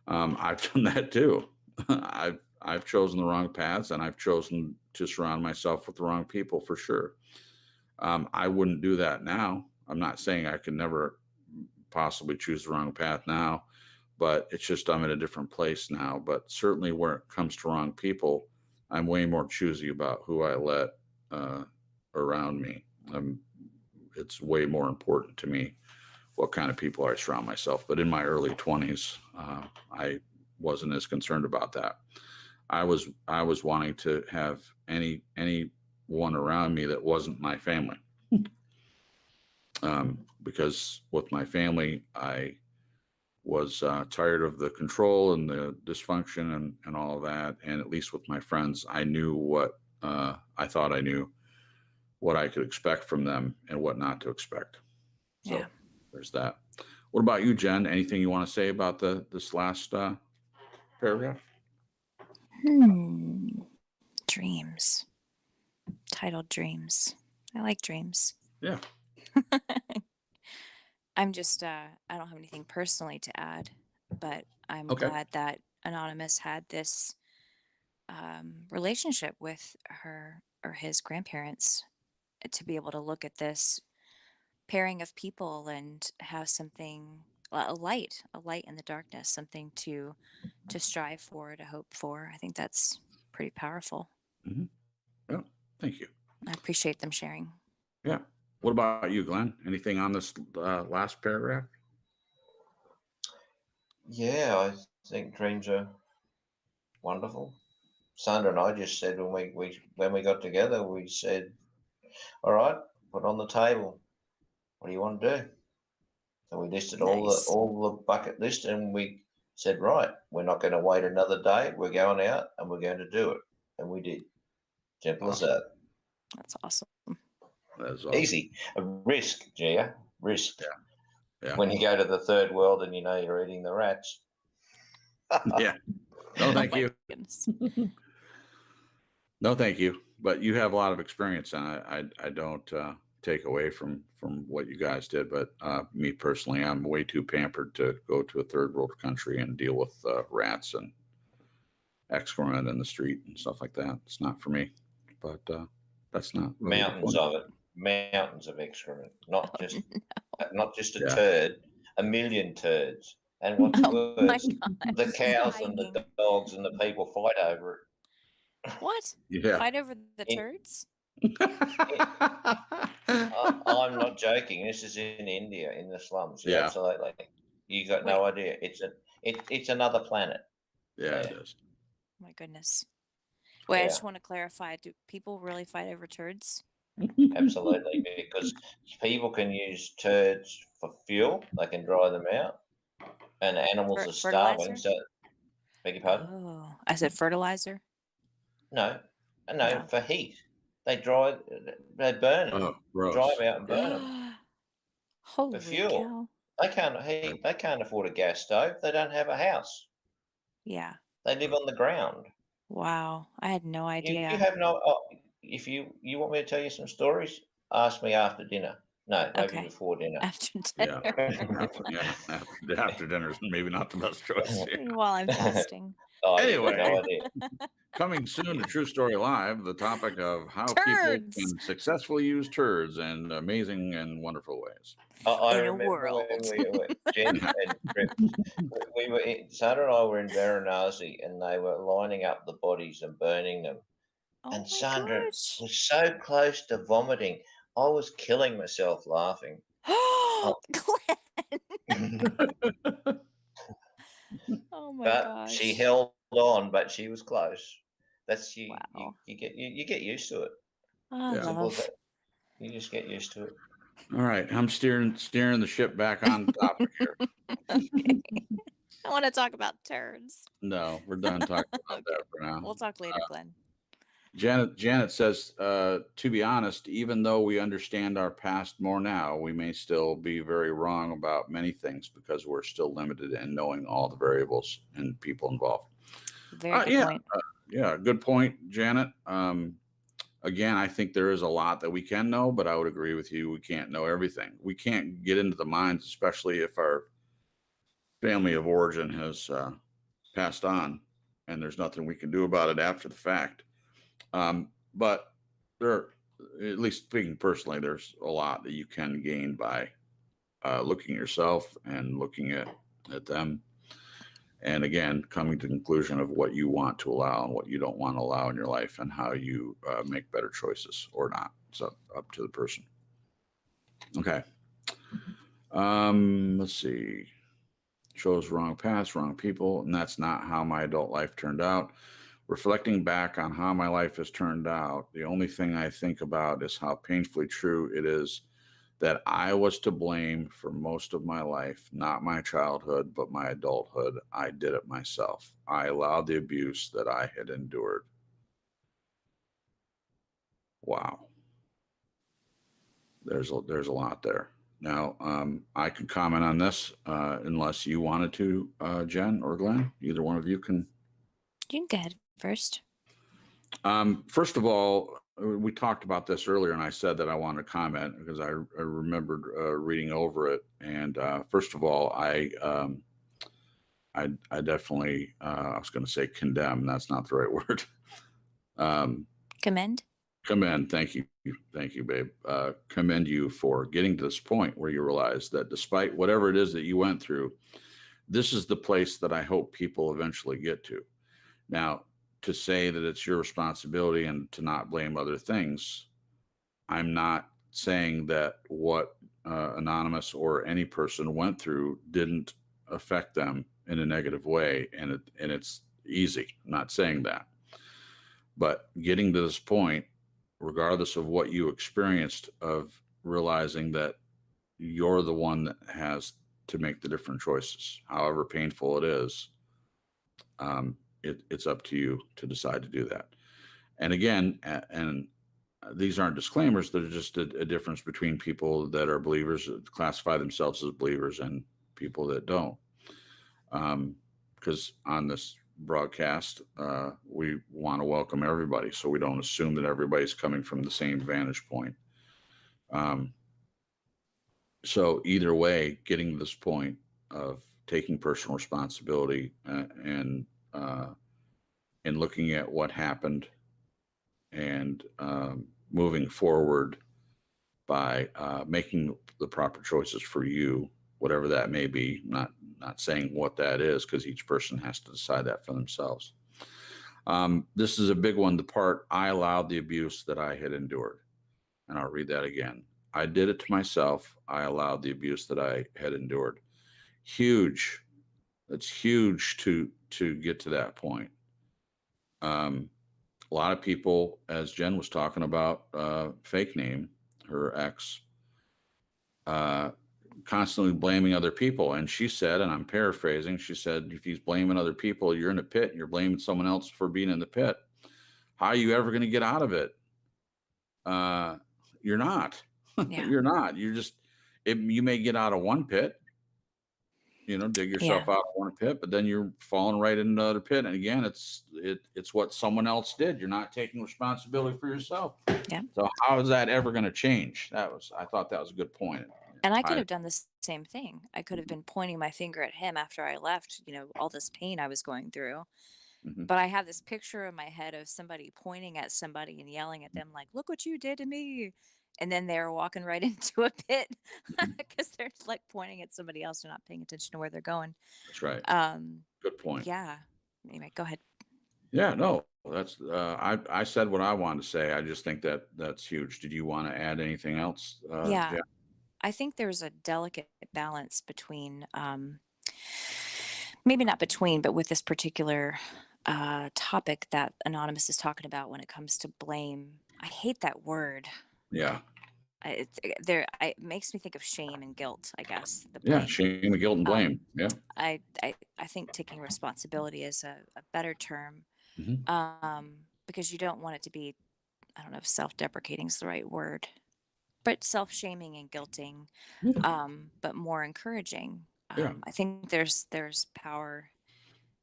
I've done that too. I've chosen the wrong paths, and I've chosen to surround myself with the wrong people for sure. I wouldn't do that now. I'm not saying I can never possibly choose the wrong path now, but it's just I'm in a different place now. But certainly when it comes to wrong people, I'm way more choosy about who I let around me. It's way more important to me what kind of people I surround myself. But in my early 20s, I wasn't as concerned about that. I was wanting to have anyone around me that wasn't my family. Because with my family, I was tired of the control and the dysfunction and all of that. And at least with my friends, I knew what I thought I knew what I could expect from them and what not to expect. So Yeah. there's that. What about you, Jen? Anything you want to say about this last paragraph? Dreams. Titled Dreams. I like dreams. Yeah. I'm just, I don't have anything personally to add, but I'm Okay. glad that Anonymous had this relationship with her or his grandparents to be able to look at this pairing of people and have something, a light in the darkness, something to strive for, to hope for. I think that's pretty powerful. Mm-hmm. Yeah. Thank you. I appreciate them sharing. Yeah. What about you, Glenn? Anything on this last paragraph? Yeah, I think dreams are wonderful. Sandra and I just said when we got together, we said, "All right, put on the table. What do you want to do?" So we listed Nice. all the bucket list, and we said, right, we're not going to wait another day. We're going out and we're going to do it, and we did. Simple as that. That's awesome. That's awesome. Easy. A risk, Gia. Risk. Yeah. When you go to the third world and you know you're eating the rats. Yeah. No, thank Oh my you. goodness. No, thank you. But you have a lot of experience, and I don't take away from what you guys did. But me personally, I'm way too pampered to go to a third world country and deal with rats and excrement in the street and stuff like that. It's not for me. But that's not really Mountains of it. Mountains of excrement. Not just a Yeah. turd, a million turds. And what's Oh my worse, God. the cows and the Dying. dogs and the people fight over it. What? Yeah. Fight over the turds? I'm not joking. This is in India, in the slums. Yeah. Absolutely. You got no idea. It's another planet. Yeah, it is. Oh my goodness. Wait, I Yeah. just want to clarify. Do people really fight over turds? Absolutely, because people can use turds for fuel. They can dry them out, and animals are starving. Fertilizer? So, beg your pardon? Oh, I said fertilizer. No, No. for heat. They burn them. Oh, gross. Dry them out and burn them Holy for fuel. cow. They can't heat. They can't afford a gas stove. They don't have a house. Yeah. They live on the ground. Wow. I had no idea. You have no. If you want me to tell you some stories, ask me after dinner. No, maybe Okay. before dinner. After Yeah. dinner. After dinner is maybe not the best choice. Yeah. While I'm fasting. Oh, Anyway. you got no idea. Coming soon to True Story Live, the topic of how people Turds. can successfully use turds in amazing and wonderful ways. I In a remember world. when we were Jenn and Cripps. We were Sandra and I were in Varanasi, and they were lining up the bodies and burning them. Oh And my Sandra gosh. was so close to vomiting. I was killing myself laughing. Glenn. Oh my But gosh. she held on, but she was close. That's you. Wow. You get used to it. I Simple as love. that. You just get used to it. All right, I'm steering the ship back on topic here. Okay. I want to talk about turds. No, we're done talking about that for now. We'll talk later, Glenn. Janet says, to be honest, even though we understand our past more now, we may still be very wrong about many things because we're still limited in knowing all the variables and people involved. Very good point. Yeah, good point, Janet. Again, I think there is a lot that we can know, but I would agree with you. We can't know everything. We can't get into the minds, especially if our family of origin has passed on and there's nothing we can do about it after the fact. But there, at least speaking personally, there's a lot that you can gain by looking at yourself and looking at them. And again, coming to the conclusion of what you want to allow and what you don't want to allow in your life and how you make better choices or not. It's up to the person. Okay. Let's see. Chose wrong paths, wrong people, and that's not how my adult life turned out. Reflecting back on how my life has turned out, the only thing I think about is how painfully true it is that I was to blame for most of my life, not my childhood, but my adulthood. I did it myself. I allowed the abuse that I had endured. Wow. There's a lot there. Now, I can comment on this unless you wanted to, Jen or Glenn. Either one of you can. You can go ahead first. First of all, we talked about this earlier, and I said that I wanted to comment because I remembered reading over it. And first of all, I definitely I was going to say condemn. That's not the right word. Commend. Thank you, babe. Commend you for getting to this point where you realize that despite whatever it is that you went through, this is the place that I hope people eventually get to. Now, to say that it's your responsibility and to not blame other things, I'm not saying that what Anonymous or any person went through didn't affect them in a negative way, and it's easy. I'm not saying that. But getting to this point, regardless of what you experienced, of realizing that you're the one that has to make the different choices, however painful it is. It's up to you to decide to do that. And again, and these aren't disclaimers, they're just a difference between people that are believers, that classify themselves as believers, and people that don't. Because on this broadcast, we want to welcome everybody, so we don't assume that everybody's coming from the same vantage point. So either way, getting to this point of taking personal responsibility and looking at what happened and moving forward by making the proper choices for you, whatever that may be. Not saying what that is, because each person has to decide that for themselves. This is a big one. The part, I allowed the abuse that I had endured. And I'll read that again. I did it to myself. I allowed the abuse that I had endured. Huge. It's huge to get to that point. A lot of people, as Jen was talking about, fake name, her ex, constantly blaming other people. And she said, and I'm paraphrasing, she said, if he's blaming other people, you're in a pit and you're blaming someone else for being in the pit. How are you ever going to get out of it? You're not. Yeah. You're not. You're just, you may get out of one pit, dig yourself out of one pit, but then you're falling right into another pit. And again, it's what someone else did. You're not taking responsibility for yourself. Yeah. So how is that ever going to change? I thought that was a good point. And I could have done the same thing. I could have been pointing my finger at him after I left, all this pain I was going through. Mhm. But I have this picture in my head of somebody pointing at somebody and yelling at them like, "Look what you did to me." And then they're walking right into a pit because they're like pointing at somebody else. They're not paying attention to where they're going. That's right. Good point. Yeah. Anyway, go ahead. Yeah, no, that's I said what I wanted to say. I just think that that's huge. Did you want to add anything else? Yeah. Jen? I think there's a delicate balance between, maybe not between, but with this particular topic that Anonymous is talking about when it comes to blame. I hate that word. Yeah. It makes me think of shame and guilt, I guess, the Yeah. blame. Shame, guilt, and blame. Yeah. I think taking responsibility is a better term, Mhm. because you don't want it to be, I don't know if self-deprecating is the right word, but self-shaming and guilting, Yeah. but more encouraging. Yeah. I think there's power,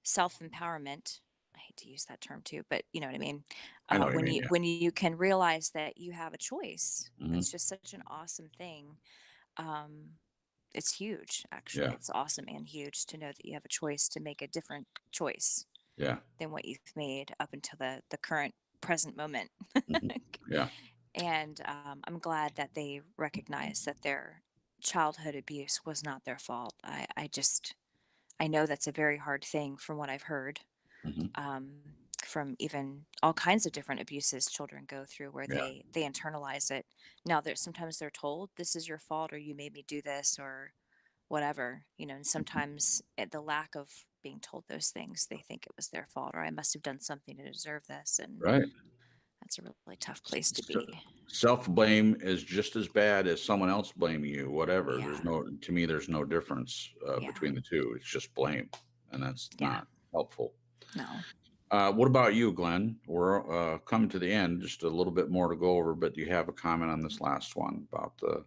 self-empowerment. I hate to use that term too, but you know what I mean. I know what you When mean. you Yeah. when you can realize that you have a choice, Mhm. it's just such an awesome thing. Um, it's huge, actually. Yeah. It's awesome and huge to know that you have a choice to make a different choice Yeah. than what you've made up until the current present moment. Mhm. Yeah. And I'm glad that they recognize that their childhood abuse was not their fault. I know that's a very hard thing from what I've heard, Mhm. from even all kinds of different abuses children go through where Yeah. they internalize it. Now, sometimes they're told this is your fault or you made me do this or whatever, and sometimes at the lack of being told those things, they think it was their fault or I must have done something to deserve this. And Right. that's a really tough place to be. Self-blame is just as bad as someone else blaming you, whatever. Yeah. To me, there's no difference Yeah. between the two. It's just blame, and that's Yeah. not helpful. No. What about you, Glenn? We're coming to the end, just a little bit more to go over, but do you have a comment on this last one about the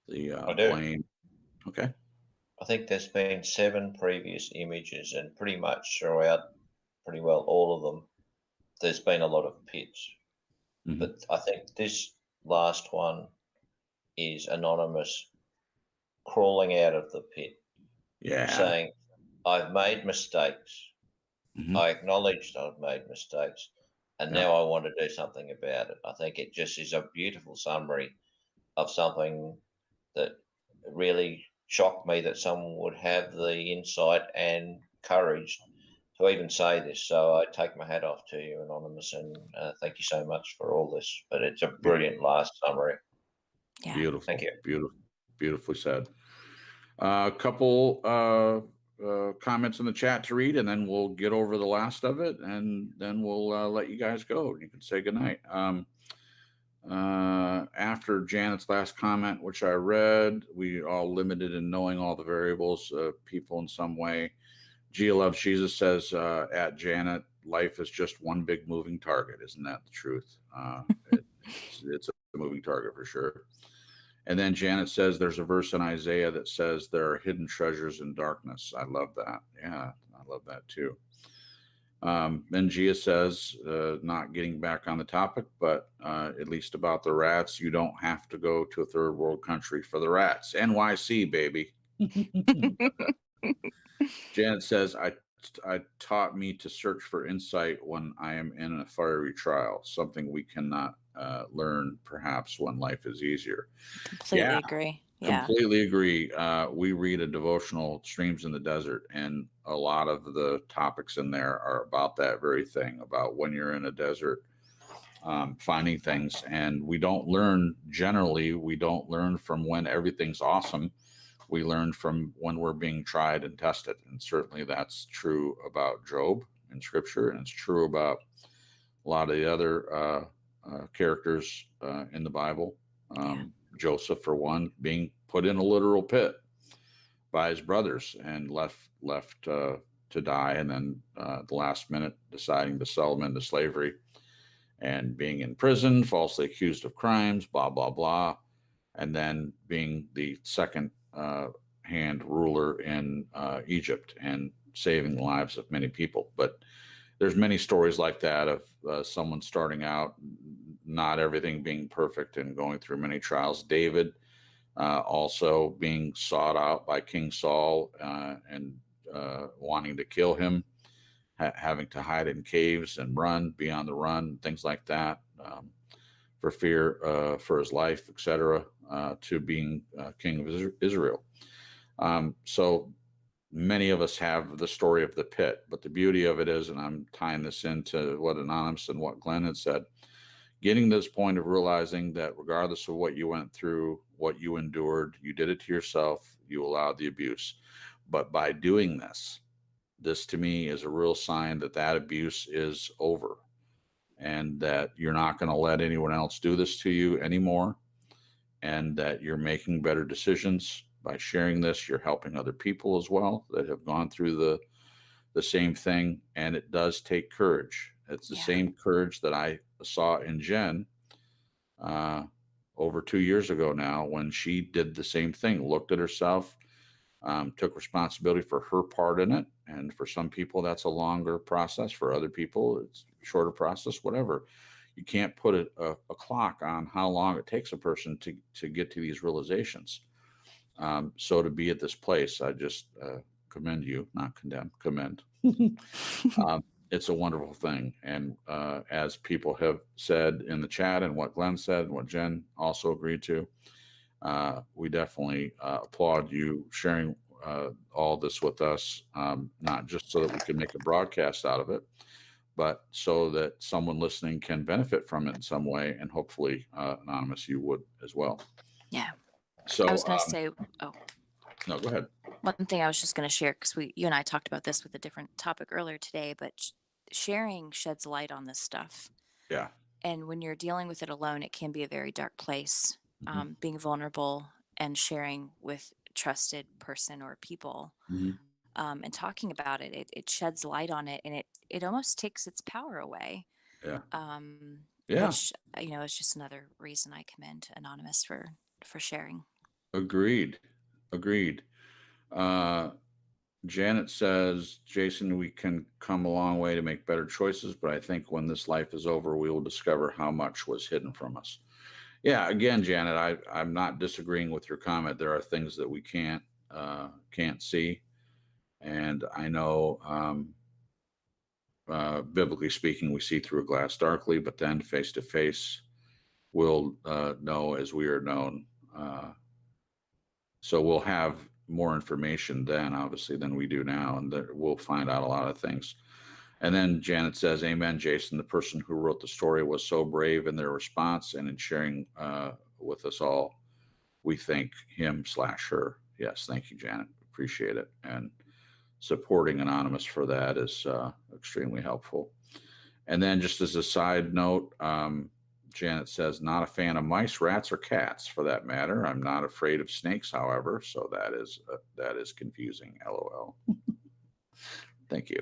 I do. blame? Okay. I think there's been 7 previous images, and pretty much throughout pretty well all of them, there's been a lot of pits. Mhm. But I think this last one is Anonymous crawling out of the pit, Yeah. saying, I've made mistakes. Mhm. I acknowledged I've made mistakes, and Yeah. now I want to do something about it. I think it just is a beautiful summary of something that really shocked me that someone would have the insight and courage to even say this. So I take my hat off to you, Anonymous, and thank you so much for all this. But it's a brilliant last summary. Yeah. Beautiful. Thank you. Beautifully said. A couple comments in the chat to read, and then we'll get over the last of it, and then we'll let you guys go. You can say goodnight. After Janet's last comment, which I read, we all limited in knowing all the variables of people in some way. Gia Loves Jesus says, at Janet, life is just one big moving target. Isn't that the truth? It's a moving target for sure. And then Janet says there's a verse in Isaiah that says there are hidden treasures in darkness. I love that. Yeah, I love that too. Then Gia says, not getting back on the topic, but at least about the rats, you don't have to go to a third world country for the rats. NYC, baby. Janet says, I taught me to search for insight when I am in a fiery trial, something we cannot learn perhaps when life is easier. Completely agree. Yeah. Completely agree. We read a devotional, Streams in the Desert, and a lot of the topics in there are about that very thing, about when you're in a desert, finding things. And we don't learn from when everything's awesome. We learn from when we're being tried and tested. And certainly that's true about Job in scripture. And it's true about a lot of the other characters in the Bible. Joseph, for one, being put in a literal pit by his brothers and left to die. And then the last minute deciding to sell him into slavery and being in prison, falsely accused of crimes, blah, blah, blah. And then being the second hand ruler in Egypt and saving the lives of many people. But there's many stories like that of someone starting out, not everything being perfect and going through many trials. David also being sought out by King Saul and wanting to kill him, having to hide in caves and be on the run, things like that, for fear for his life, etc., to being king of Israel. So many of us have the story of the pit, but the beauty of it is, and I'm tying this into what Anonymous and what Glenn had said, getting to this point of realizing that regardless of what you went through, what you endured, you did it to yourself, you allowed the abuse. But by doing this to me is a real sign that that abuse is over and that you're not going to let anyone else do this to you anymore, and that you're making better decisions. By sharing this, you're helping other people as well that have gone through the same thing. And it does take courage. It's the same courage that I saw in Jenn over 2 years ago now, when she did the same thing, looked at herself, took responsibility for her part in it. And for some people, that's a longer process. For other people, it's a shorter process, whatever. You can't put a clock on how long it takes a person to get to these realizations. So to be at this place, I just commend you, not condemn, commend. It's a wonderful thing. And as people have said in the chat and what Glenn said and what Jenn also agreed to, we definitely applaud you sharing all this with us, not just so that we can make a broadcast out of it, but so that someone listening can benefit from it in some way. And hopefully, Anonymous, you would as well. Yeah. So I was going to say, no, go ahead. One thing I was just going to share, because you and I talked about this with a different topic earlier today, but sharing sheds light on this stuff. Yeah. And when you're dealing with it alone, it can be a very dark place. Mm-hmm. Being vulnerable and sharing with a trusted person or people, and talking about it, it sheds light on it, and it almost takes its power away. Yeah. Which, is just another reason I commend Anonymous for sharing. Agreed. Janet says, Jason, we can come a long way to make better choices, but I think when this life is over, we will discover how much was hidden from us. Yeah, again, Janet, I'm not disagreeing with your comment. There are things that we can't see. And I know, biblically speaking, we see through a glass darkly, but then face to face, we'll know as we are known. So we'll have more information then, obviously, than we do now, and we'll find out a lot of things. And then Janet says, amen, Jason. The person who wrote the story was so brave in their response and in sharing with us all. We thank him/her. Yes, thank you, Janet. Appreciate it. And supporting Anonymous for that is extremely helpful. And then just as a side note, Janet says, not a fan of mice, rats, or cats for that matter. I'm not afraid of snakes, however. So that is confusing. LOL. Thank you.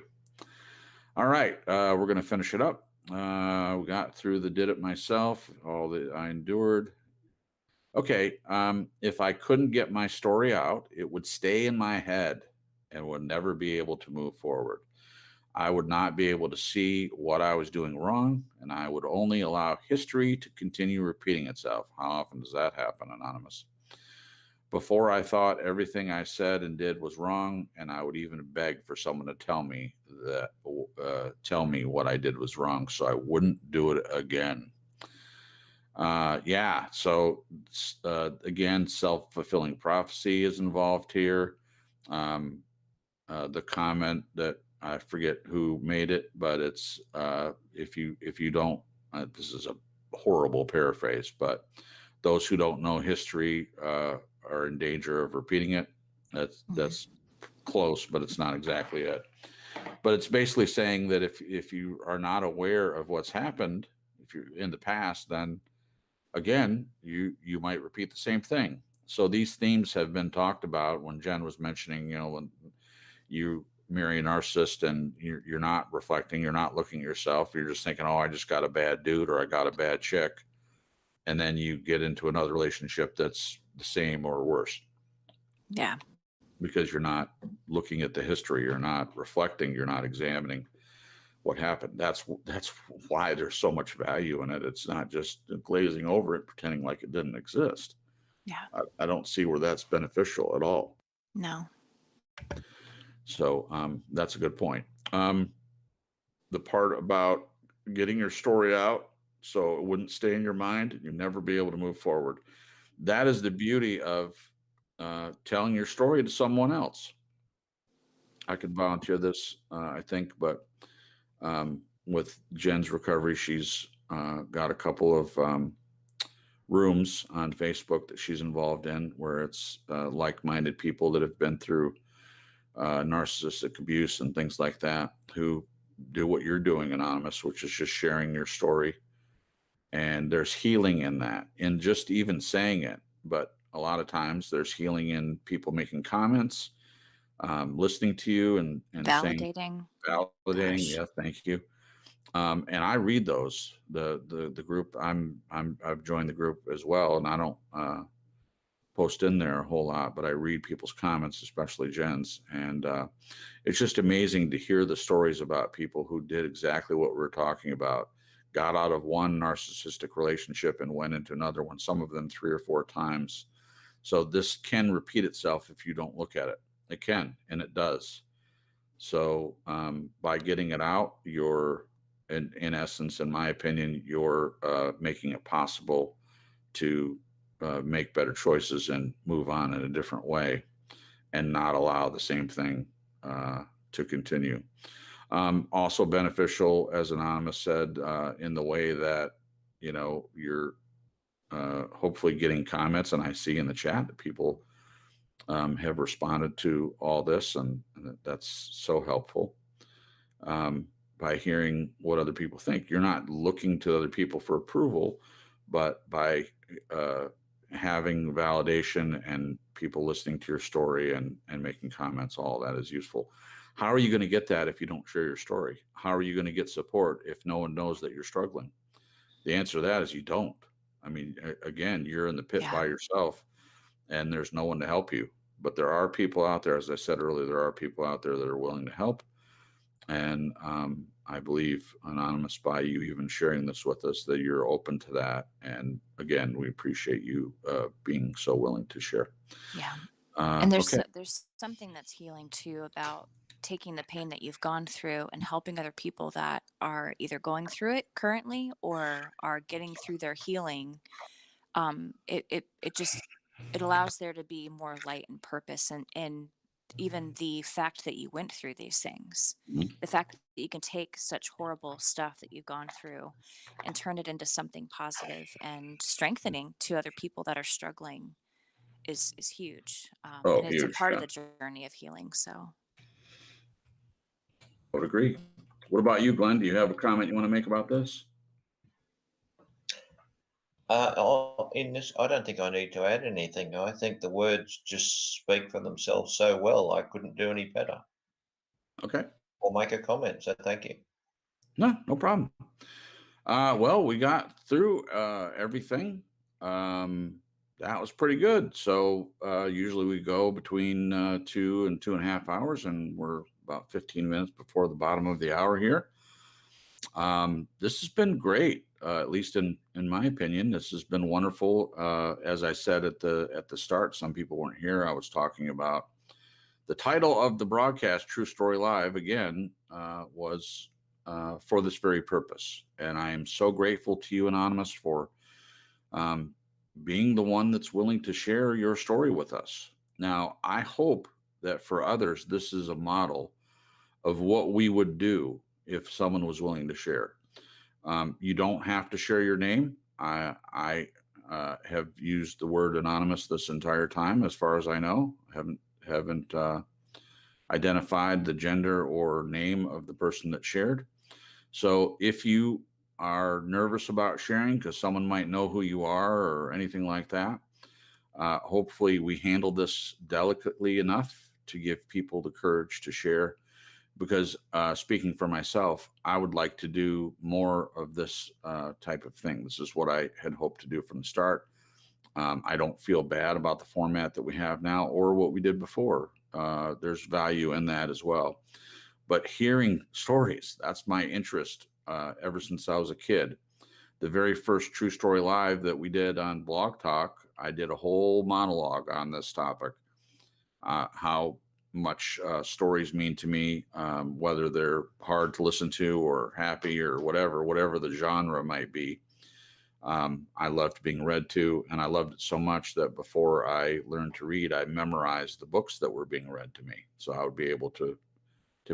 All right, we're going to finish it up. We got through the did it myself, all that I endured. Okay, if I couldn't get my story out, it would stay in my head and would never be able to move forward. I would not be able to see what I was doing wrong, and I would only allow history to continue repeating itself. How often does that happen, Anonymous? Before, I thought everything I said and did was wrong, and I would even beg for someone to tell me what I did was wrong, so I wouldn't do it again. Yeah. So again, self-fulfilling prophecy is involved here. The comment that I forget who made it, but it's if you don't, this is a horrible paraphrase, but those who don't know history are in danger of repeating it. That's close, but it's not exactly it. But it's basically saying that if you are not aware of what's happened, if you're in the past, then again, you might repeat the same thing. So these themes have been talked about when Jen was mentioning, when you marry a narcissist and you're not reflecting, you're not looking at yourself, you're just thinking, oh, I just got a bad dude or I got a bad chick. And then you get into another relationship that's the same or worse. Yeah. Because you're not looking at the history, you're not reflecting, you're not examining what happened. That's why there's so much value in it. It's not just glazing over it, pretending like it didn't exist. Yeah. I don't see where that's beneficial at all. No. So that's a good point. The part about getting your story out so it wouldn't stay in your mind, you'd never be able to move forward. That is the beauty of telling your story to someone else. I could volunteer this, I think, but with Jen's recovery, she's got a couple of rooms on Facebook that she's involved in where it's like-minded people that have been through narcissistic abuse and things like that who do what you're doing, Anonymous, which is just sharing your story. And there's healing in that, in just even saying it. But a lot of times there's healing in people making comments, listening to you and Validating. Validating. Yeah, thank you. And I read those. The group I've joined the group as well, and I don't post in there a whole lot, but I read people's comments, especially Jen's, and it's just amazing to hear the stories about people who did exactly what we're talking about, got out of one narcissistic relationship and went into another one, some of them 3 or 4 times. So this can repeat itself if you don't look at it. It can, and it does. So by getting it out, you're, in essence, in my opinion, you're making it possible to make better choices and move on in a different way and not allow the same thing to continue. Also beneficial, as Anonymous said, in the way that, you're hopefully getting comments, and I see in the chat that people have responded to all this, and that's so helpful. By hearing what other people think, you're not looking to other people for approval, but by having validation and people listening to your story and making comments, all that is useful. How are you going to get that if you don't share your story? How are you going to get support if no one knows that you're struggling? The answer to that is you don't. I mean, again, you're in the pit by yourself and there's no one to help you. But there are people out there, as I said earlier, there are people out there that are willing to help. And I believe, Anonymous, by you even sharing this with us, that you're open to that. And again, we appreciate you being so willing to share. Yeah. And there's something that's healing too about taking the pain that you've gone through and helping other people that are either going through it currently or are getting through their healing. It allows there to be more light and purpose, and even the fact that you went through these things, the fact that you can take such horrible stuff that you've gone through and turn it into something positive and strengthening to other people that are struggling is huge. And it's huge, a part of the journey of healing. So I would agree. What about you, Glenn? Do you have a comment you want to make about this? In this, I don't think I need to add anything. I think the words just speak for themselves so well. I couldn't do any better Okay. or make a comment. So thank you. No problem. Well, we got through everything. That was pretty good. So usually we go between 2 and 2.5 hours, and we're about 15 minutes before the bottom of the hour here. This has been great, at least in my opinion. This has been wonderful. As I said at the start, some people weren't here. I was talking about the title of the broadcast, True Story Live, again, was for this very purpose. And I am so grateful to you, Anonymous, for being the one that's willing to share your story with us. Now, I hope that for others, this is a model of what we would do if someone was willing to share. You don't have to share your name. I have used the word anonymous this entire time, as far as I know. Haven't identified the gender or name of the person that shared. So if you are nervous about sharing because someone might know who you are or anything like that, hopefully we handle this delicately enough to give people the courage to share. Because speaking for myself, I would like to do more of this type of thing. This is what I had hoped to do from the start. I don't feel bad about the format that we have now or what we did before. There's value in that as well. But hearing stories, that's my interest ever since I was a kid. The very first True Story Live that we did on Blog Talk, I did a whole monologue on this topic, how much stories mean to me, whether they're hard to listen to or happy or whatever the genre might be. I loved being read to, and I loved it so much that before I learned to read, I memorized the books that were being read to me. So I would be able to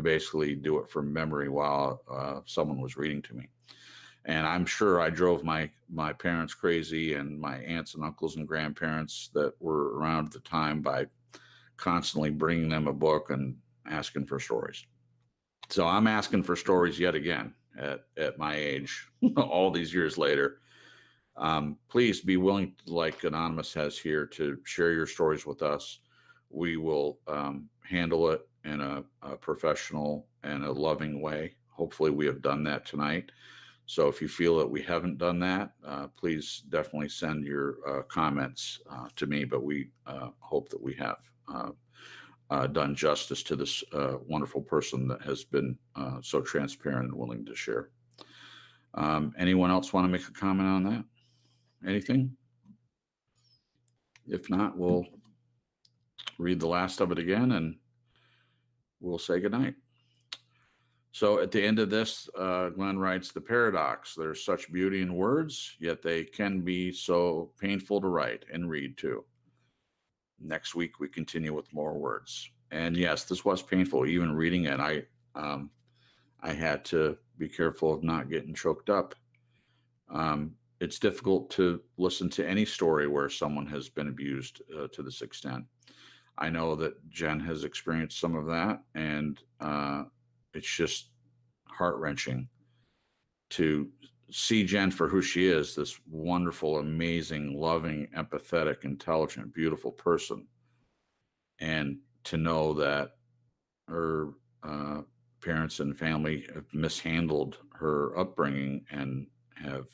basically do it from memory while someone was reading to me. And I'm sure I drove my parents crazy, and my aunts and uncles and grandparents that were around at the time, by constantly bringing them a book and asking for stories. So I'm asking for stories yet again at my age, all these years later. Please be willing, like Anonymous has here, to share your stories with us. We will handle it in a professional and a loving way. Hopefully we have done that tonight. So if you feel that we haven't done that, please definitely send your comments to me, but we hope that we have done justice to this wonderful person that has been so transparent and willing to share. Anyone else want to make a comment on that? Anything? If not, we'll read the last of it again and we'll say goodnight. So at the end of this, Glenn writes, "The paradox, there's such beauty in words, yet they can be so painful to write and read too." Next week, we continue with more words. And yes, this was painful. Even reading it, I had to be careful of not getting choked up. It's difficult to listen to any story where someone has been abused to this extent. I know that Jenn has experienced some of that, and it's just heart-wrenching to see Jenn for who she is, this wonderful, amazing, loving, empathetic, intelligent, beautiful person, and to know that her parents and family have mishandled her upbringing and have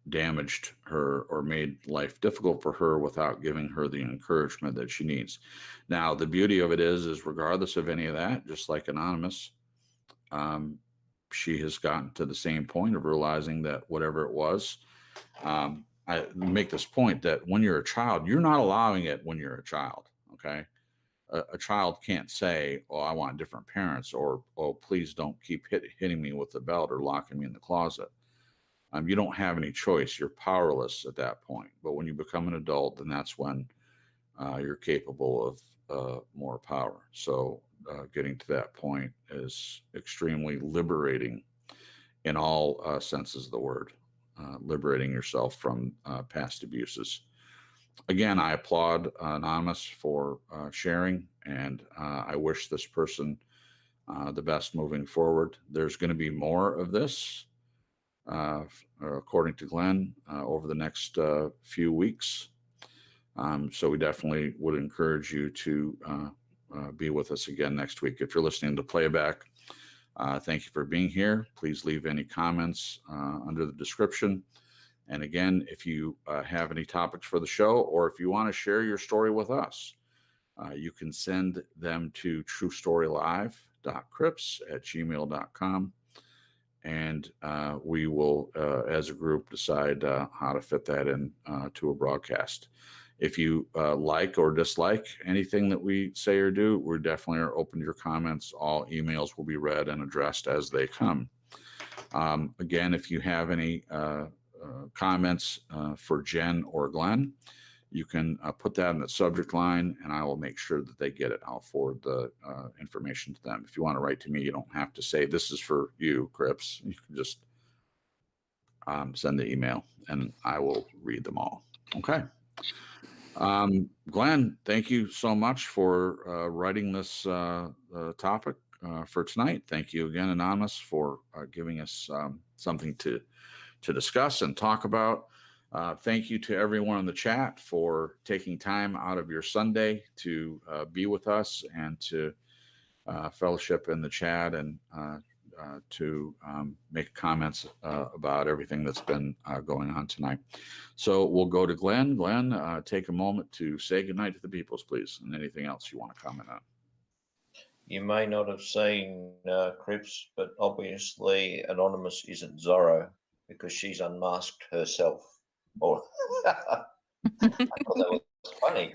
damaged her or made life difficult for her without giving her the encouragement that she needs. Now, the beauty of it is regardless of any of that, just like Anonymous, she has gotten to the same point of realizing that whatever it was, I make this point that when you're a child, you're not allowing it when you're a child, okay? A child can't say, "Oh, I want different parents," or, "Oh, please don't keep hitting me with the belt or locking me in the closet." You don't have any choice. You're powerless at that point. But when you become an adult, then that's when you're capable of more power. So getting to that point is extremely liberating in all senses of the word, liberating yourself from past abuses. Again, I applaud Anonymous for sharing, and I wish this person the best moving forward. There's going to be more of this. according to Glenn, over the next few weeks. So we definitely would encourage you to be with us again next week. If you're listening to playback, thank you for being here. Please leave any comments under the description. And again, if you have any topics for the show, or if you want to share your story with us, you can send them to truestorylive.cripps@gmail.com. And we will, as a group, decide how to fit that in to a broadcast. If you like or dislike anything that we say or do, we definitely are open to your comments. All emails will be read and addressed as they come. Again, if you have any comments for Jen or Glenn, you can put that in the subject line, and I will make sure that they get it. I'll forward the information to them. If you want to write to me, you don't have to say, this is for you, Cripps. You can just send the email, and I will read them all. Okay. Glenn, thank you so much for writing this topic for tonight. Thank you again, Anonymous, for giving us something to discuss and talk about. Thank you to everyone in the chat for taking time out of your Sunday to be with us and to fellowship in the chat and to make comments about everything that's been going on tonight. So we'll go to Glenn. Glenn, take a moment to say goodnight to the peoples, please, and anything else you want to comment on. You may not have seen Cripps, but obviously Anonymous isn't Zorro because she's unmasked herself. Or I thought that was funny.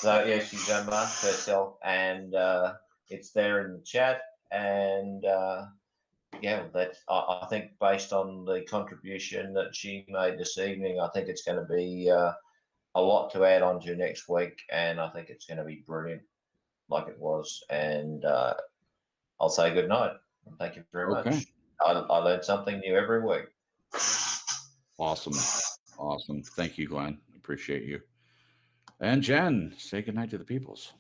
So yeah, she's unmasked herself, and it's there in the chat. And yeah, that's I think based on the contribution that she made this evening, I think it's going to be a lot to add on to next week, and I think it's going to be brilliant, like it was. And I'll say good night. Thank you very much. I learned something new every week. Awesome. Awesome. Thank you, Glenn. Appreciate you. And Jen, say good night to the peoples.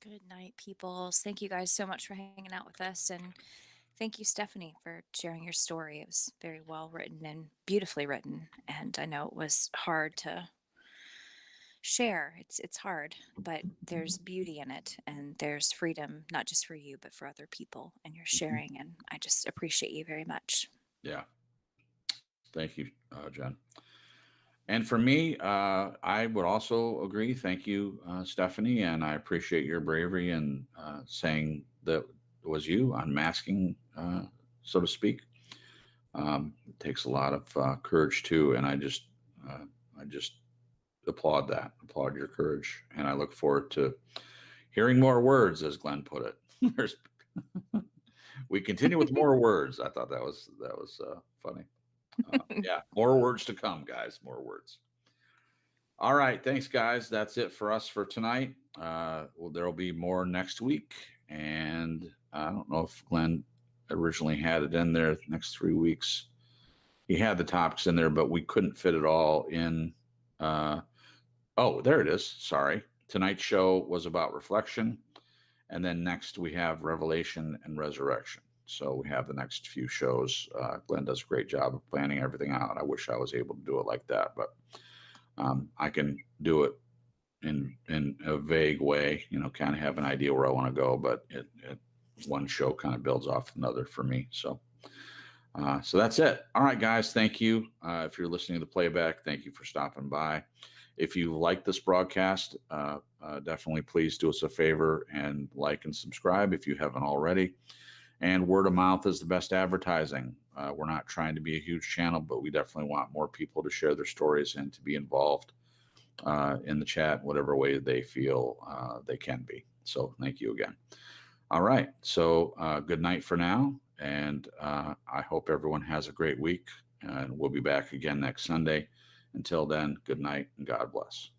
Good night, peoples. Thank you guys so much for hanging out with us. And thank you, Stephanie, for sharing your story. It was very well written and beautifully written. And I know it was hard to share. It's hard, but there's beauty in it, and there's freedom, not just for you, but for other people. And you're sharing, and I just appreciate you very much. Yeah. Thank you, Jen. And for me, I would also agree. Thank you, Stephanie, and I appreciate your bravery in saying that it was you unmasking, so to speak. It takes a lot of courage too, and I just applaud that. Applaud your courage, and I look forward to hearing more words, as Glenn put it. We continue with more words. I thought that was funny. Yeah, more words to come, guys. More words. All right, thanks, guys. That's it for us for tonight. Well, there'll be more next week, and I don't know if Glenn originally had it in there. The next 3 weeks, he had the topics in there, but we couldn't fit it all in. Oh, there it is. Sorry. Tonight's show was about reflection, and then next we have revelation and resurrection. So we have the next few shows. Glenn does a great job of planning everything out. I wish I was able to do it like that, but I can do it in a vague way, kind of have an idea where I want to go, but one show kind of builds off another for me. So that's it. All right, guys. Thank you. If you're listening to the playback, thank you for stopping by. If you like this broadcast, definitely please do us a favor and like and subscribe if you haven't already. And word of mouth is the best advertising. We're not trying to be a huge channel, but we definitely want more people to share their stories and to be involved in the chat, whatever way they feel they can be. So thank you again. All right. So good night for now. And I hope everyone has a great week. And we'll be back again next Sunday. Until then, good night and God bless.